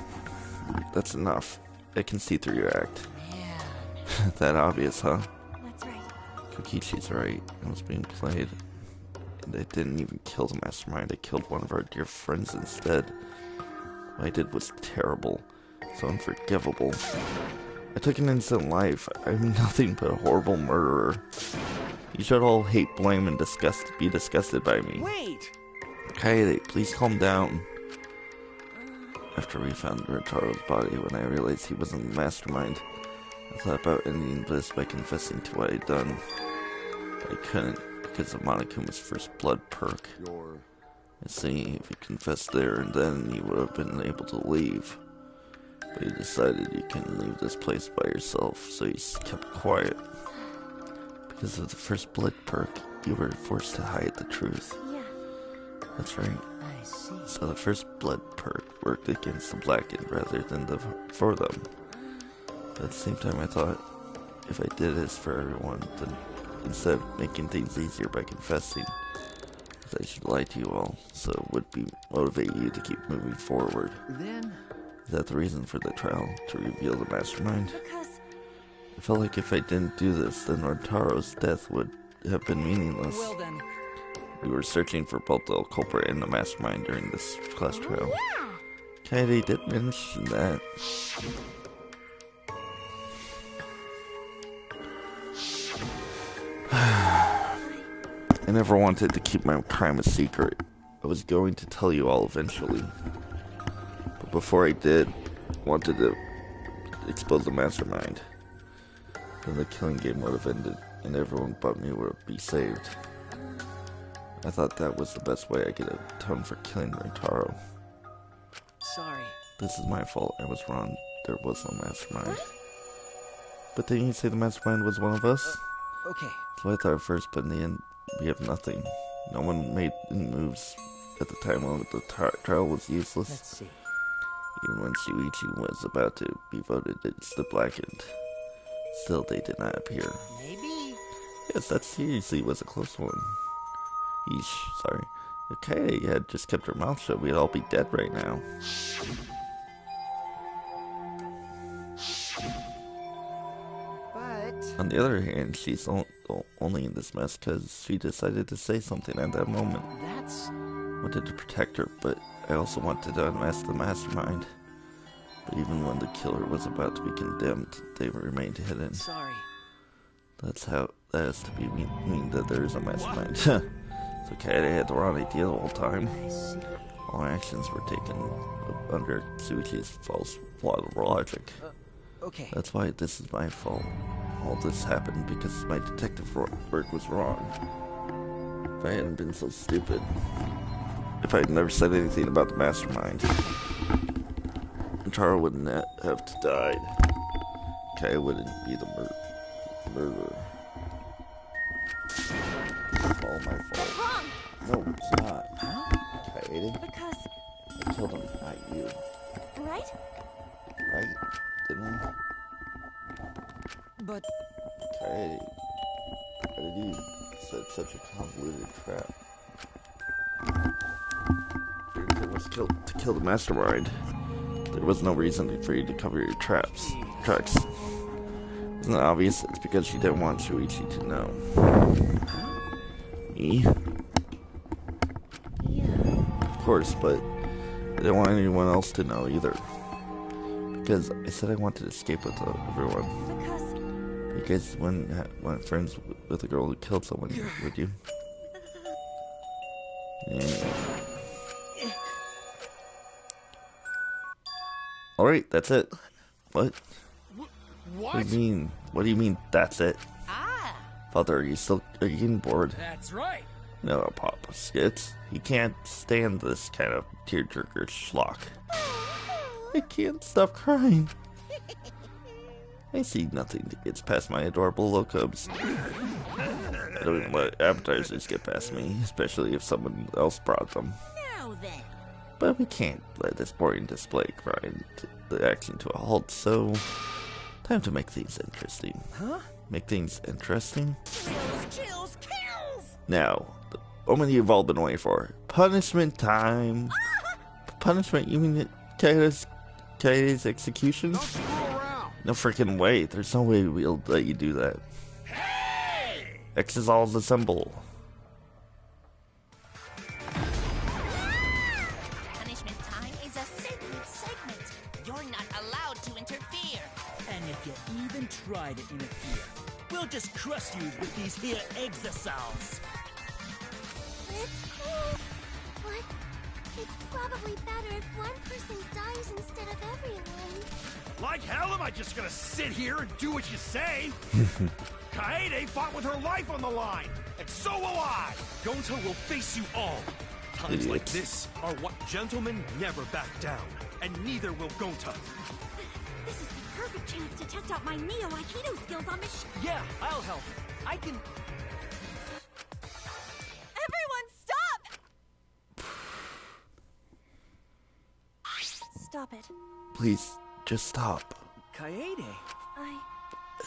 that's enough. I can see through your act. Man. That obvious, huh? That's right. Kokichi's right. It was being played. And I didn't even kill the mastermind. I killed one of our dear friends instead. What I did was terrible. So unforgivable. I took an innocent life. I'm nothing but a horrible murderer. You should all hate, blame, and be disgusted by me. Wait! Kaede, please calm down. After we found Rintaro's body, when I realized he wasn't the mastermind, I thought about ending this by confessing to what I'd done. I couldn't, because of Monokuma's first blood perk. I see, if he confessed there and then, he would have been able to leave. But he decided you couldn't leave this place by yourself, so he kept quiet. Because of the first blood perk, you were forced to hide the truth. Yeah. That's right. I see. So the first blood perk worked against the blackened rather than for them. But at the same time, I thought, if I did this for everyone, then instead of making things easier by confessing, I should lie to you all, so it would motivate you to keep moving forward. Then... Is that the reason for the trial? To reveal the mastermind? Because... I felt like if I didn't do this, then Rintaro's death would have been meaningless. Well then... We were searching for both the culprit and the mastermind during this class trial. Yeah! Kaede did mention that. I never wanted to keep my crime a secret. I was going to tell you all eventually. But before I did, I wanted to expose the mastermind. Then the killing game would have ended, and everyone but me would be saved. I thought that was the best way I could atone for killing Rintaro. Sorry. This is my fault. I was wrong. There was no mastermind. But didn't you say the mastermind was one of us? Okay. That's what I thought at first, but in the end, we have nothing. No one made any moves at the time when the trial was useless. Let's see. Even when Shuichi was about to be voted against the blackened. Still, they did not appear. Maybe. Yes, that seriously was a close one. Eesh, sorry. If Kaede had just kept her mouth shut, we'd all be dead right now. But... On the other hand, she's only in this mess because she decided to say something at that moment. That's... I wanted to protect her, but I also wanted to unmask the mastermind. But even when the killer was about to be condemned, they remained hidden. Sorry. That has to be mean that there is a mastermind. So Kaede had the wrong idea the whole time. I see. All actions were taken under Shuichi's false flawed logic. Okay. That's why this is my fault. All this happened because my detective work was wrong. If I hadn't been so stupid, if I had never said anything about the mastermind, Taro wouldn't have to die. Kai wouldn't be the murderer. It's all my fault. That's wrong! No, it's not. Huh? Kaede, Because... I killed him, not you. Right? Right? Didn't I? But Kaede, why did you set such a convoluted trap? Your intent was to kill the mastermind. There was no reason for you to cover your tracks. Isn't it obvious? It's because you didn't want Shuichi to know. Me? Yeah. Of course, but I didn't want anyone else to know either. Because I said I wanted to escape with everyone. Because... You guys weren't friends with a girl who killed someone, would you? Yeah. Alright, that's it. What? What? What do you mean? What do you mean, that's it? Ah! Father, are you getting bored? That's right. No, Papa Skits. He can't stand this kind of tearjerker schlock. I can't stop crying. I see nothing that gets past my adorable little cubs. I don't even let appetizers get past me, especially if someone else brought them. Now then. But we can't let this boring display grind the action to a halt, so time to make things interesting. Huh? Make things interesting? Chills, chills, kills! Now, the moment you've all been waiting for. Punishment time! Punishment? You mean Kaede's execution? Don't screw around. No freaking way. There's no way we'll let you do that. Hey! X's all assemble. Punishment time is a sacred segment. You're not allowed to interfere. And if you even try to interfere, we'll just crush you with these here exosols. Let's go. What? It's probably better if one person dies instead of everyone. Like hell am I just gonna sit here and do what you say? Kaede fought with her life on the line, and so will I! Gonta will face you all. Times like Idiots. this are what gentlemen never back down, and neither will Gonta. This is the perfect chance to test out my Neo Aikido skills on Mich. Yeah, I'll help. I can... Everyone, stop! Stop it. Please, just stop. Kaede. I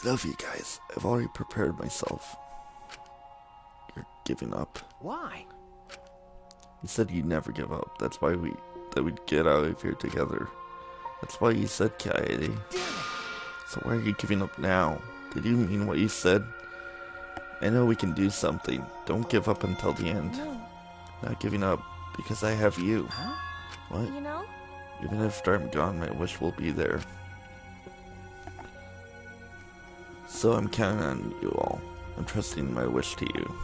love you guys. I've already prepared myself. You're giving up. Why? You said you'd never give up. That's why we'd get out of here together. That's why you said Kaede. So why are you giving up now? Did you mean what you said? I know we can do something. Don't give up until the end. No. Not giving up because I have you. Huh? What? You know? Even after I'm gone, my wish will be there. So I'm counting on you all. I'm trusting my wish to you.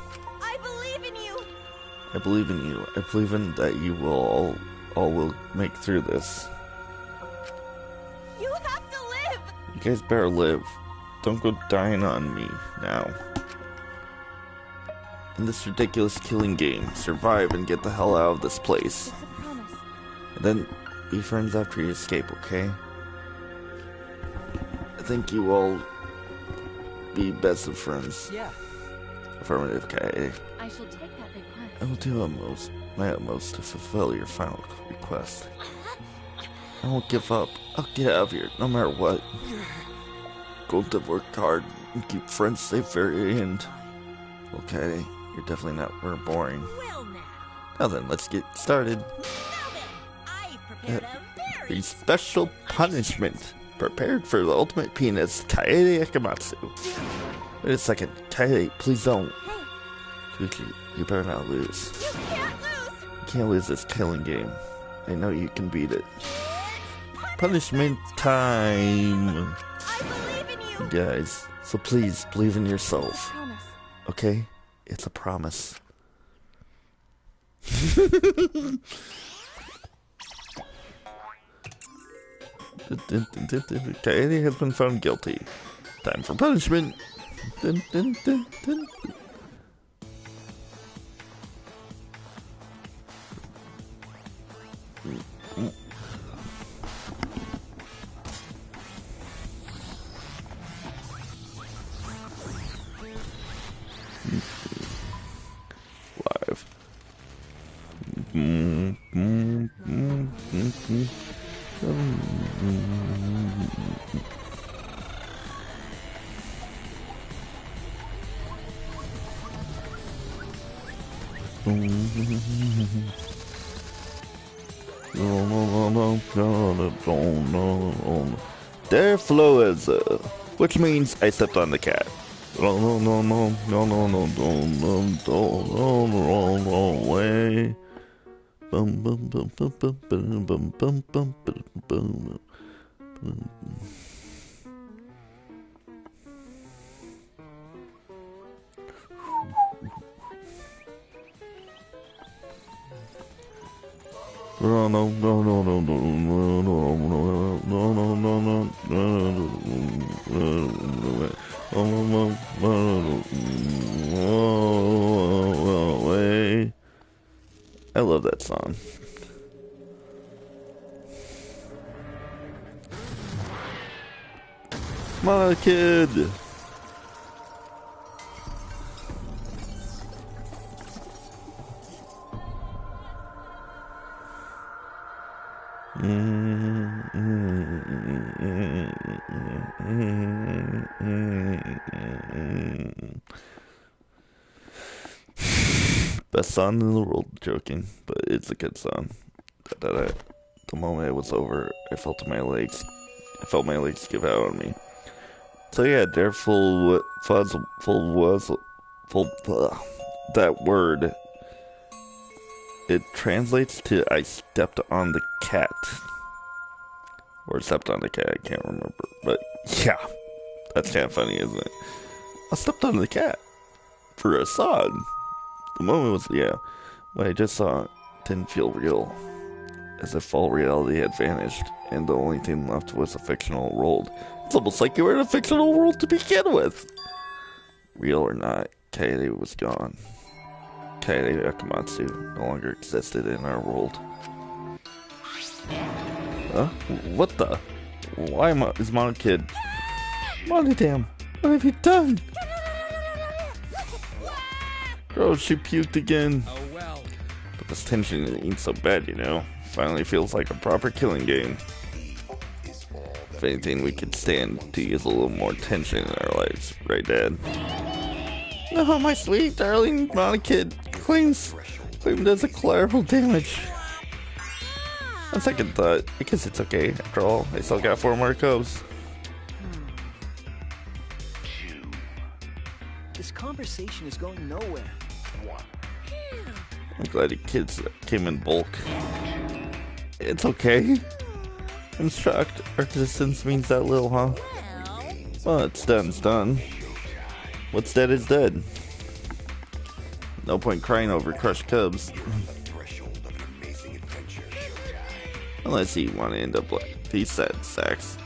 I believe in you! I believe in you. I believe in that you will all will make through this. You have to live! You guys better live. Don't go dying on me now. In this ridiculous killing game, survive and get the hell out of this place. It's a promise. And then be friends after you escape, okay? I think you all be best of friends. Yeah. Affirmative, Kaede. I shall take that I will request. do my utmost to fulfill your final request. I won't give up. I'll get out of here, no matter what. Go to work hard and keep friends safe very end. Okay, you're definitely not boring. Well now. Now then, let's get started. Now then, I've prepared a very A special punishment prepared for the ultimate penis, Kaede Akamatsu. Wait a second, Kaede, please don't. You better not lose. You can't lose! You can't lose this killing game. I know you can beat it. Punishment time! I believe in you! Guys, so please believe in yourself. Promise. Okay? It's a promise. Kaede has been found guilty. Time for punishment. Dun, dun, dun, dun. Live. There flows, which means I stepped on the cat. Way. Bum bum bum bum bum bum bum bum bum bum. No no no no no no no no no no no. I love that song. My kid. Best song in the world, joking, but it's a good song. The moment it was over, I felt my legs give out on me. So yeah, they're full that word. It translates to I stepped on the cat. Or stepped on the cat, I can't remember. But yeah, that's kind of funny, isn't it? I stepped on the cat for a song. The moment was, yeah, what I just saw didn't feel real. As if all reality had vanished, and the only thing left was a fictional world. It's almost like you were in a fictional world to begin with. Real or not, Kaede was gone. Kaede Akamatsu no longer existed in our world. Huh? What the? Why is Mono Kid? Monodam, what have you done? Bro, she puked again. Oh well. But this tension ain't so bad, you know. Finally feels like a proper killing game. If anything, we could stand to use a little more tension in our lives, right, Dad? No, my sweet darling Monokid claims does a collateral damage. On second thought, I guess it's okay. After all, I still got 4 more cubs. This conversation is going nowhere. I'm glad the kids came in bulk. It's okay. I'm shocked. Our existence means that little, huh? Well, it's done. What's dead is dead. No point crying over crushed cubs. Unless you want to end up like these sad sacks.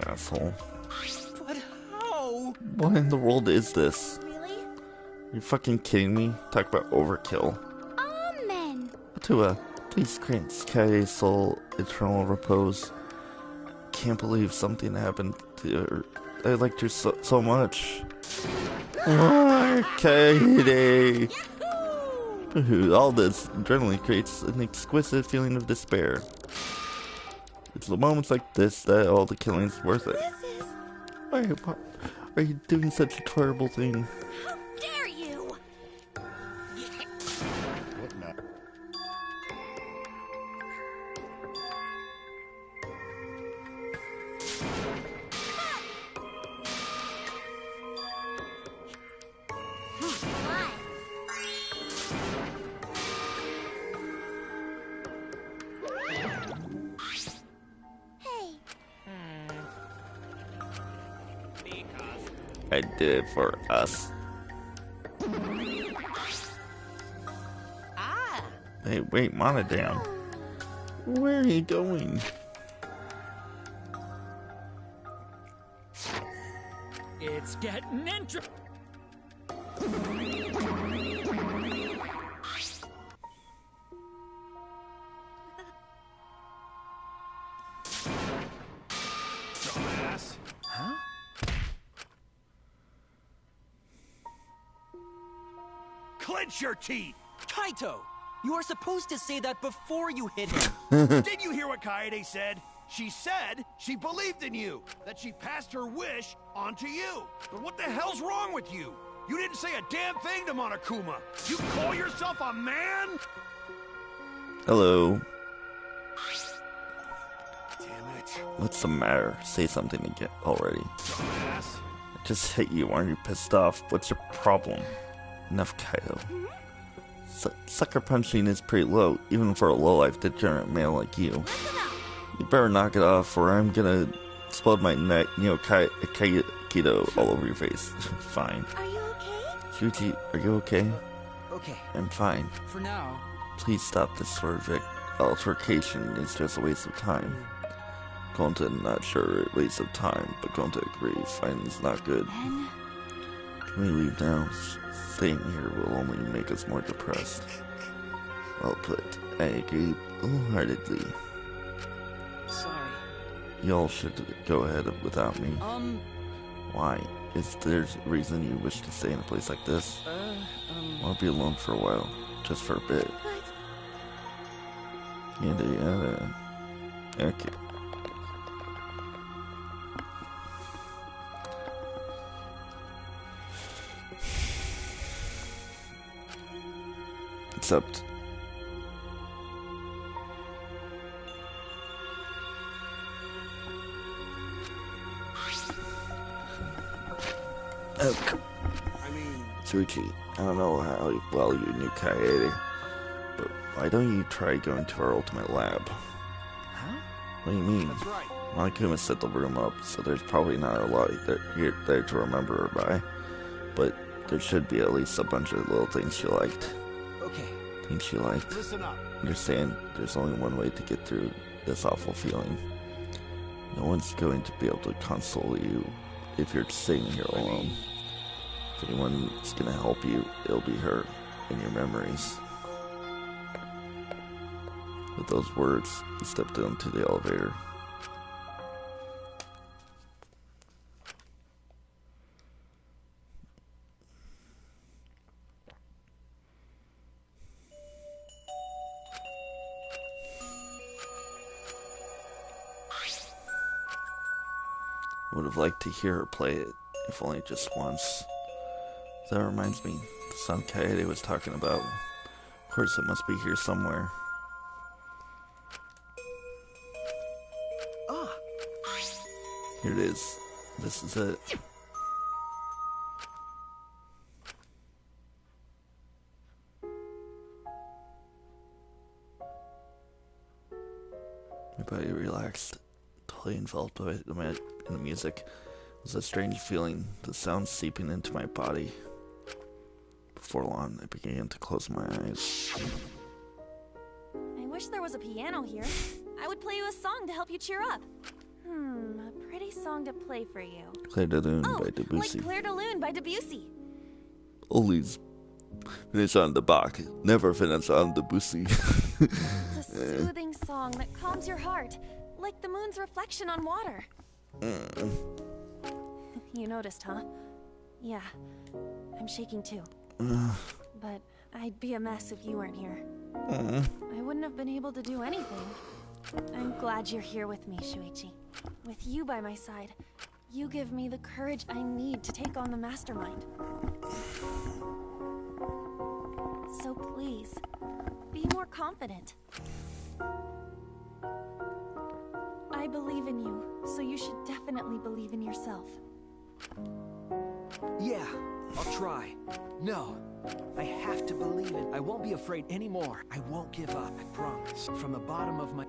Asshole. But how? What in the world is this? Really? Are you fucking kidding me? Talk about overkill. Amen. Atua, please grant Kaede's soul eternal repose. Can't believe something happened to her. I liked her so much. Why, Kaede? All this adrenaline creates an exquisite feeling of despair. It's the moments like this that all the killing's worth it. Why are you doing such a terrible thing? How dare you? What now? Why? Hey. I did it for us. Ah, Hey, wait, Monodam. Where are you going? It's getting interesting. Dumbass. Huh? Clench your teeth! Kaito! You are supposed to say that before you hit him. Did you hear what Kaede said? She said she believed in you, that she passed her wish on to you. But what the hell's wrong with you? You didn't say a damn thing to Monokuma. You call yourself a man? Hello. Damn it. What's the matter? Say something again already. Dumbass. I just hit you. Aren't you pissed off? What's your problem? Enough, Kaido. Sucker punching is pretty low, even for a low-life degenerate male like you. You better knock it off, or I'm gonna explode my neck, Kido all over your face. Fine. Are you okay? Shuji, are you okay? Okay, I'm fine. for now. Please stop this sort of altercation. It's just a waste of time. Gonta, not sure a waste of time, but Gonta agree. Fighting's not good. Ben? We leave now. Staying here will only make us more depressed. Well put. I agree wholeheartedly. Sorry. Y'all should go ahead without me. Why? Is there a reason you wish to stay in a place like this? I'll be alone for a while. Just for a bit. Yada yada. Okay. Except... Okay. Shuichi, I don't know how well you knew Kaede, but why don't you try going to our ultimate lab? Huh? What do you mean? That's right. Monokuma set the room up, so there's probably not a lot there to remember her by. But there should be at least a bunch of little things she liked. Okay. Things she liked. Listen up. Understand, there's only one way to get through this awful feeling. No one's going to be able to console you if you're sitting here alone. If anyone's gonna help you, it'll be her and your memories. With those words, he stepped into the elevator. Would have liked to hear her play it, if only just once. That reminds me, the song Kaede was talking about. Of course, it must be here somewhere. Ah! Here it is. This is it. My body relaxed, totally enveloped by the music. It was a strange feeling, the sound seeping into my body. Before long, I began to close my eyes. I wish there was a piano here. I would play you a song to help you cheer up. A pretty song to play for you. Claire de Lune by Debussy. Like Claire de Lune by Debussy. Always finish on the Bach, never finish on Debussy. It's a soothing song that calms your heart, like the moon's reflection on water. You noticed, huh? Yeah, I'm shaking too. But I'd be a mess if you weren't here. I wouldn't have been able to do anything. I'm glad you're here with me, Shuichi. With you by my side, you give me the courage I need to take on the mastermind. So please, be more confident. I believe in you, so you should definitely believe in yourself. Yeah, I'll try. No, I have to believe it. I won't be afraid anymore. I won't give up, I promise. From the bottom of my...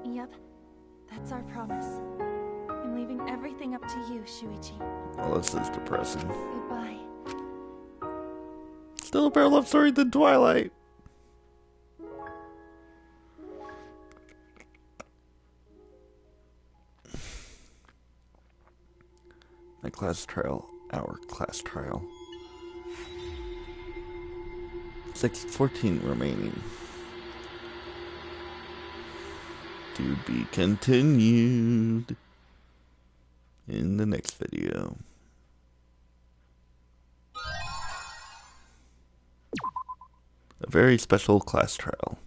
Yep, that's our promise. I'm leaving everything up to you, Shuichi. Well, this is depressing. Goodbye. Still a better love story than Twilight. My class trial. Our class trial. 14 remaining. To be continued in the next video. A very special class trial.